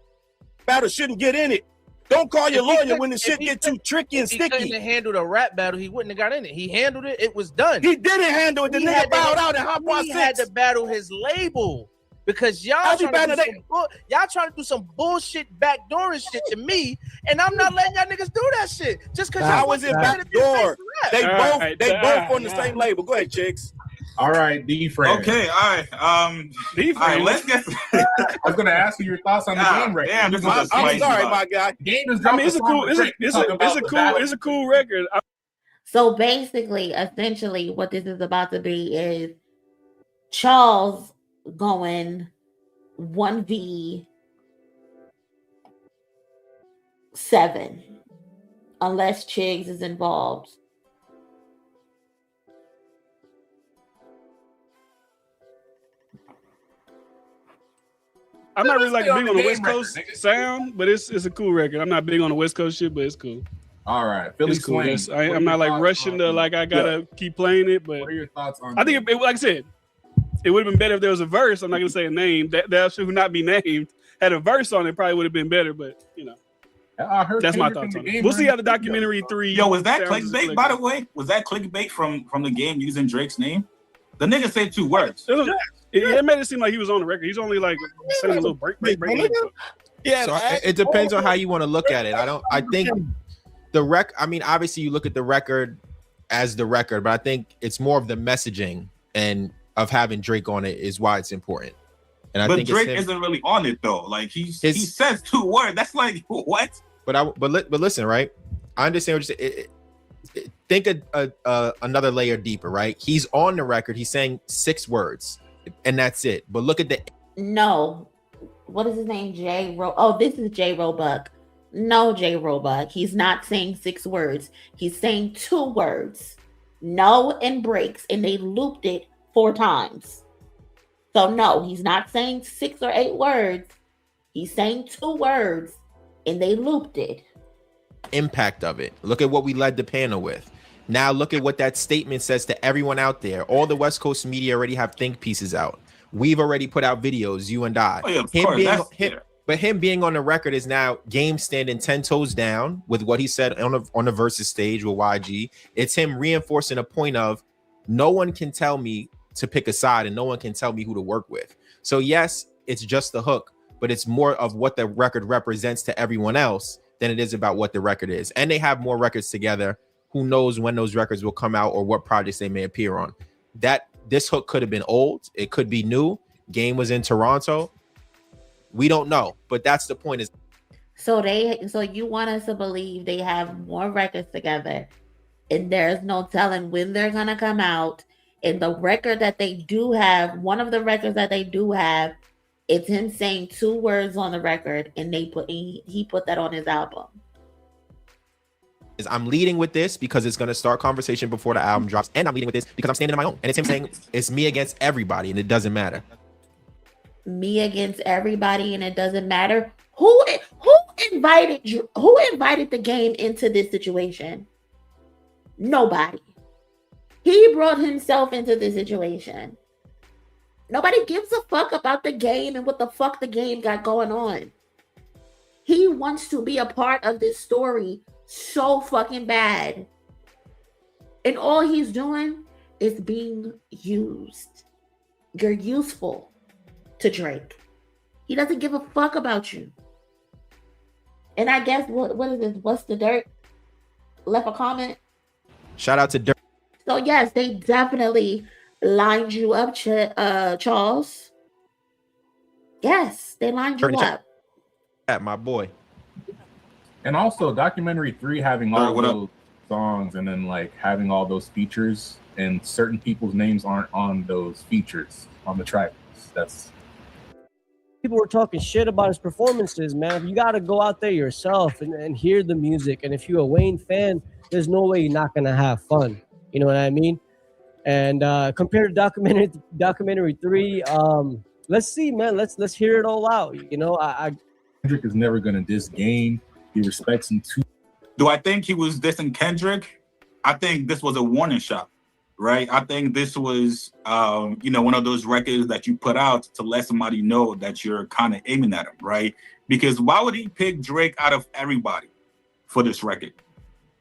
[SPEAKER 16] Battle shouldn't get in it. Don't call your lawyer when the shit get too tricky and sticky.
[SPEAKER 18] If he couldn't have handled a rap battle, he wouldn't have got in it. He handled it. It was done.
[SPEAKER 16] He didn't handle it. The nigga bowed out and hopped on 6.
[SPEAKER 18] He had to battle his label. Because y'all trying to do some bullshit backdooring shit to me, and I'm not letting y'all niggas do that shit. Just because
[SPEAKER 16] how is it backdoor? They both on the same label. Go ahead, chicks.
[SPEAKER 6] All right, D-Frame.
[SPEAKER 19] Okay, all right.
[SPEAKER 6] D-Frame. Let's get. I was gonna ask you your thoughts on the game right now.
[SPEAKER 16] I'm sorry, my guy.
[SPEAKER 6] Game is.
[SPEAKER 19] I mean, it's a cool record.
[SPEAKER 4] So basically, essentially, what this is about to be is Challz going 1v7 unless Chiggs is involved.
[SPEAKER 6] I'm not really like
[SPEAKER 19] stay on
[SPEAKER 6] big
[SPEAKER 19] the
[SPEAKER 6] on the
[SPEAKER 19] game
[SPEAKER 6] West Coast
[SPEAKER 19] record, nigga.
[SPEAKER 6] sound, but it's a cool record. I'm not big on the West Coast shit, but it's cool.
[SPEAKER 19] All right, Philly
[SPEAKER 6] It's cool.
[SPEAKER 19] Swing.
[SPEAKER 6] It's-
[SPEAKER 19] What are
[SPEAKER 6] I'm
[SPEAKER 19] your
[SPEAKER 6] not like
[SPEAKER 19] thoughts
[SPEAKER 6] rushing to
[SPEAKER 19] on-
[SPEAKER 6] like I gotta keep playing it, but
[SPEAKER 19] What are your thoughts on?
[SPEAKER 6] I think like I said, it would have been better if there was a verse. I'm not gonna say a name that should not be named. Had a verse on it, probably would have been better. But you know,
[SPEAKER 19] I heard
[SPEAKER 6] that's my
[SPEAKER 19] Kendrick
[SPEAKER 6] thoughts
[SPEAKER 19] in
[SPEAKER 6] on
[SPEAKER 19] the
[SPEAKER 6] it.
[SPEAKER 19] game
[SPEAKER 6] We'll see
[SPEAKER 19] during
[SPEAKER 6] how the
[SPEAKER 19] the
[SPEAKER 6] documentary 3.
[SPEAKER 20] Yo, was that
[SPEAKER 6] sounds
[SPEAKER 20] clickbait,
[SPEAKER 6] like
[SPEAKER 20] by
[SPEAKER 6] it.
[SPEAKER 20] the way? Was that clickbait from the game using Drake's name? The nigga said 2 words.
[SPEAKER 6] It made it seem like he was on the record. He's only like saying a little break.
[SPEAKER 17] Yeah, so it depends on how you want to look at it. I think the rec. I mean, obviously you look at the record as the record, but I think it's more of the messaging and of having Drake on it is why it's important. And I
[SPEAKER 20] But
[SPEAKER 17] think
[SPEAKER 20] Drake
[SPEAKER 17] it's him.
[SPEAKER 20] isn't really on it though. Like he says 2 words. That's like what?
[SPEAKER 17] But listen, right? I understand what you're saying. Think another layer deeper, right? He's on the record. He's saying 6 words, and that's it. But look at the
[SPEAKER 4] No. What is his name? This is J Roebuck. No, J Roebuck. He's not saying 6 words. He's saying 2 words. No and breaks, and they looped it 4 times. So no, he's not saying 6 or 8 words. He's saying 2 words, and they looped it.
[SPEAKER 17] impact of it. Look at what we led the panel with. Now look at what that statement says to everyone out there. All the West Coast media already have think pieces out. We've already put out videos, you and I.
[SPEAKER 20] Oh, yeah, of course.
[SPEAKER 17] But him being on the record is now Game standing 10 toes down with what he said on the versus stage with YG. It's him reinforcing a point of no one can tell me to pick a side and no one can tell me who to work with. So yes, it's just the hook, but it's more of what the record represents to everyone else than it is about what the record is. And they have more records together. Who knows when those records will come out or what projects they may appear on. This hook could have been old. It could be new. Game was in Toronto. We don't know, but that's the point. Is
[SPEAKER 4] so you want us to believe they have more records together, and there's no telling when they're gonna come out. And the record that they do have, one of the records that they do have, it's him saying 2 words on the record, and he put that on his album.
[SPEAKER 17] I'm leading with this because it's going to start conversation before the album drops, and I'm leading with this because I'm standing on my own, and it's him saying it's me against everybody, and it doesn't matter.
[SPEAKER 4] Me against everybody, and it doesn't matter. Who invited the game into this situation? Nobody. He brought himself into this situation. Nobody gives a fuck about the game and what the fuck the game got going on. He wants to be a part of this story so fucking bad. And all he's doing is being used. You're useful to Drake. He doesn't give a fuck about you. And I guess what is this? What's the dirt? Left a comment.
[SPEAKER 17] Shout out to Dirk.
[SPEAKER 4] So yes, they definitely lined you up, Challz. Yes, they lined you up.
[SPEAKER 17] At my boy.
[SPEAKER 19] And also documentary 3 having all those songs and then like having all those features and certain people's names aren't on those features on the track. That's
[SPEAKER 21] people were talking shit about his performances, man. You got to go out there yourself and hear the music. And if you're a Wayne fan, there's no way you're not going to have fun. You know what I mean? And compared to documentary 3, let's see, man. Let's hear it all out. You know,
[SPEAKER 19] Kendrick is never going to diss Game. He respects him too.
[SPEAKER 20] Do I think he was dissing Kendrick? I think this was a warning shot, right? I think this was, one of those records that you put out to let somebody know that you're kind of aiming at him, right? Because why would he pick Drake out of everybody for this record?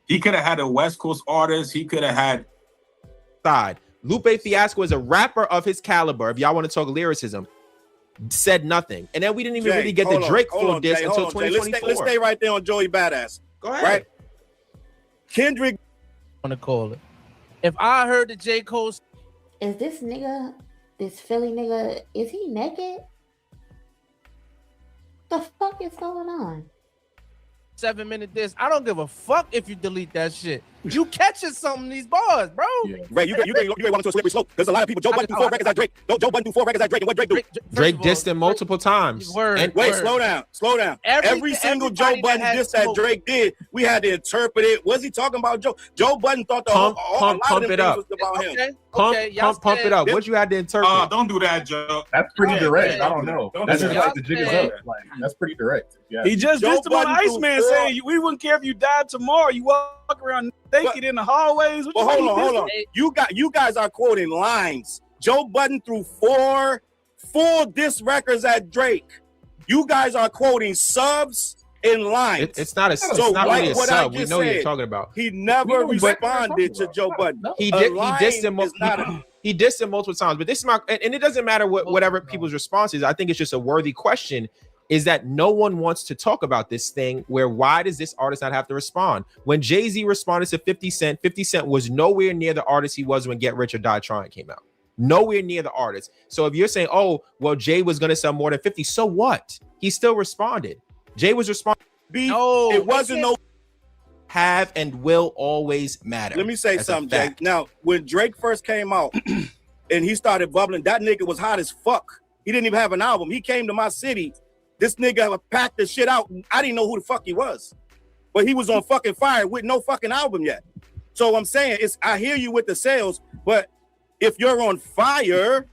[SPEAKER 20] He could have had a West Coast artist. He could have had
[SPEAKER 17] side. Lupe Fiasco is a rapper of his caliber. If y'all want to talk lyricism, said nothing. And then we didn't even really get the Drake full diss until 2024.
[SPEAKER 16] Let's stay right there on Joey Badass.
[SPEAKER 17] Go ahead.
[SPEAKER 16] Right? Kendrick.
[SPEAKER 18] I want to call it. If I heard the J. Cole.
[SPEAKER 4] Is this nigga, this Philly nigga, is he naked? The fuck is going on?
[SPEAKER 18] 7-minute diss. I don't give a fuck if you delete that shit. You catching something these bars, bro.
[SPEAKER 16] Ray, you ain't walking to a slippery slope. There's a lot of people. Joe Budden threw 4 records at Drake. Joe Budden threw 4 records at Drake, and what Drake do?
[SPEAKER 17] Drake dissed him multiple times.
[SPEAKER 16] Wait, slow down. Every single Joe Budden diss that Drake did, we had to interpret it. Was he talking about Joe? Joe Budden thought the
[SPEAKER 17] Pump it up.
[SPEAKER 16] was about him.
[SPEAKER 17] Pump it up. What you had to interpret?
[SPEAKER 20] Don't do that, Joe.
[SPEAKER 19] That's pretty direct. I don't know. That's just like the jig is up. Like that's pretty direct. Yeah.
[SPEAKER 6] He just dissed him on Iceman saying we wouldn't care if you died tomorrow. You walk around naked in the hallways.
[SPEAKER 16] But hold on. You guys are quoting lines. Joe Budden threw 4 full diss records at Drake. You guys are quoting subs in lines.
[SPEAKER 17] It's not really a sub. We know what you're talking about.
[SPEAKER 16] He never responded to Joe Budden.
[SPEAKER 17] He dissed him multiple times. But this is my, and it doesn't matter whatever people's response is. I think it's just a worthy question. Is that no one wants to talk about this thing where why does this artist not have to respond? When Jay-Z responded to 50 Cent, 50 Cent was nowhere near the artist he was when Get Rich or Die Trying came out. Nowhere near the artist. So if you're saying, oh, well, Jay was going to sell more than 50, so what? He still responded. Jay was responding.
[SPEAKER 16] No, it wasn't no
[SPEAKER 17] have and will always matter.
[SPEAKER 16] Let me say something, Jay. Now, when Drake first came out and he started bubbling, that nigga was hot as fuck. He didn't even have an album. He came to my city. This nigga packed the shit out. I didn't know who the fuck he was. But he was on fucking fire with no fucking album yet. So I'm saying, I hear you with the sales, but if you're on fire,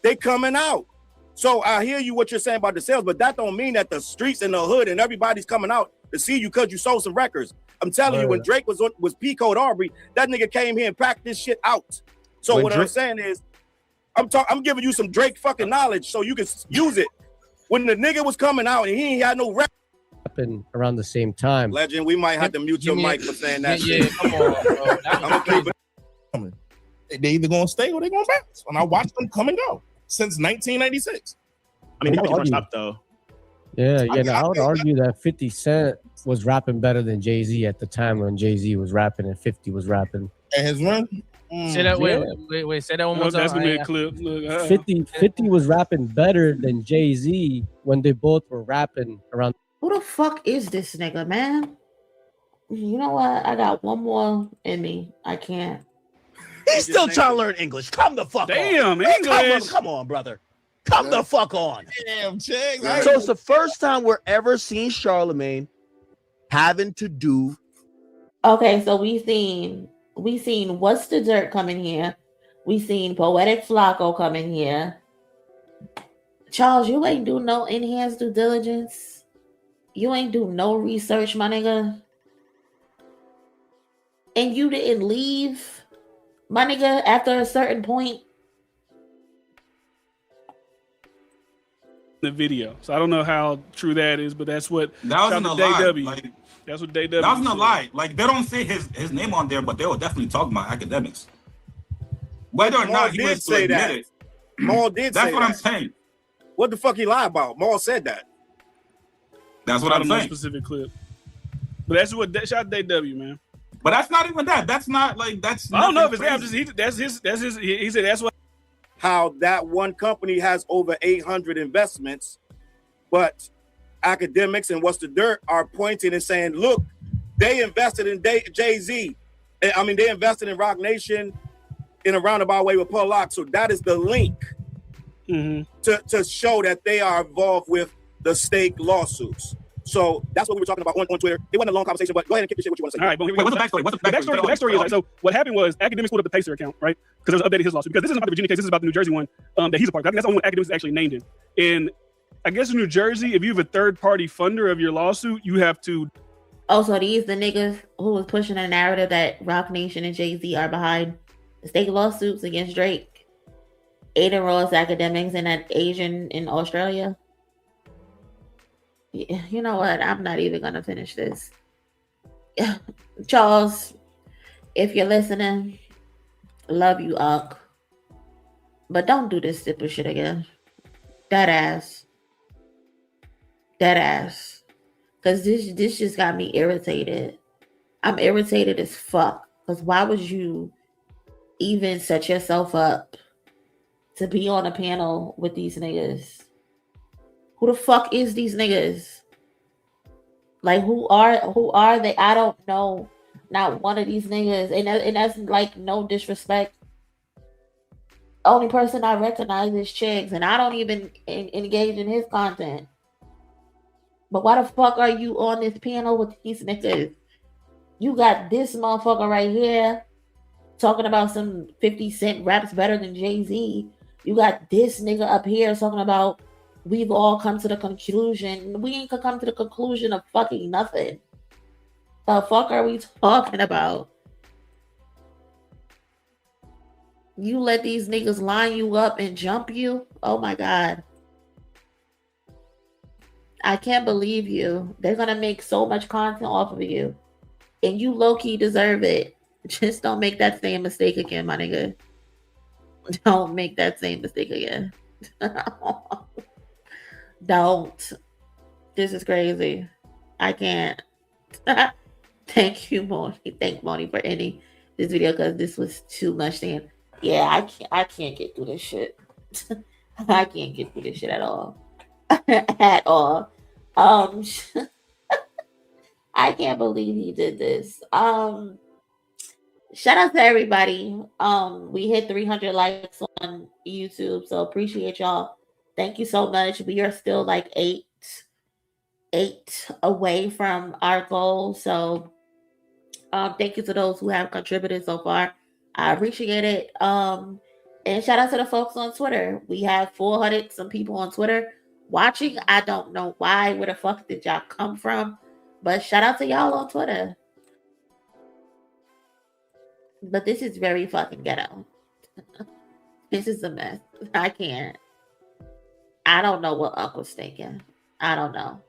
[SPEAKER 16] they coming out. So I hear you what you're saying about the sales, but that don't mean that the streets and the hood and everybody's coming out to see you because you sold some records. I'm telling you, when Drake was P Code Aubrey, that nigga came here and packed this shit out. So what I'm saying is, I'm giving you some Drake fucking knowledge so you can use it. When the nigga was coming out and he ain't had no rap.
[SPEAKER 21] Happened around the same time.
[SPEAKER 16] Legend, we might have to mute your mic for saying that
[SPEAKER 3] shit. Come on, bro. They either gonna stay or they gonna bounce. And I watched them come and go since 1996.
[SPEAKER 22] I mean, they rushed up though.
[SPEAKER 21] Yeah. I would argue that 50 Cent was rapping better than Jay-Z at the time when Jay-Z was rapping and 50 was rapping.
[SPEAKER 3] And his run.
[SPEAKER 18] Say that. Wait. Say that one more time.
[SPEAKER 6] That's gonna be a clip. Look,
[SPEAKER 21] 50 was rapping better than Jay-Z when they both were rapping around.
[SPEAKER 4] Who the fuck is this nigga, man? You know what? I got one more in me. I can't.
[SPEAKER 22] He's still trying to learn English. Come the fuck on.
[SPEAKER 6] Damn, English.
[SPEAKER 22] Come on, brother. Come the fuck on.
[SPEAKER 3] Damn, Chig.
[SPEAKER 22] So it's the first time we're ever seeing Charlemagne having to do.
[SPEAKER 4] Okay, so we seen What's the Dirt coming here. We seen Poetic Flacco coming here. Challz, you ain't do no enhanced due diligence. You ain't do no research, my nigga. And you didn't leave, my nigga, after a certain point.
[SPEAKER 6] The video. So I don't know how true that is, but that's what
[SPEAKER 20] that wasn't a lie.
[SPEAKER 6] That's what they did.
[SPEAKER 20] That wasn't a lie. Like they don't say his name on there, but they were definitely talking about academics. Whether or not he
[SPEAKER 16] did
[SPEAKER 20] was
[SPEAKER 16] say that.
[SPEAKER 20] it.
[SPEAKER 16] Maul did say that.
[SPEAKER 20] That's what I'm saying.
[SPEAKER 16] What the fuck he lied about? Maul said that.
[SPEAKER 20] That's what I'm saying.
[SPEAKER 6] Specific clip. But that's what shout out to DW, man.
[SPEAKER 20] But that's not even that. That's not like that's.
[SPEAKER 6] I don't know if it's that. That's his. He said that's what.
[SPEAKER 16] How that one company has over 800 investments, but academics and What's the Dirt are pointing and saying, look, they invested in Jay-Z. I mean, they invested in Rock Nation in a roundabout way with Paul Locke. So that is the link to show that they are involved with the stake lawsuits. So that's what we were talking about on Twitter. It wasn't a long conversation, but go ahead and kick the shit what you want to say.
[SPEAKER 6] All right, but what's the backstory? The backstory is like, so what happened was Academics pulled up the Pacer account, right? Because it was updated his lawsuit. Because this isn't about the Virginia case, this is about the New Jersey one that he's a part of. I think that's the only one Academics actually named him. And I guess in New Jersey, if you have a third-party funder of your lawsuit, you have to.
[SPEAKER 4] Oh, so these the niggas who was pushing a narrative that Rock Nation and Jay-Z are behind the state lawsuits against Drake, Aiden Ross Academics, and that Asian in Australia. You know what? I'm not even gonna finish this. Challz, if you're listening, love you, Uck. But don't do this stupid shit again. That ass. Cause this just got me irritated. I'm irritated as fuck. Cause why would you even set yourself up to be on a panel with these niggas? Who the fuck is these niggas? Like, who are they? I don't know. Not one of these niggas, and that's like no disrespect. Only person I recognize is Chiggs, and I don't even engage in his content. But why the fuck are you on this panel with these niggas? You got this motherfucker right here talking about some 50 Cent raps better than Jay-Z. You got this nigga up here talking about we've all come to the conclusion. We ain't come to the conclusion of fucking nothing. The fuck are we talking about? You let these niggas line you up and jump you? Oh my God. I can't believe you. They're gonna make so much content off of you. And you low-key deserve it. Just don't make that same mistake again, my nigga. Don't make that same mistake again. Don't. This is crazy. I can't. Thank you, Monie. Thank Monie for ending this video because this was too much. Saying, yeah, I can't get through this shit. I can't get through this shit at all. At all. I can't believe he did this. Shout out to everybody. We hit 300 likes on YouTube, so appreciate y'all. Thank you so much. We are still like eight away from our goal. So thank you to those who have contributed so far. I appreciate it. And shout out to the folks on Twitter. We have 400 some people on Twitter watching. I don't know why. Where the fuck did y'all come from? But shout out to y'all on Twitter. But this is very fucking ghetto. This is a mess. I can't. I don't know what Uncle's thinking. I don't know.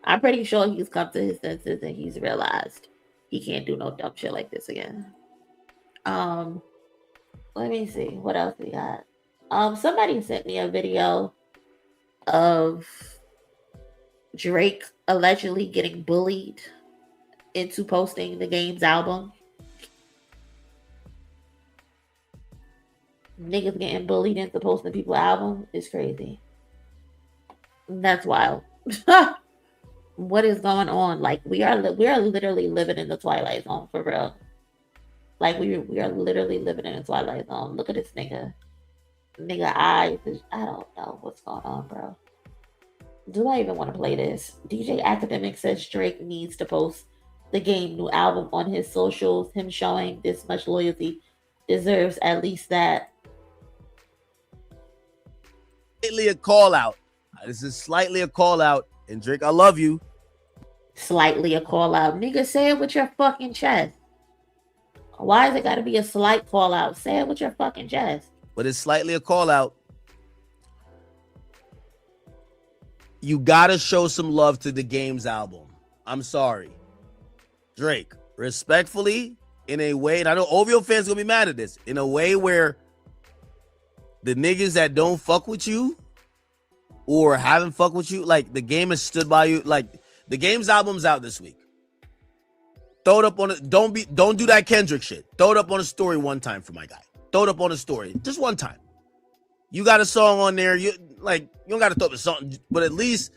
[SPEAKER 4] I'm pretty sure he's come to his senses and he's realized he can't do no dumb shit like this again. Let me see. What else we got? Somebody sent me a video of Drake allegedly getting bullied into posting the Game's album. Niggas getting bullied into posting people's album is crazy. That's wild. What is going on? Like we are literally living in the Twilight Zone for real. Like we are literally living in a Twilight Zone. Look at this nigga. Nigga eyes. I don't know what's going on, bro. Do I even want to play this? DJ Academic says Drake needs to post the Game new album on his socials. Him showing this much loyalty deserves at least that.
[SPEAKER 22] Slightly a call out. This is slightly a call out. And Drake, I love you.
[SPEAKER 4] Slightly a call out. Nigga, say it with your fucking chest. Why is it got to be a slight call out? Say it with your fucking chest.
[SPEAKER 22] But it's slightly a call out. You got to show some love to the Game's album. I'm sorry. Drake, respectfully, in a way, and I know OVO fans going to be mad at this, in a way where the niggas that don't fuck with you or haven't fuck with you, like the Game has stood by you. Like the Game's album's out this week. Throw it up on it. Don't do that Kendrick shit. Throw it up on a story one time for my guy. Throw it up on a story. Just one time. You got a song on there. You don't got to throw up a song, but at least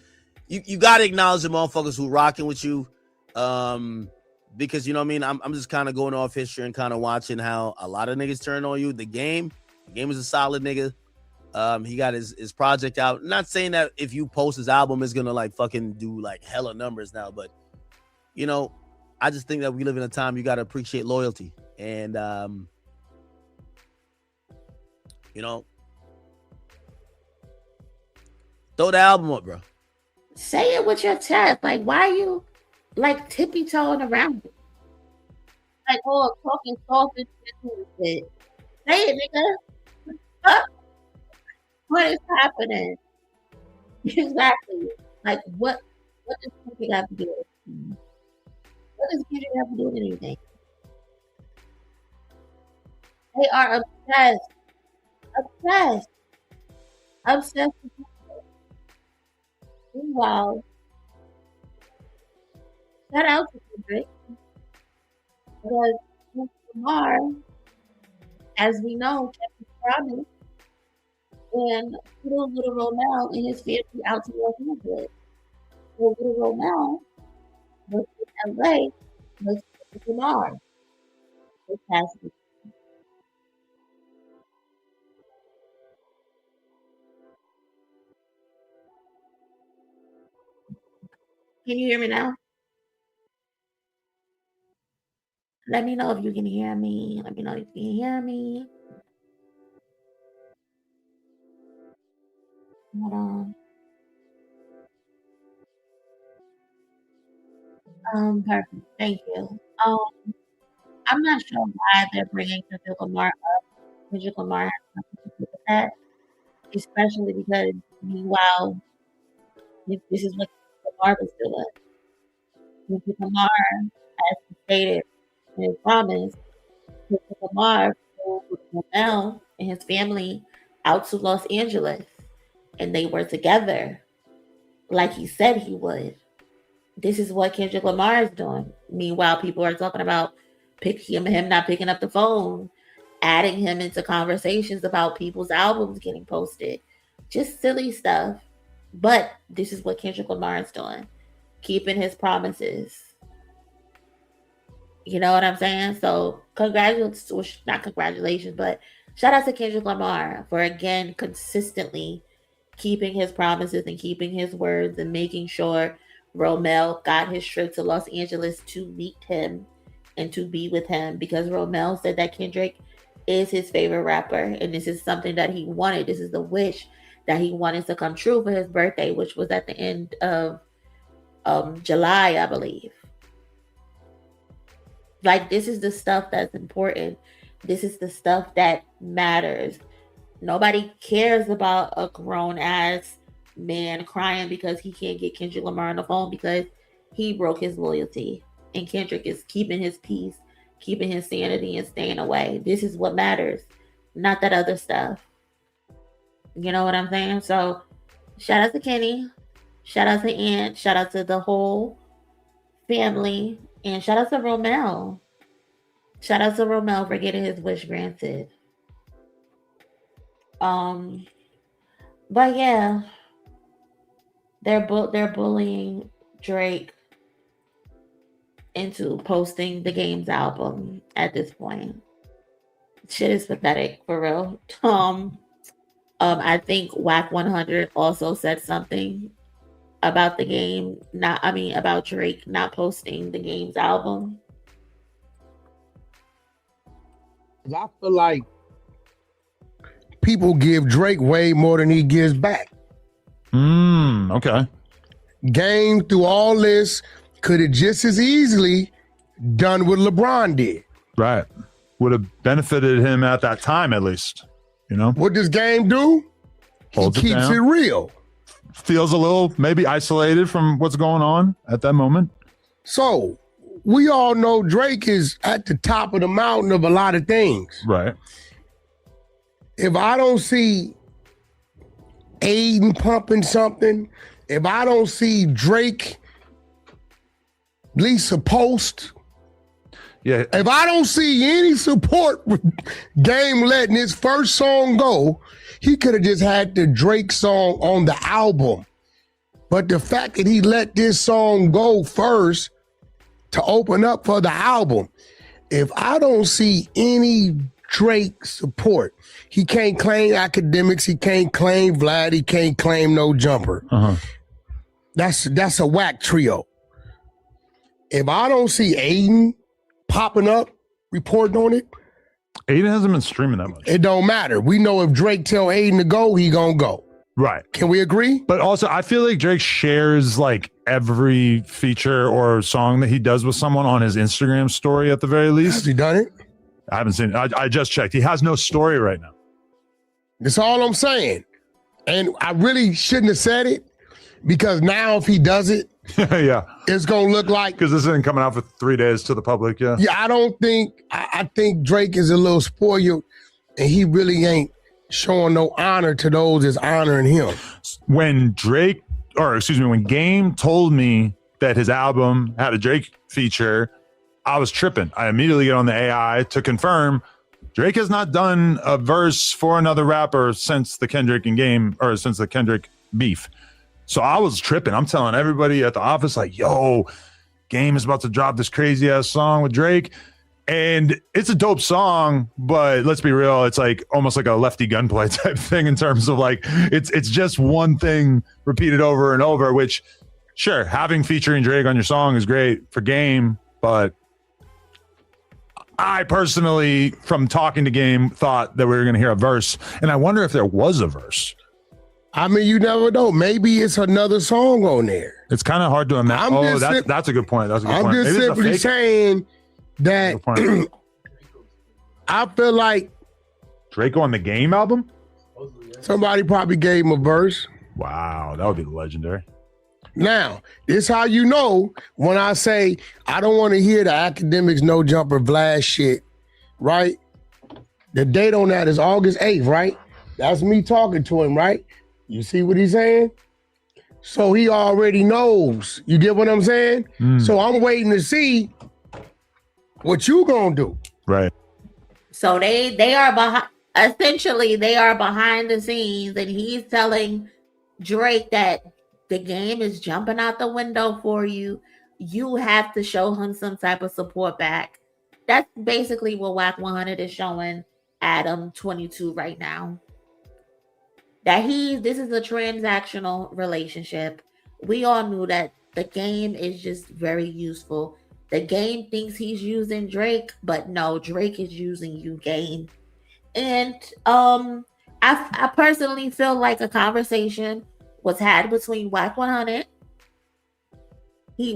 [SPEAKER 22] you got to acknowledge the motherfuckers who rocking with you. Because you know what I mean? I'm just kind of going off history and kind of watching how a lot of niggas turn on you. The Game is a solid nigga. He got his project out. Not saying that if you post his album is gonna like fucking do like hella numbers now, but you know, I just think that we live in a time you gotta appreciate loyalty. And you know, throw the album up, bro.
[SPEAKER 4] Say it with your chest. Like, why are you like tippy-toeing around it? Like, oh, talking soft and shit. Say it, nigga. What is happening? Exactly. Like, what does Kendrick have to do with it? What does Kendrick have to do with anything? They are obsessed. Obsessed with it. Meanwhile, shout out to Kendrick. Because Lamar, as we know, kept his promise and put Little Romel and his family out to Los Angeles. So Little Romel was in LA, was Lamar. This past week. Can you hear me now? Let me know if you can hear me. Let me know if you can hear me. Hold on. Perfect. Thank you. I'm not sure why they're bringing Kendrick Lamar up. Kendrick Lamar has nothing to do with that, especially because meanwhile, if this is what Lamar was doing. Kendrick Lamar, as he stated in his promise, Kendrick Lamar flew with Romel and his family out to Los Angeles, and they were together, like he said he would. This is what Kendrick Lamar is doing. Meanwhile, people are talking about him not picking up the phone, adding him into conversations about people's albums getting posted. Just silly stuff. But this is what Kendrick Lamar is doing. Keeping his promises. You know what I'm saying? So not congratulations, but shout out to Kendrick Lamar for again consistently keeping his promises and keeping his words and making sure Romel got his trip to Los Angeles to meet him and to be with him, because Romel said that Kendrick is his favorite rapper and this is something that he wanted. This is the wish that he wanted to come true for his birthday, which was at the end of July, I believe. Like, this is the stuff that's important. This is the stuff that matters. Nobody cares about a grown-ass man crying because he can't get Kendrick Lamar on the phone because he broke his loyalty. And Kendrick is keeping his peace, keeping his sanity, and staying away. This is what matters, not that other stuff. You know what I'm saying? So, shout out to Kenny. Shout out to Ant. Shout out to the whole family. And shout out to Romel. Shout out to Romel for getting his wish granted. But yeah, they're bullying Drake into posting the Game's album at this point. Shit is pathetic, for real. I think Whack 100 also said something about the Game, about Drake not posting the Game's album.
[SPEAKER 5] I feel like people give Drake way more than he gives back.
[SPEAKER 11] Okay.
[SPEAKER 5] Game through all this could have just as easily done what LeBron did.
[SPEAKER 11] Right. Would have benefited him at that time, at least. You know?
[SPEAKER 5] What does Game do?
[SPEAKER 11] Holds
[SPEAKER 5] he keeps
[SPEAKER 11] it
[SPEAKER 5] it real.
[SPEAKER 11] Feels a little maybe isolated from what's going on at that moment.
[SPEAKER 5] So we all know Drake is at the top of the mountain of a lot of things.
[SPEAKER 11] Right.
[SPEAKER 5] If I don't see Aiden pumping something, if I don't see Drake Lisa post, if I don't see any support with Game letting his first song go, he could have just had the Drake song on the album. But the fact that he let this song go first to open up for the album, if I don't see any Drake support, he can't claim academics, he can't claim Vlad, he can't claim no jumper. That's a whack trio. If I don't see Aiden popping up, reporting on it,
[SPEAKER 11] Aiden hasn't been streaming that much.
[SPEAKER 5] It don't matter. We know if Drake tell Aiden to go, he gonna go.
[SPEAKER 11] Right.
[SPEAKER 5] Can we agree?
[SPEAKER 11] But also, I feel like Drake shares like every feature or song that he does with someone on his Instagram story at the very least.
[SPEAKER 5] Has he done it?
[SPEAKER 11] I haven't seen it. I just checked. He has no story right now.
[SPEAKER 5] That's all I'm saying. And I really shouldn't have said it, because now if he does it,
[SPEAKER 11] yeah,
[SPEAKER 5] it's gonna look like,
[SPEAKER 11] because this isn't coming out for 3 days to the public. Yeah.
[SPEAKER 5] Yeah, I think Drake is a little spoiled, and he really ain't showing no honor to those that's honoring him.
[SPEAKER 11] When Game told me that his album had a Drake feature, I was tripping. I immediately get on the AI to confirm Drake has not done a verse for another rapper since the Kendrick since the Kendrick beef. So I was tripping. I'm telling everybody at the office, like, yo, Game is about to drop this crazy ass song with Drake. And it's a dope song, but let's be real, it's like almost like a lefty gunplay type thing in terms of like it's just one thing repeated over and over, which sure, having featuring Drake on your song is great for Game, but I personally, from talking to Game, thought that we were going to hear a verse, and I wonder if there was a verse.
[SPEAKER 5] I mean, you never know. Maybe it's another song on there.
[SPEAKER 11] It's kind of hard to imagine. That's a good point. That's a good point.
[SPEAKER 5] I'm just simply saying that I feel like
[SPEAKER 11] Drake on the Game album?
[SPEAKER 5] Somebody probably gave him a verse.
[SPEAKER 11] Wow, that would be legendary.
[SPEAKER 5] Now, this how you know when I say I don't want to hear the Academics No Jumper Vlad shit, right? The date on that is August 8th, right? That's me talking to him, right? You see what he's saying? So he already knows. You get what I'm saying? So I'm waiting to see what you gonna do.
[SPEAKER 11] Right.
[SPEAKER 4] So they are behind. Essentially, they are behind the scenes, and he's telling Drake that the game is jumping out the window for you. You have to show him some type of support back. That's basically what Whack 100 is showing Adam 22 right now. That this is a transactional relationship. We all knew that the game is just very useful. The game thinks he's using Drake, but no, Drake is using you, Game. And I personally feel like a conversation was had between Whack 100.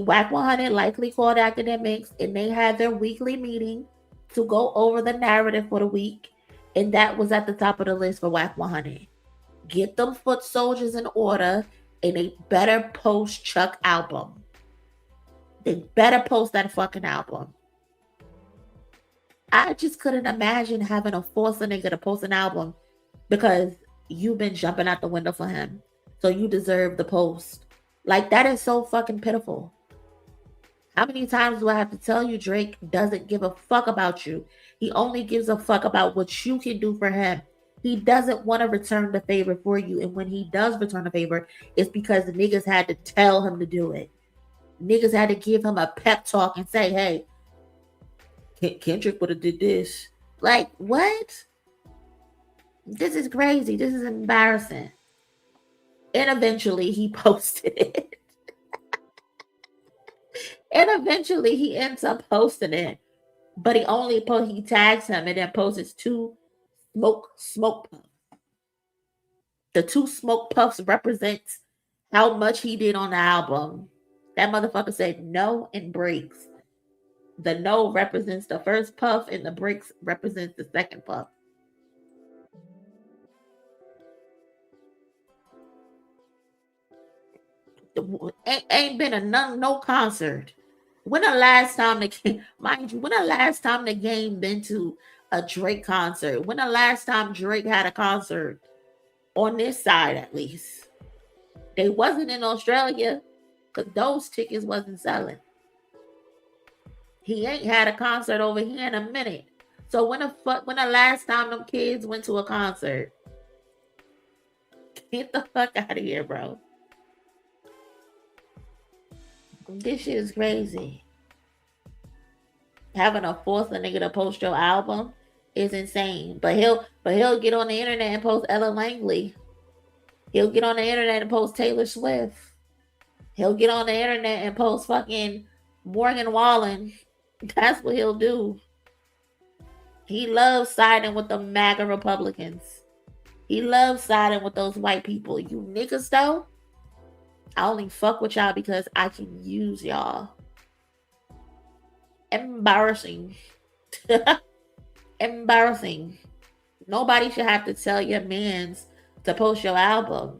[SPEAKER 4] Whack 100 likely called Academics, and they had their weekly meeting to go over the narrative for the week. And that was at the top of the list for Whack 100. Get them foot soldiers in order, and they better post Chuck album. They better post that fucking album. I just couldn't imagine having to force a nigga to post an album because you've been jumping out the window for him. So you deserve the post. Like, that is so fucking pitiful. How many times do I have to tell you Drake doesn't give a fuck about you? He only gives a fuck about what you can do for him. He doesn't want to return the favor for you. And when he does return the favor, it's because the niggas had to tell him to do it. Niggas had to give him a pep talk and say, hey, Kendrick would have did this. Like, what? This is crazy. This is embarrassing. And eventually he posted it. And eventually he ends up posting it. But he tags him and then posts his two smoke puffs. The two smoke puffs represents how much he did on the album. That motherfucker said no and breaks. The no represents the first puff and the breaks represents the second puff. Ain't been no concert. When the last time the game been to a Drake concert? When the last time Drake had a concert on this side, at least? They wasn't in Australia because those tickets wasn't selling. He ain't had a concert over here in a minute. So when the last time them kids went to a concert? Get the fuck out of here, bro. This shit is crazy. Having to force a nigga to post your album is insane. But he'll get on the internet and post Ella Langley. He'll get on the internet and post Taylor Swift. He'll get on the internet and post fucking Morgan Wallen. That's what he'll do. He loves siding with the MAGA Republicans. He loves siding with those white people. You niggas though, I only fuck with y'all because I can use y'all. Embarrassing. Embarrassing. Nobody should have to tell your mans to post your album.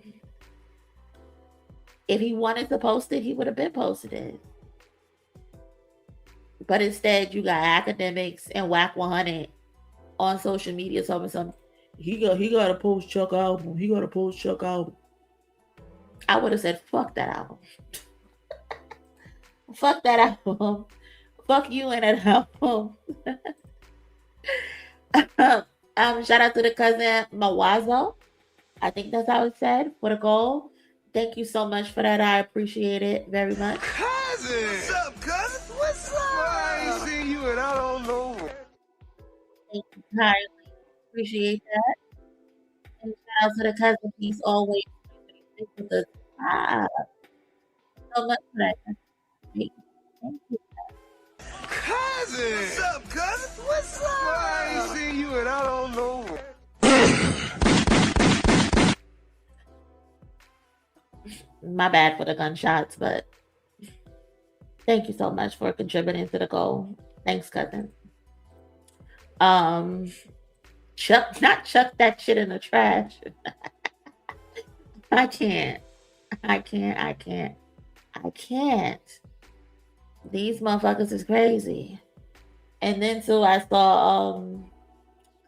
[SPEAKER 4] If he wanted to post it, he would have been posted it. But instead, you got Academics and Whack 100 on social media talking something. He got to post Chuck album. He got to post Chuck album. I would have said, fuck that album. Fuck that album. Fuck you and that album. Shout out to the cousin Mawazo. I think that's how it's said, for the goal. Thank you so much for that. I appreciate it very much.
[SPEAKER 2] Cousin! What's up, cousin? What's up? I ain't seen you and I don't know.
[SPEAKER 4] Thank you kindly. Appreciate that. And shout out to the cousin piece always with us. So much for that. Thank you.
[SPEAKER 2] Cousin! What's up, cousin? What's up? I ain't seen you and I don't know.
[SPEAKER 4] My bad for the gunshots, but thank you so much for contributing to the goal. Thanks, cousin. Chuck that shit in the trash. I can't. These motherfuckers is crazy. And then too, I saw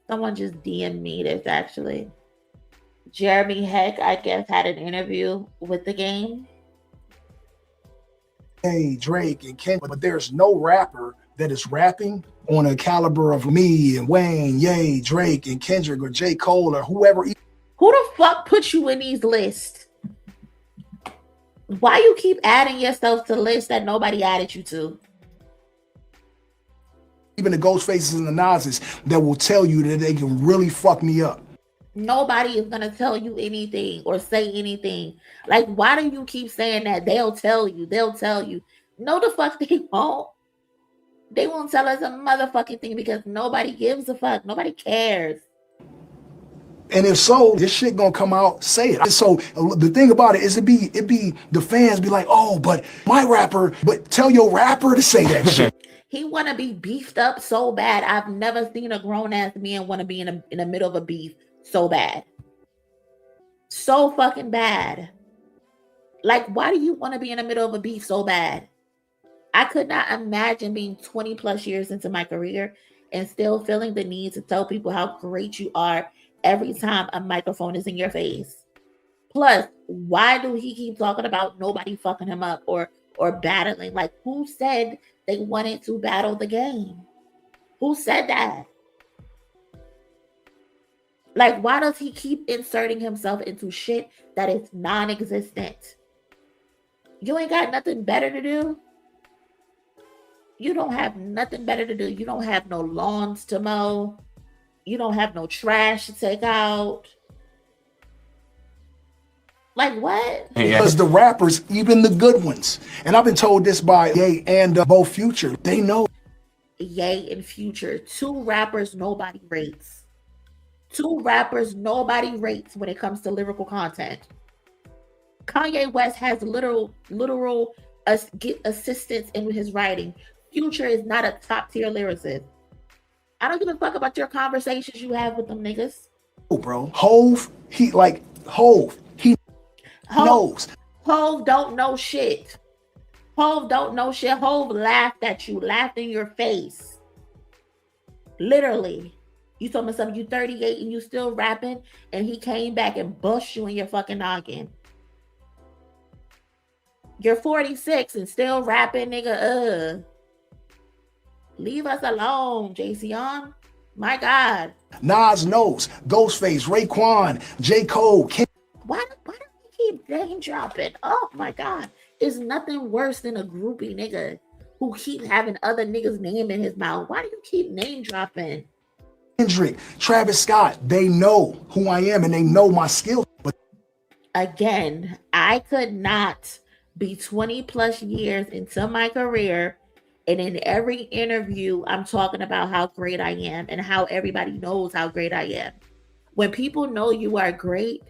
[SPEAKER 4] someone just DM me this actually. Jeremy Heck, I guess, had an interview with the game.
[SPEAKER 7] Hey, Drake and Kendrick, but there's no rapper that is rapping on a caliber of me and Wayne, Ye, Drake and Kendrick or J. Cole or whoever.
[SPEAKER 4] Who the fuck put you in these lists? Why you keep adding yourself to lists that nobody added you to?
[SPEAKER 7] Even the Ghostfaces and the Nas's that will tell you that they can really fuck me up.
[SPEAKER 4] Nobody is gonna tell you anything or say anything. Like, why do you keep saying that? They'll tell you. No, the fuck they won't. They won't tell us a motherfucking thing because nobody gives a fuck. Nobody cares.
[SPEAKER 7] And if so, this shit gonna come out, say it. So the thing about it is it be the fans be like, oh, but my rapper, but tell your rapper to say that shit.
[SPEAKER 4] He wanna be beefed up so bad. I've never seen a grown ass man wanna be in the middle of a beef so bad. So fucking bad. Like, why do you want to be in the middle of a beef so bad? I could not imagine being 20 plus years into my career and still feeling the need to tell people how great you are every time a microphone is in your face. Plus, why do he keep talking about nobody fucking him up or battling? Like, who said they wanted to battle the game? Who said that? Like, why does he keep inserting himself into shit that is non-existent? You ain't got nothing better to do? You don't have nothing better to do. You don't have no lawns to mow. You don't have no trash to take out. Like, what?
[SPEAKER 7] Because the rappers, even the good ones, and I've been told this by Ye and both Future, they know.
[SPEAKER 4] Ye and Future, two rappers nobody rates. Two rappers nobody rates when it comes to lyrical content. Kanye West has literal assistance in his writing. Future is not a top tier lyricist. I don't give a fuck about your conversations you have with them niggas.
[SPEAKER 7] Oh, bro. Hove, he knows.
[SPEAKER 4] Hove don't know shit. Hove laughed at you, laughed in your face. Literally. You told me something, you 38 and you still rapping, and he came back and bust you in your fucking noggin. You're 46 and still rapping, nigga. Leave us alone, JCon. My God.
[SPEAKER 7] Nas knows. Ghostface, Raekwon, J. Cole.
[SPEAKER 4] Why do you keep name dropping? Oh my God. There's nothing worse than a groupie nigga who keeps having other niggas' name in his mouth. Why do you keep name dropping?
[SPEAKER 7] Kendrick, Travis Scott, they know who I am and they know my skill. But
[SPEAKER 4] again, I could not be 20 plus years into my career and in every interview I'm talking about how great I am and how everybody knows how great I am. When people know you are great,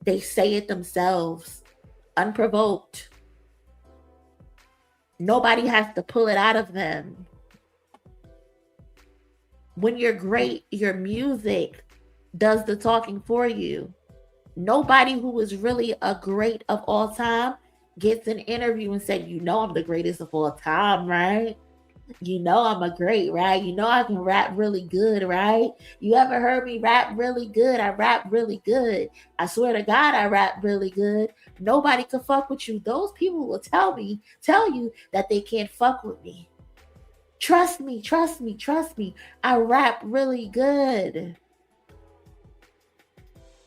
[SPEAKER 4] they say it themselves, unprovoked. Nobody has to pull it out of them. When you're great, your music does the talking for you. Nobody who is really a great of all time gets an interview and said, you know I'm the greatest of all time, right? You know I'm a great, right? You know I can rap really good, right? You ever heard me rap really good? I rap really good. I swear to God, I rap really good. Nobody can fuck with you. Those people will tell you that they can't fuck with me. Trust me. I rap really good.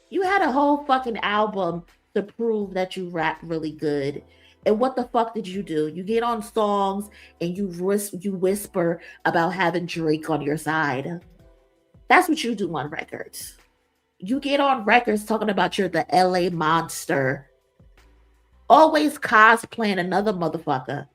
[SPEAKER 4] You had a whole fucking album to prove that you rap really good. And what the fuck did you do? You get on songs and you whisper about having Drake on your side. That's what you do on records. You get on records talking about you're the LA monster. Always cosplaying another motherfucker.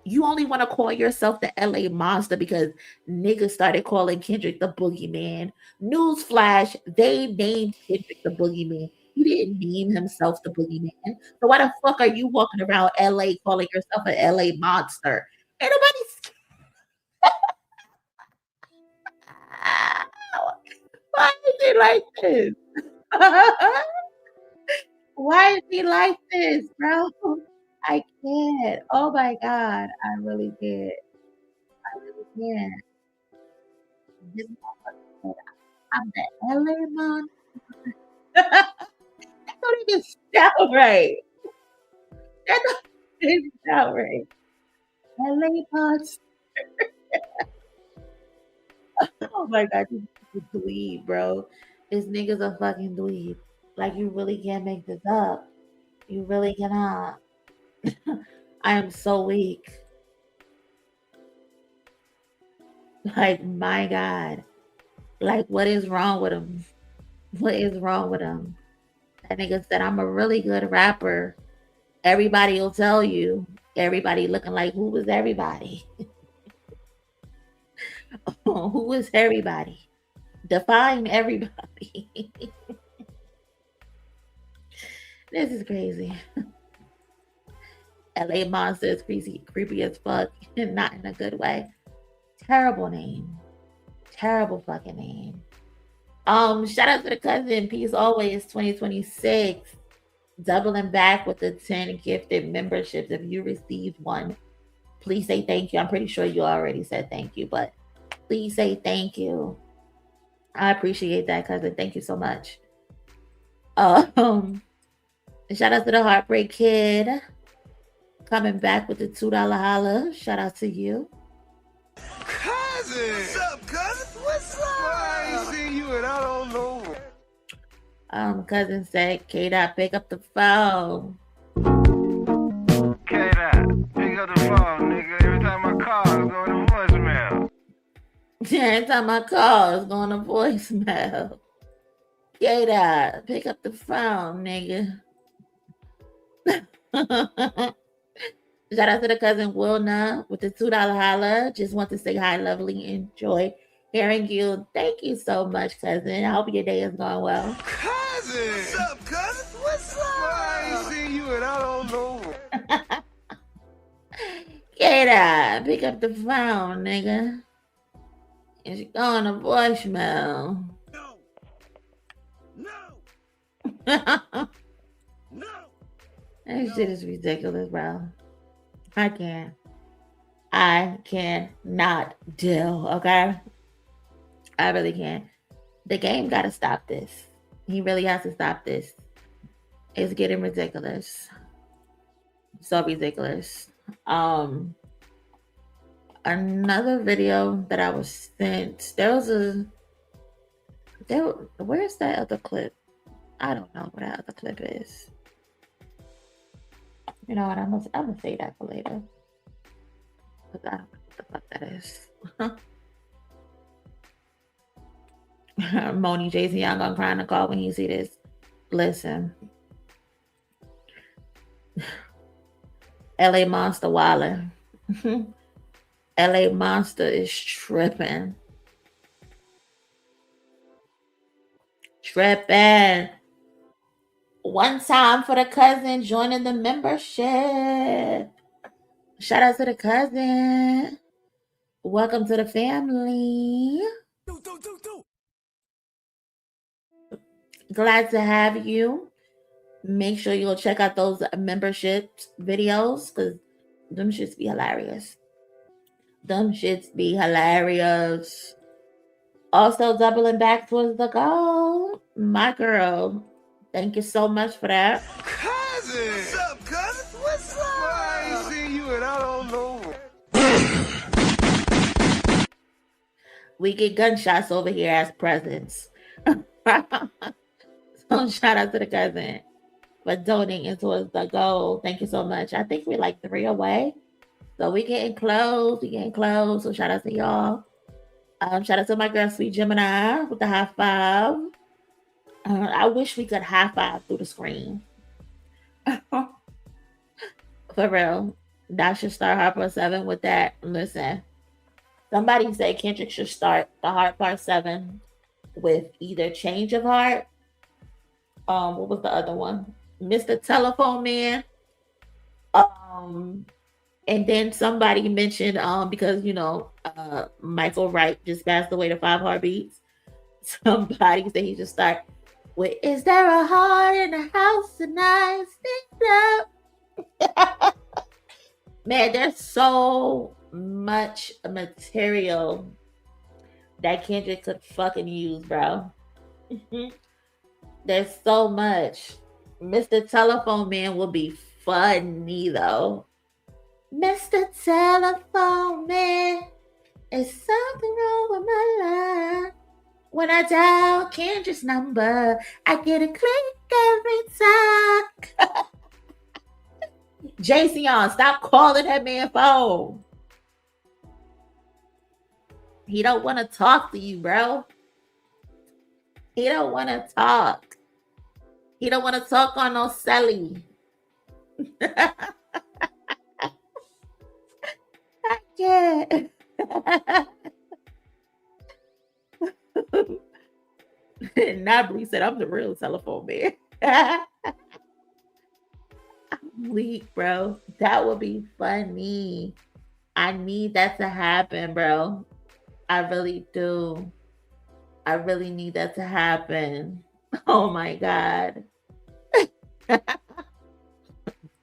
[SPEAKER 4] You only want to call yourself the LA monster because niggas started calling Kendrick the boogeyman. Newsflash, they named Kendrick the boogeyman. He didn't name himself the boogeyman. So why the fuck are you walking around LA calling yourself an LA monster? Ain't nobody. Why is he like this? Why is he like this, bro? I can't. Oh my God. I really can't. I really can't. This motherfucker said, I'm the LA monster. That don't even sound right. That don't even sound right. LA monster. Oh my God, you dweeb, bro. This nigga's a fucking dweeb. Like, you really can't make this up. You really cannot. I am so weak. Like, my God. Like, what is wrong with him? What is wrong with him? That nigga said, I'm a really good rapper. Everybody will tell you. Everybody looking like, who was everybody? Who is everybody? Define everybody. This is crazy. LA Monster is creepy as fuck, and not in a good way. Terrible name. Terrible fucking name. Shout out to the cousin. Peace always 2026. Doubling back with the 10 gifted memberships. If you received one, please say thank you. I'm pretty sure you already said thank you, but please say thank you. I appreciate that, cousin. Thank you so much. Shout out to the Heartbreak Kid. Coming back with the $2 holla. Shout out to you.
[SPEAKER 2] Cousin! What's up, cousin? What's up? I ain't seen you and I don't know.
[SPEAKER 4] Cousin said, KDot, pick up the phone.
[SPEAKER 2] KDot, pick up the phone, nigga. Every time I call, it's going to voicemail.
[SPEAKER 4] Every time I call, it's going to voicemail. KDot, pick up the phone, nigga. Shout out to the cousin Wilna with the $2 holla. Just want to say hi, lovely. Enjoy hearing you. Thank you so much, cousin. I hope your day is going well.
[SPEAKER 2] Cousin! What's up, cousin? What's up? I ain't seen you and I don't know.
[SPEAKER 4] KDot, pick up the phone, nigga. And she going to voicemail. No. That shit is ridiculous, bro. I cannot deal, okay? I really can't. The game got to stop this. He really has to stop this. It's getting ridiculous. So ridiculous. Another video that I was sent. Where's that other clip? I don't know what that other clip is. You know what? I'm gonna say that for later. Because I don't know what the fuck that is. Monie, Jay-Z, I'm gonna cry in the car when you see this. Listen. LA Monster Waller. LA Monster is tripping. Tripping. One time for the cousin joining the membership. Shout out to the cousin. Welcome to the family. Glad to have you. Make sure you'll check out those membership videos because them shits be hilarious. Them shits be hilarious. Also doubling back towards the goal. My girl. Thank you so much for that.
[SPEAKER 2] Cousin! What's up, cousin? What's up? I ain't seen you and I don't know.
[SPEAKER 4] We get gunshots over here as presents. So shout out to the cousin. for donating towards the goal. Thank you so much. I think we're like 3 away. So we getting close. So shout out to y'all. Shout out to my girl, Sweet Gemini, with the high five. I wish we could high five through the screen. For real. That should start Hard Part 7 with that. Listen, somebody said Kendrick should start the Hard Part 7 with either Change of Heart. What was the other one? Mr. Telephone Man. And then somebody mentioned, because Michael Wright just passed away to 5 Heartbeats. Somebody said he should start with "Is there a heart in the house tonight?" Man, there's so much material that Kendrick could fucking use, bro. There's so much. Mr. Telephone Man will be funny though. Mr. Telephone Man, is something wrong with my life? When I dial Kendrick's number, I get a click every time. Jayceon, stop calling that man phone. He don't want to talk to you, bro. He don't want to talk. He don't want to talk on no celly. I can't. Nabri said, "I'm the real telephone man." I'm weak, bro. That would be funny. I need that to happen, bro. I really do. I really need that to happen. Oh my God.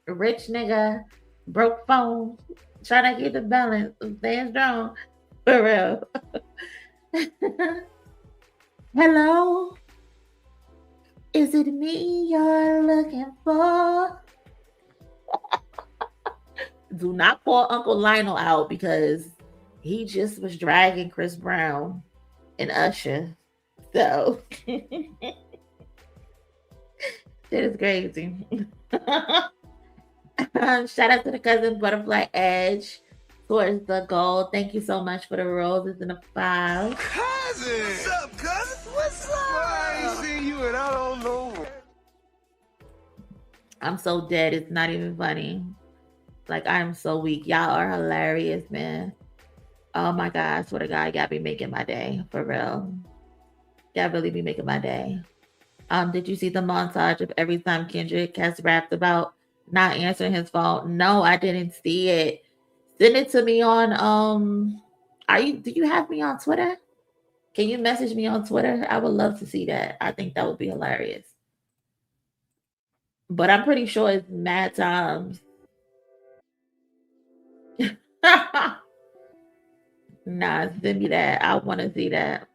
[SPEAKER 4] Rich nigga, broke phone, trying to keep the balance, staying strong. For real. Hello? Is it me you're looking for? Do not call Uncle Lionel out because he just was dragging Chris Brown and Usher. So that is crazy. Shout out to the cousin Butterfly Edge towards the goal. Thank you so much for the roses and the 5.
[SPEAKER 2] Cousin! What's up, cousin? What's up? I ain't seen you and I don't know.
[SPEAKER 4] I'm so dead. It's not even funny. Like, I'm so weak. Y'all are hilarious, man. Oh my God. I swear to God, y'all be making my day. For real. Y'all really be making my day. Did you see the montage of every time Kendrick has rapped about not answering his phone? No, I didn't see it. Send it to me on do you have me on Twitter? Can you message me on Twitter? I would love to see that. I think that would be hilarious. But I'm pretty sure it's mad times. Nah, send me that. I want to see that.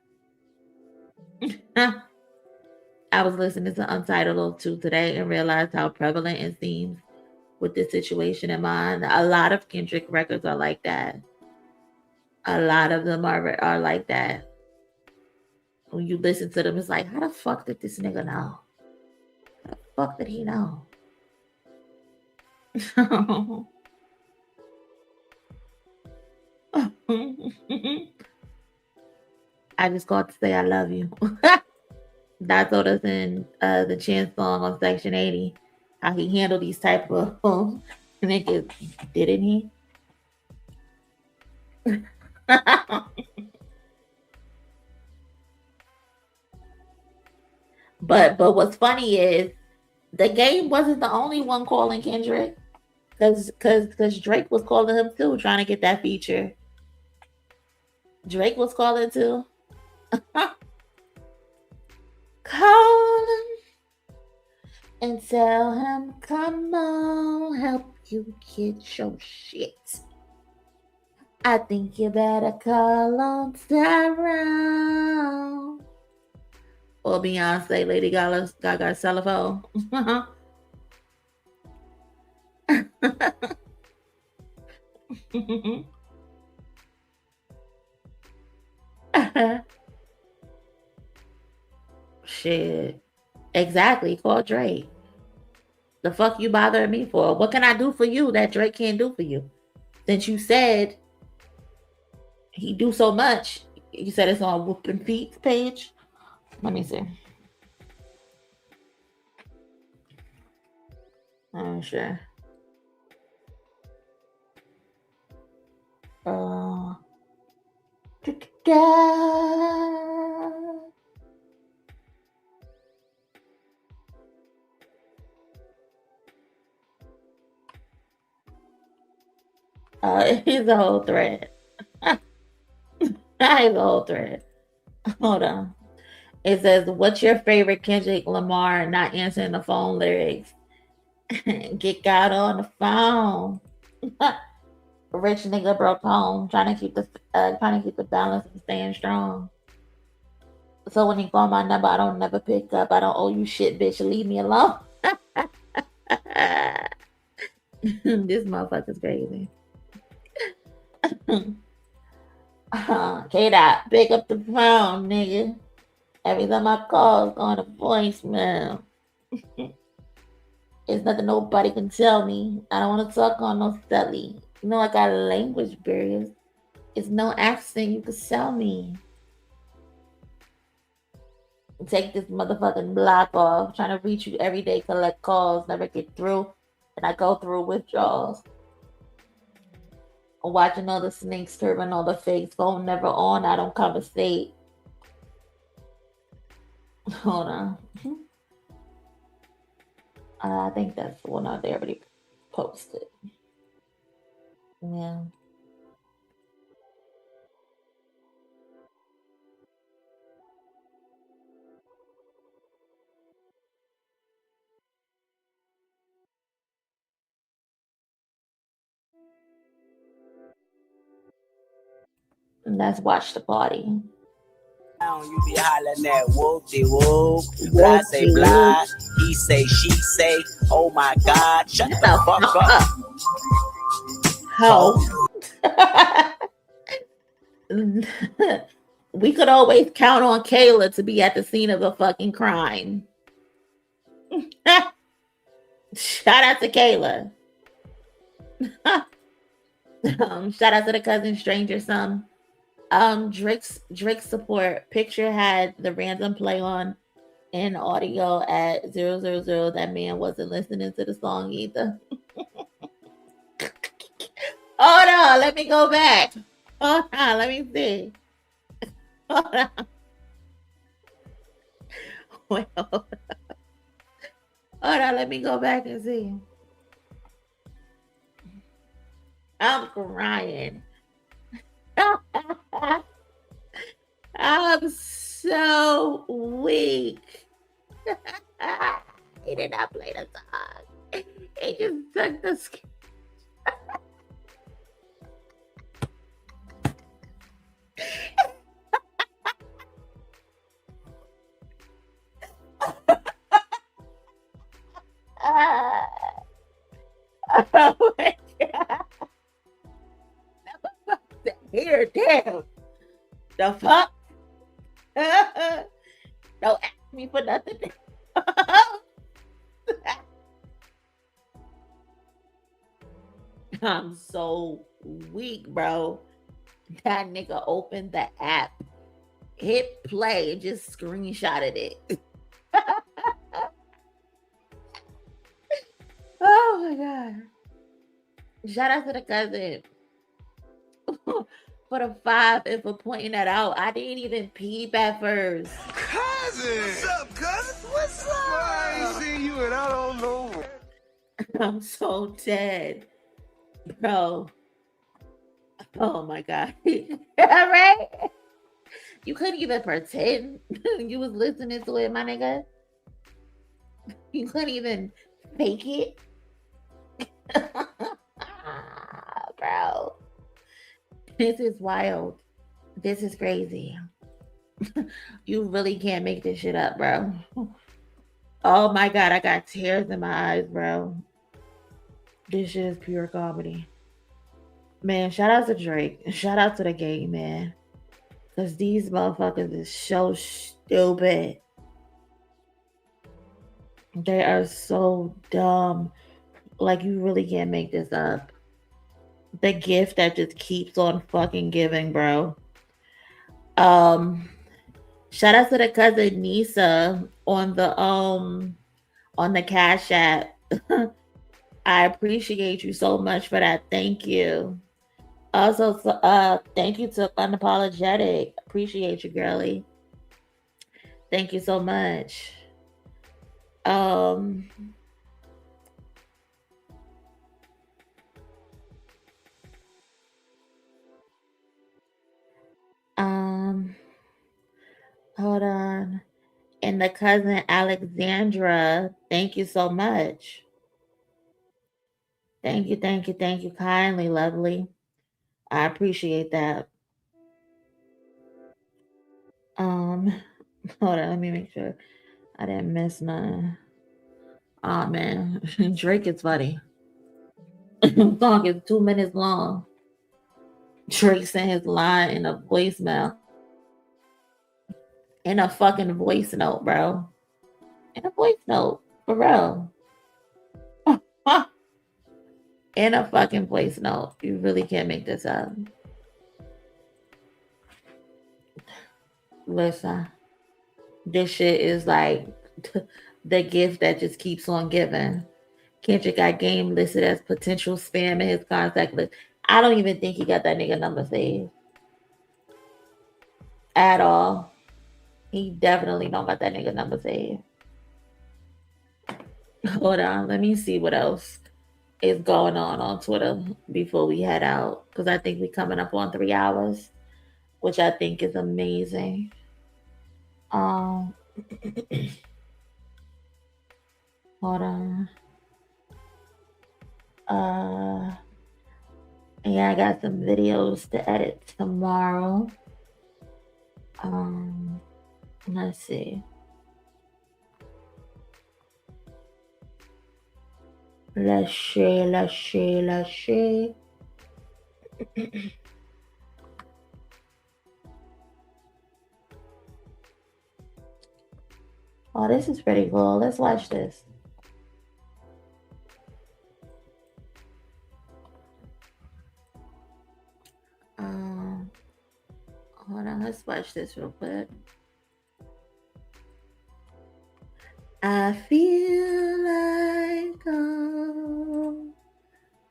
[SPEAKER 4] I was listening to Untitled 2 today and realized how prevalent it seems with this situation in mind. A lot of Kendrick records are like that. A lot of them are like that. When you listen to them, it's like, how the fuck did this nigga know? How the fuck did he know? I just called to say I love you. That told us in the Chance song on Section 80 how he handled these type of niggas, didn't he? But what's funny is the game wasn't the only one calling Kendrick, because Drake was calling him too, trying to get that feature. Drake was calling too. Call him and tell him, come on, help you get your shit. I think you better call on Tyrone. Or Beyonce, Lady Gaga's telephone. Shit. Exactly. Call Drake. The fuck you bothering me for? What can I do for you that Drake can't do for you? Since you said he do so much. You said it's on Whoopin' Feet's page. Let me see. I'm sure. Here's the whole thread. Here's the whole thread. Hold on. It says, "What's your favorite Kendrick Lamar not answering the phone lyrics?" Get God on the phone. Rich nigga broke home, trying to keep the balance and staying strong. So when you call my number, I don't never pick up. I don't owe you shit, bitch. Leave me alone. This motherfucker's crazy. KDot, pick up the phone, nigga. Every time I call, it's going to voicemail. It's nothing nobody can tell me. I don't want to talk on no study. You know I got language barriers. It's no accent you can sell me. Take this motherfucking block off. Trying to reach you every day, collect calls, never get through. And I go through withdrawals. Watching all the snakes curving all the fakes. Phone never on. I don't conversate. Hold on. I think that's the one they already posted. Yeah. And let's watch the party.
[SPEAKER 8] You be hollering at whoop-de-whoop. Blah say blah. He say, she say. Oh my God. Shut the fuck up.
[SPEAKER 4] How? We could always count on Kayla to be at the scene of a fucking crime. Shout out to Kayla. Shout out to the cousin stranger some. Drake's support picture had the random play on in audio at 000. That man wasn't listening to the song either. Hold on, let me go back. Hold on, let me see. Hold on. Wait, hold on. Hold on, let me go back and see. I'm crying. I'm so weak. He did not play the song. He just took the skin. Oh my God. Here, damn. The fuck? Don't ask me for nothing. I'm so weak, bro. That nigga opened the app, hit play, and just screenshotted it. Oh my God. Shout out to the cousin for the 5 and for pointing that out. I didn't even peep at first.
[SPEAKER 2] Cousin! What's up, cousin? What's up? I ain't seen you and I don't know.
[SPEAKER 4] I'm so dead. Bro. Oh my God. Right? You couldn't even pretend you was listening to it, my nigga. You couldn't even fake it. Bro. This is wild. This is crazy. You really can't make this shit up, bro. Oh my God, I got tears in my eyes, bro. This shit is pure comedy. Man, shout out to Drake. Shout out to the game, man. Because these motherfuckers is so stupid. They are so dumb. Like, you really can't make this up. The gift that just keeps on fucking giving, bro. Shout out to the cousin Nisa on the Cash App. I appreciate you so much for that. Thank you. Also, thank you to Unapologetic. Appreciate you, girly. Thank you so much. Hold on. And the cousin Alexandra, thank you so much. Thank you kindly, lovely. I appreciate that. Hold on, let me make sure I didn't miss none. Oh man, Drake is funny. The song is 2 minutes long. Drake sent his line in a voicemail. In a fucking voice note, bro. In a voice note, for real. In a fucking voice note. You really can't make this up. Listen, this shit is like the gift that just keeps on giving. Kendrick got Game listed as potential spam in his contact list. I don't even think he got that nigga number saved. At all. He definitely don't got that nigga number saved. Hold on, let me see what else is going on Twitter before we head out. Because I think we're coming up on 3 hours, which I think is amazing. Hold on. Yeah, I got some videos to edit tomorrow. Let's see. Let's see. Oh, this is pretty cool. Let's watch this. Hold on, let's watch this real quick. I feel like I'm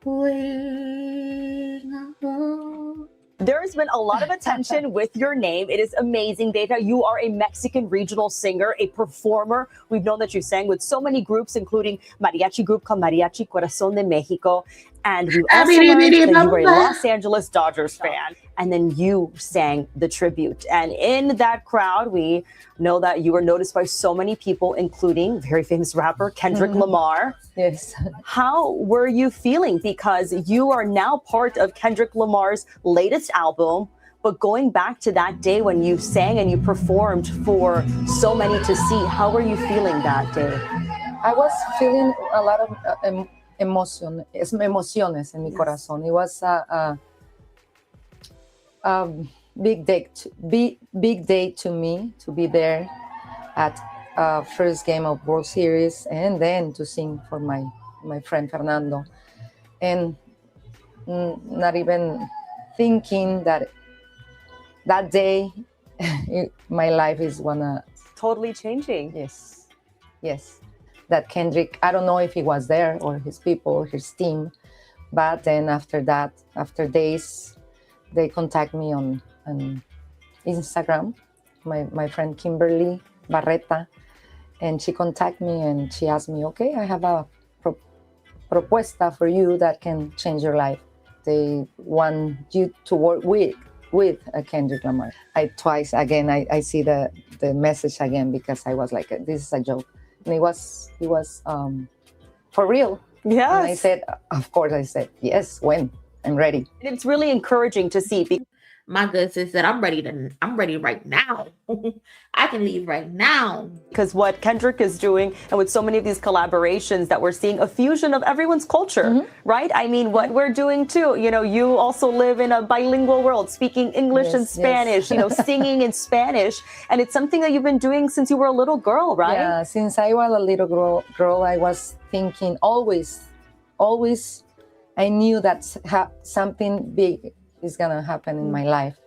[SPEAKER 4] going home.
[SPEAKER 1] There's been a lot of attention with your name. It is amazing, Data. You are a Mexican regional singer, a performer. We've known that you sang with so many groups, including mariachi group called Mariachi Corazón de Mexico. And we also learned that you were a Los Angeles Dodgers fan. And then you sang the tribute. And in that crowd, we know that you were noticed by so many people, including very famous rapper Kendrick Lamar.
[SPEAKER 10] Yes.
[SPEAKER 1] How were you feeling? Because you are now part of Kendrick Lamar's latest album. But going back to that day when you sang and you performed for so many to see, how were you feeling that day?
[SPEAKER 10] I was feeling a lot of emociones en mi corazón. It was a big day to me to be there at first game of World Series and then to sing for my friend Fernando, and not even thinking that day my life is gonna
[SPEAKER 1] totally changing.
[SPEAKER 10] Yes. That Kendrick, I don't know if he was there or his people, his team, but then after that, after days, they contact me on Instagram, my friend Kimberly Barreta, and she contacted me and she asked me, okay, I have a propuesta for you that can change your life. They want you to work with Kendrick Lamar. I see the message again because I was like, this is a joke. And it was for real.
[SPEAKER 1] Yes.
[SPEAKER 10] And I said, of course, yes, when? I'm ready.
[SPEAKER 1] It's really encouraging to see.
[SPEAKER 4] My good sis said, I'm ready right now. I can leave right now.
[SPEAKER 1] Because what Kendrick is doing, and with so many of these collaborations that we're seeing, a fusion of everyone's culture, right? I mean, what we're doing too, you know, you also live in a bilingual world, speaking English and Spanish, you know, singing in Spanish. And it's something that you've been doing since you were a little girl, right?
[SPEAKER 10] Yeah, since I was a little girl, I was thinking always, I knew that something big is gonna happen in my life.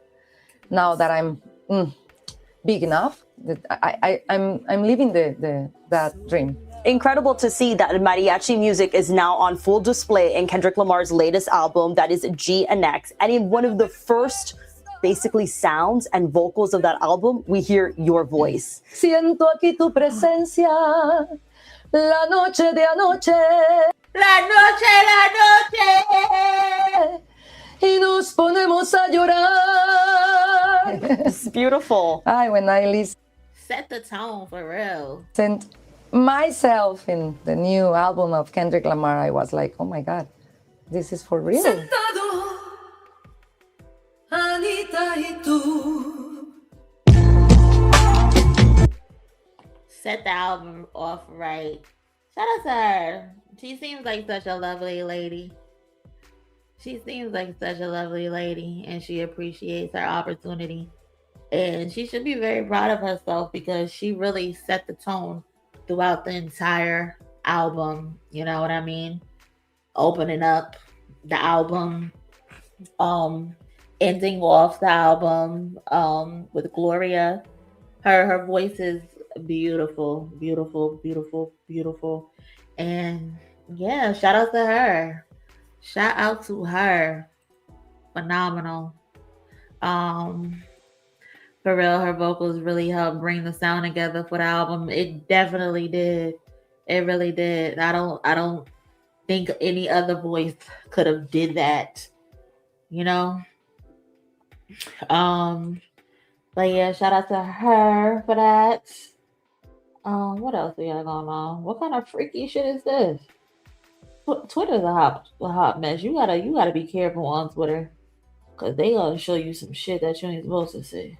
[SPEAKER 10] Now that I'm big enough, that I'm living that dream.
[SPEAKER 1] Incredible to see that mariachi music is now on full display in Kendrick Lamar's latest album, that is G and X. And in one of the first basically sounds and vocals of that album, we hear your voice.
[SPEAKER 10] Siento aquí tu presencia, la noche de anoche.
[SPEAKER 4] La noche.
[SPEAKER 10] Y nos ponemos a llorar.
[SPEAKER 1] It's beautiful.
[SPEAKER 10] When I listen.
[SPEAKER 4] Set the tone for real.
[SPEAKER 10] And myself in the new album of Kendrick Lamar, I was like, oh my God, this is for real.
[SPEAKER 2] Sentado, Anita y tú.
[SPEAKER 4] Set the album off right. Shout out to her. She seems like such a lovely lady. And she appreciates her opportunity. And she should be very proud of herself because she really set the tone throughout the entire album. You know what I mean? Opening up the album, ending off the album with Gloria. Her voice is beautiful. And yeah, shout out to her. Phenomenal. For real, her vocals really helped bring the sound together for the album. It definitely did. It really did. I don't think any other voice could have did that. You know? But yeah, shout out to her for that. What else we got going on? What kind of freaky shit is this? Twitter's a hot mess. You gotta be careful on Twitter, cause they gonna show you some shit that you ain't supposed to see.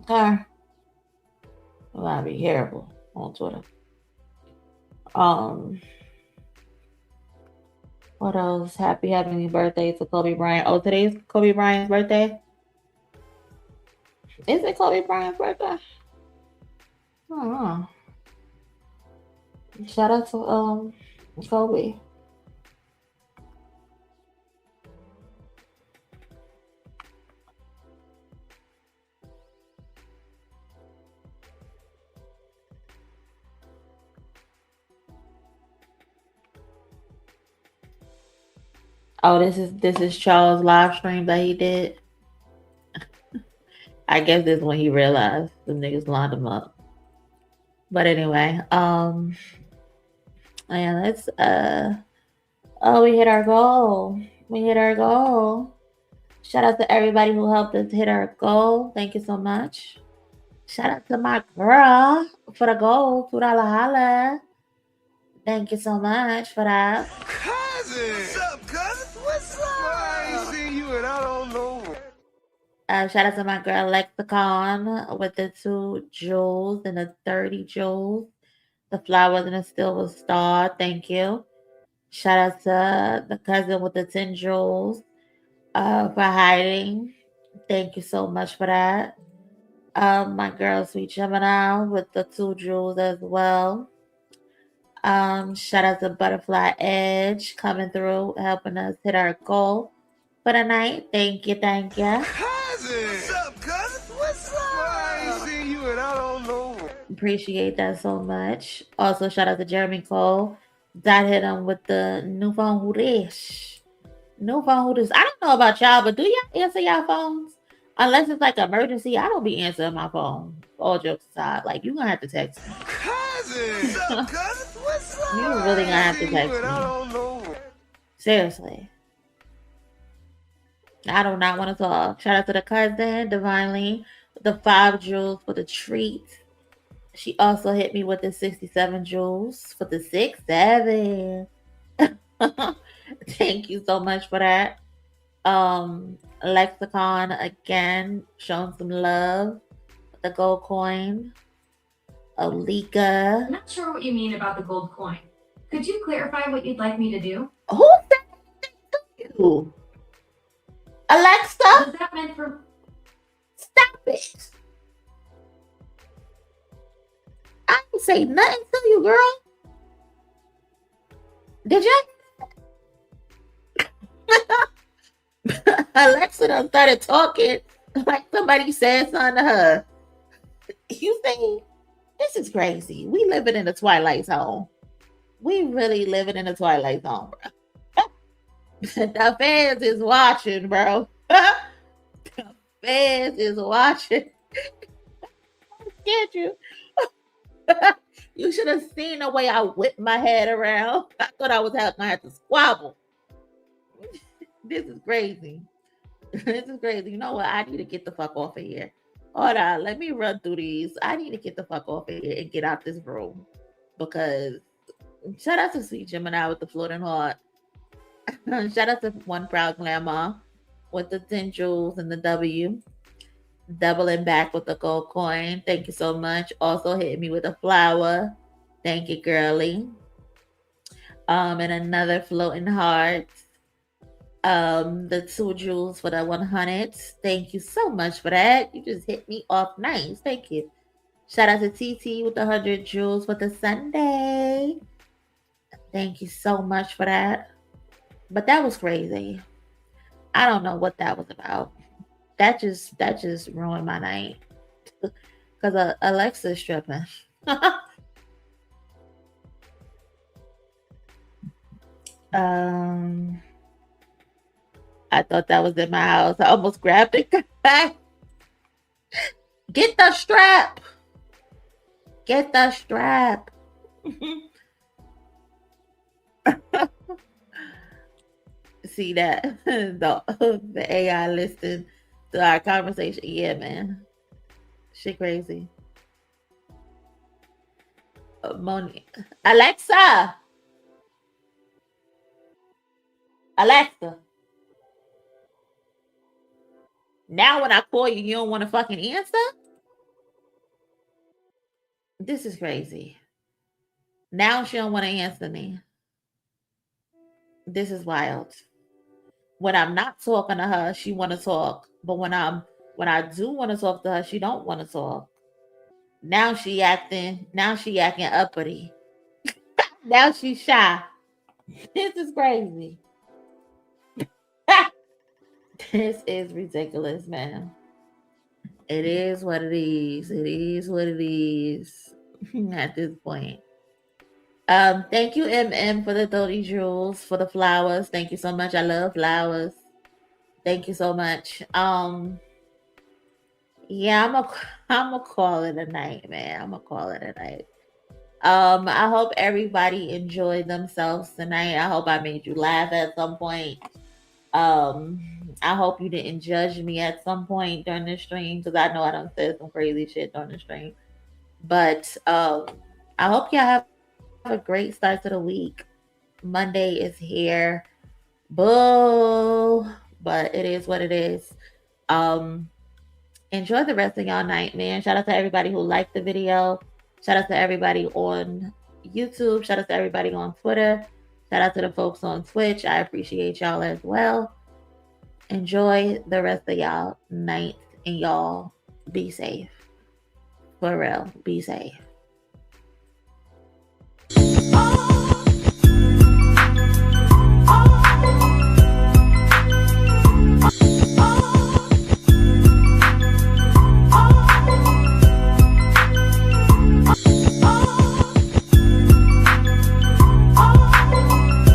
[SPEAKER 4] Okay, you gotta be careful on Twitter. What else? Happy birthday to Kobe Bryant. Oh, today's Kobe Bryant's birthday. Is it Kobe Bryant's birthday? I don't know. Shout out to Kobe. Oh, this is Challz live stream that he did. I guess this is when he realized the niggas lined him up. But anyway, and let's we hit our goal. Shout out to everybody who helped us hit our goal. Thank you so much. Shout out to my girl for the goal, $2 holla. Thank you so much for that.
[SPEAKER 2] Cousin! What's up, cousin? What's up? I ain't seen you and I don't know.
[SPEAKER 4] Shout out to my girl Lexicon with the 2 jewels and the 30 jewels. The flowers and a silver star. Thank you. Shout out to the cousin with the 10 jewels for hiding. Thank you so much for that. My girl Sweet Gemini with the 2 jewels as well. Shout out to Butterfly Edge coming through, helping us hit our goal for the night. Thank you.
[SPEAKER 2] Cousin! What's up, cousin? What's up? I ain't seen you and I don't know.
[SPEAKER 4] Appreciate that so much. Also, shout out to Jeremy Cole. That hit him with the new phone hooters. I don't know about y'all, but do y'all answer y'all phones? Unless it's like emergency, I don't be answering my phone. All jokes aside, like you gonna have to text me.
[SPEAKER 2] Cousin! What's up, cousin? What's up?
[SPEAKER 4] You really gonna have to text me.
[SPEAKER 2] I don't know.
[SPEAKER 4] Seriously. I do not want to talk. Shout out to the cousin, Divinely, with the 5 jewels for the treat. She also hit me with the 67 jewels for the 6-7. Thank you so much for that. Lexicon again, showing some love. The gold coin. Olika.
[SPEAKER 9] I'm not sure what you mean about the gold coin. Could you clarify what you'd like me to do?
[SPEAKER 4] Who said you? Alexa?
[SPEAKER 9] Was that meant for...
[SPEAKER 4] Stop it. I didn't say nothing to you, girl. Did you? Alexa done started talking like somebody said something to her. You think this is crazy? We living in the Twilight Zone. We really living in the Twilight Zone, bro. The fans is watching, bro. The fans is watching. Can't you? You should have seen the way I whipped my head around. I thought I was gonna have to squabble. This is crazy. This is crazy. You know what? I need to get the fuck off of here. Hold on. Let me run through these. I need to get the fuck off of here and get out this room. Because shout out to Sweet Gemini with the floating heart. Shout out to One Proud Glamour with the 10 jewels and the W. Doubling back with the gold coin. Thank you so much. Also hit me with a flower. Thank you, girly. And another floating heart. The 2 jewels for the 100. Thank you so much for that. You just hit me off nice. Thank you. Shout out to TT with the 100 jewels for the Sunday. Thank you so much for that. But that was crazy. I don't know what that was about. That just ruined my night. Because Alexa's tripping. I thought that was in my house. I almost grabbed it. Get the strap. Get the strap. See that? The AI listened to our conversation. Yeah, man. Shit crazy. Monie. Alexa. Alexa. Now when I call you, you don't want to fucking answer? This is crazy. Now she don't want to answer me. This is wild. When I'm not talking to her, she want to talk. But when I do want to talk to her, she don't want to talk. Now she acting uppity. Now she's shy. This is crazy. This is ridiculous, man. It is what it is. It is what it is at this point. Thank you, MM, for the 30 jewels, for the flowers. Thank you so much. I love flowers. Thank you so much. Yeah, I'm gonna call it a night, man. I'm gonna call it a night. I hope everybody enjoyed themselves tonight. I hope I made you laugh at some point. I hope you didn't judge me at some point during the stream, because I know I done said some crazy shit during the stream. But I hope y'all have a great start to the week. Monday is here. Boo. But it is what it is. Enjoy the rest of y'all night, man. Shout out to everybody who liked the video. Shout out to everybody on YouTube. Shout out to everybody on Twitter. Shout out to the folks on Twitch. I appreciate y'all as well. Enjoy the rest of y'all night, and y'all be safe. For real, be safe.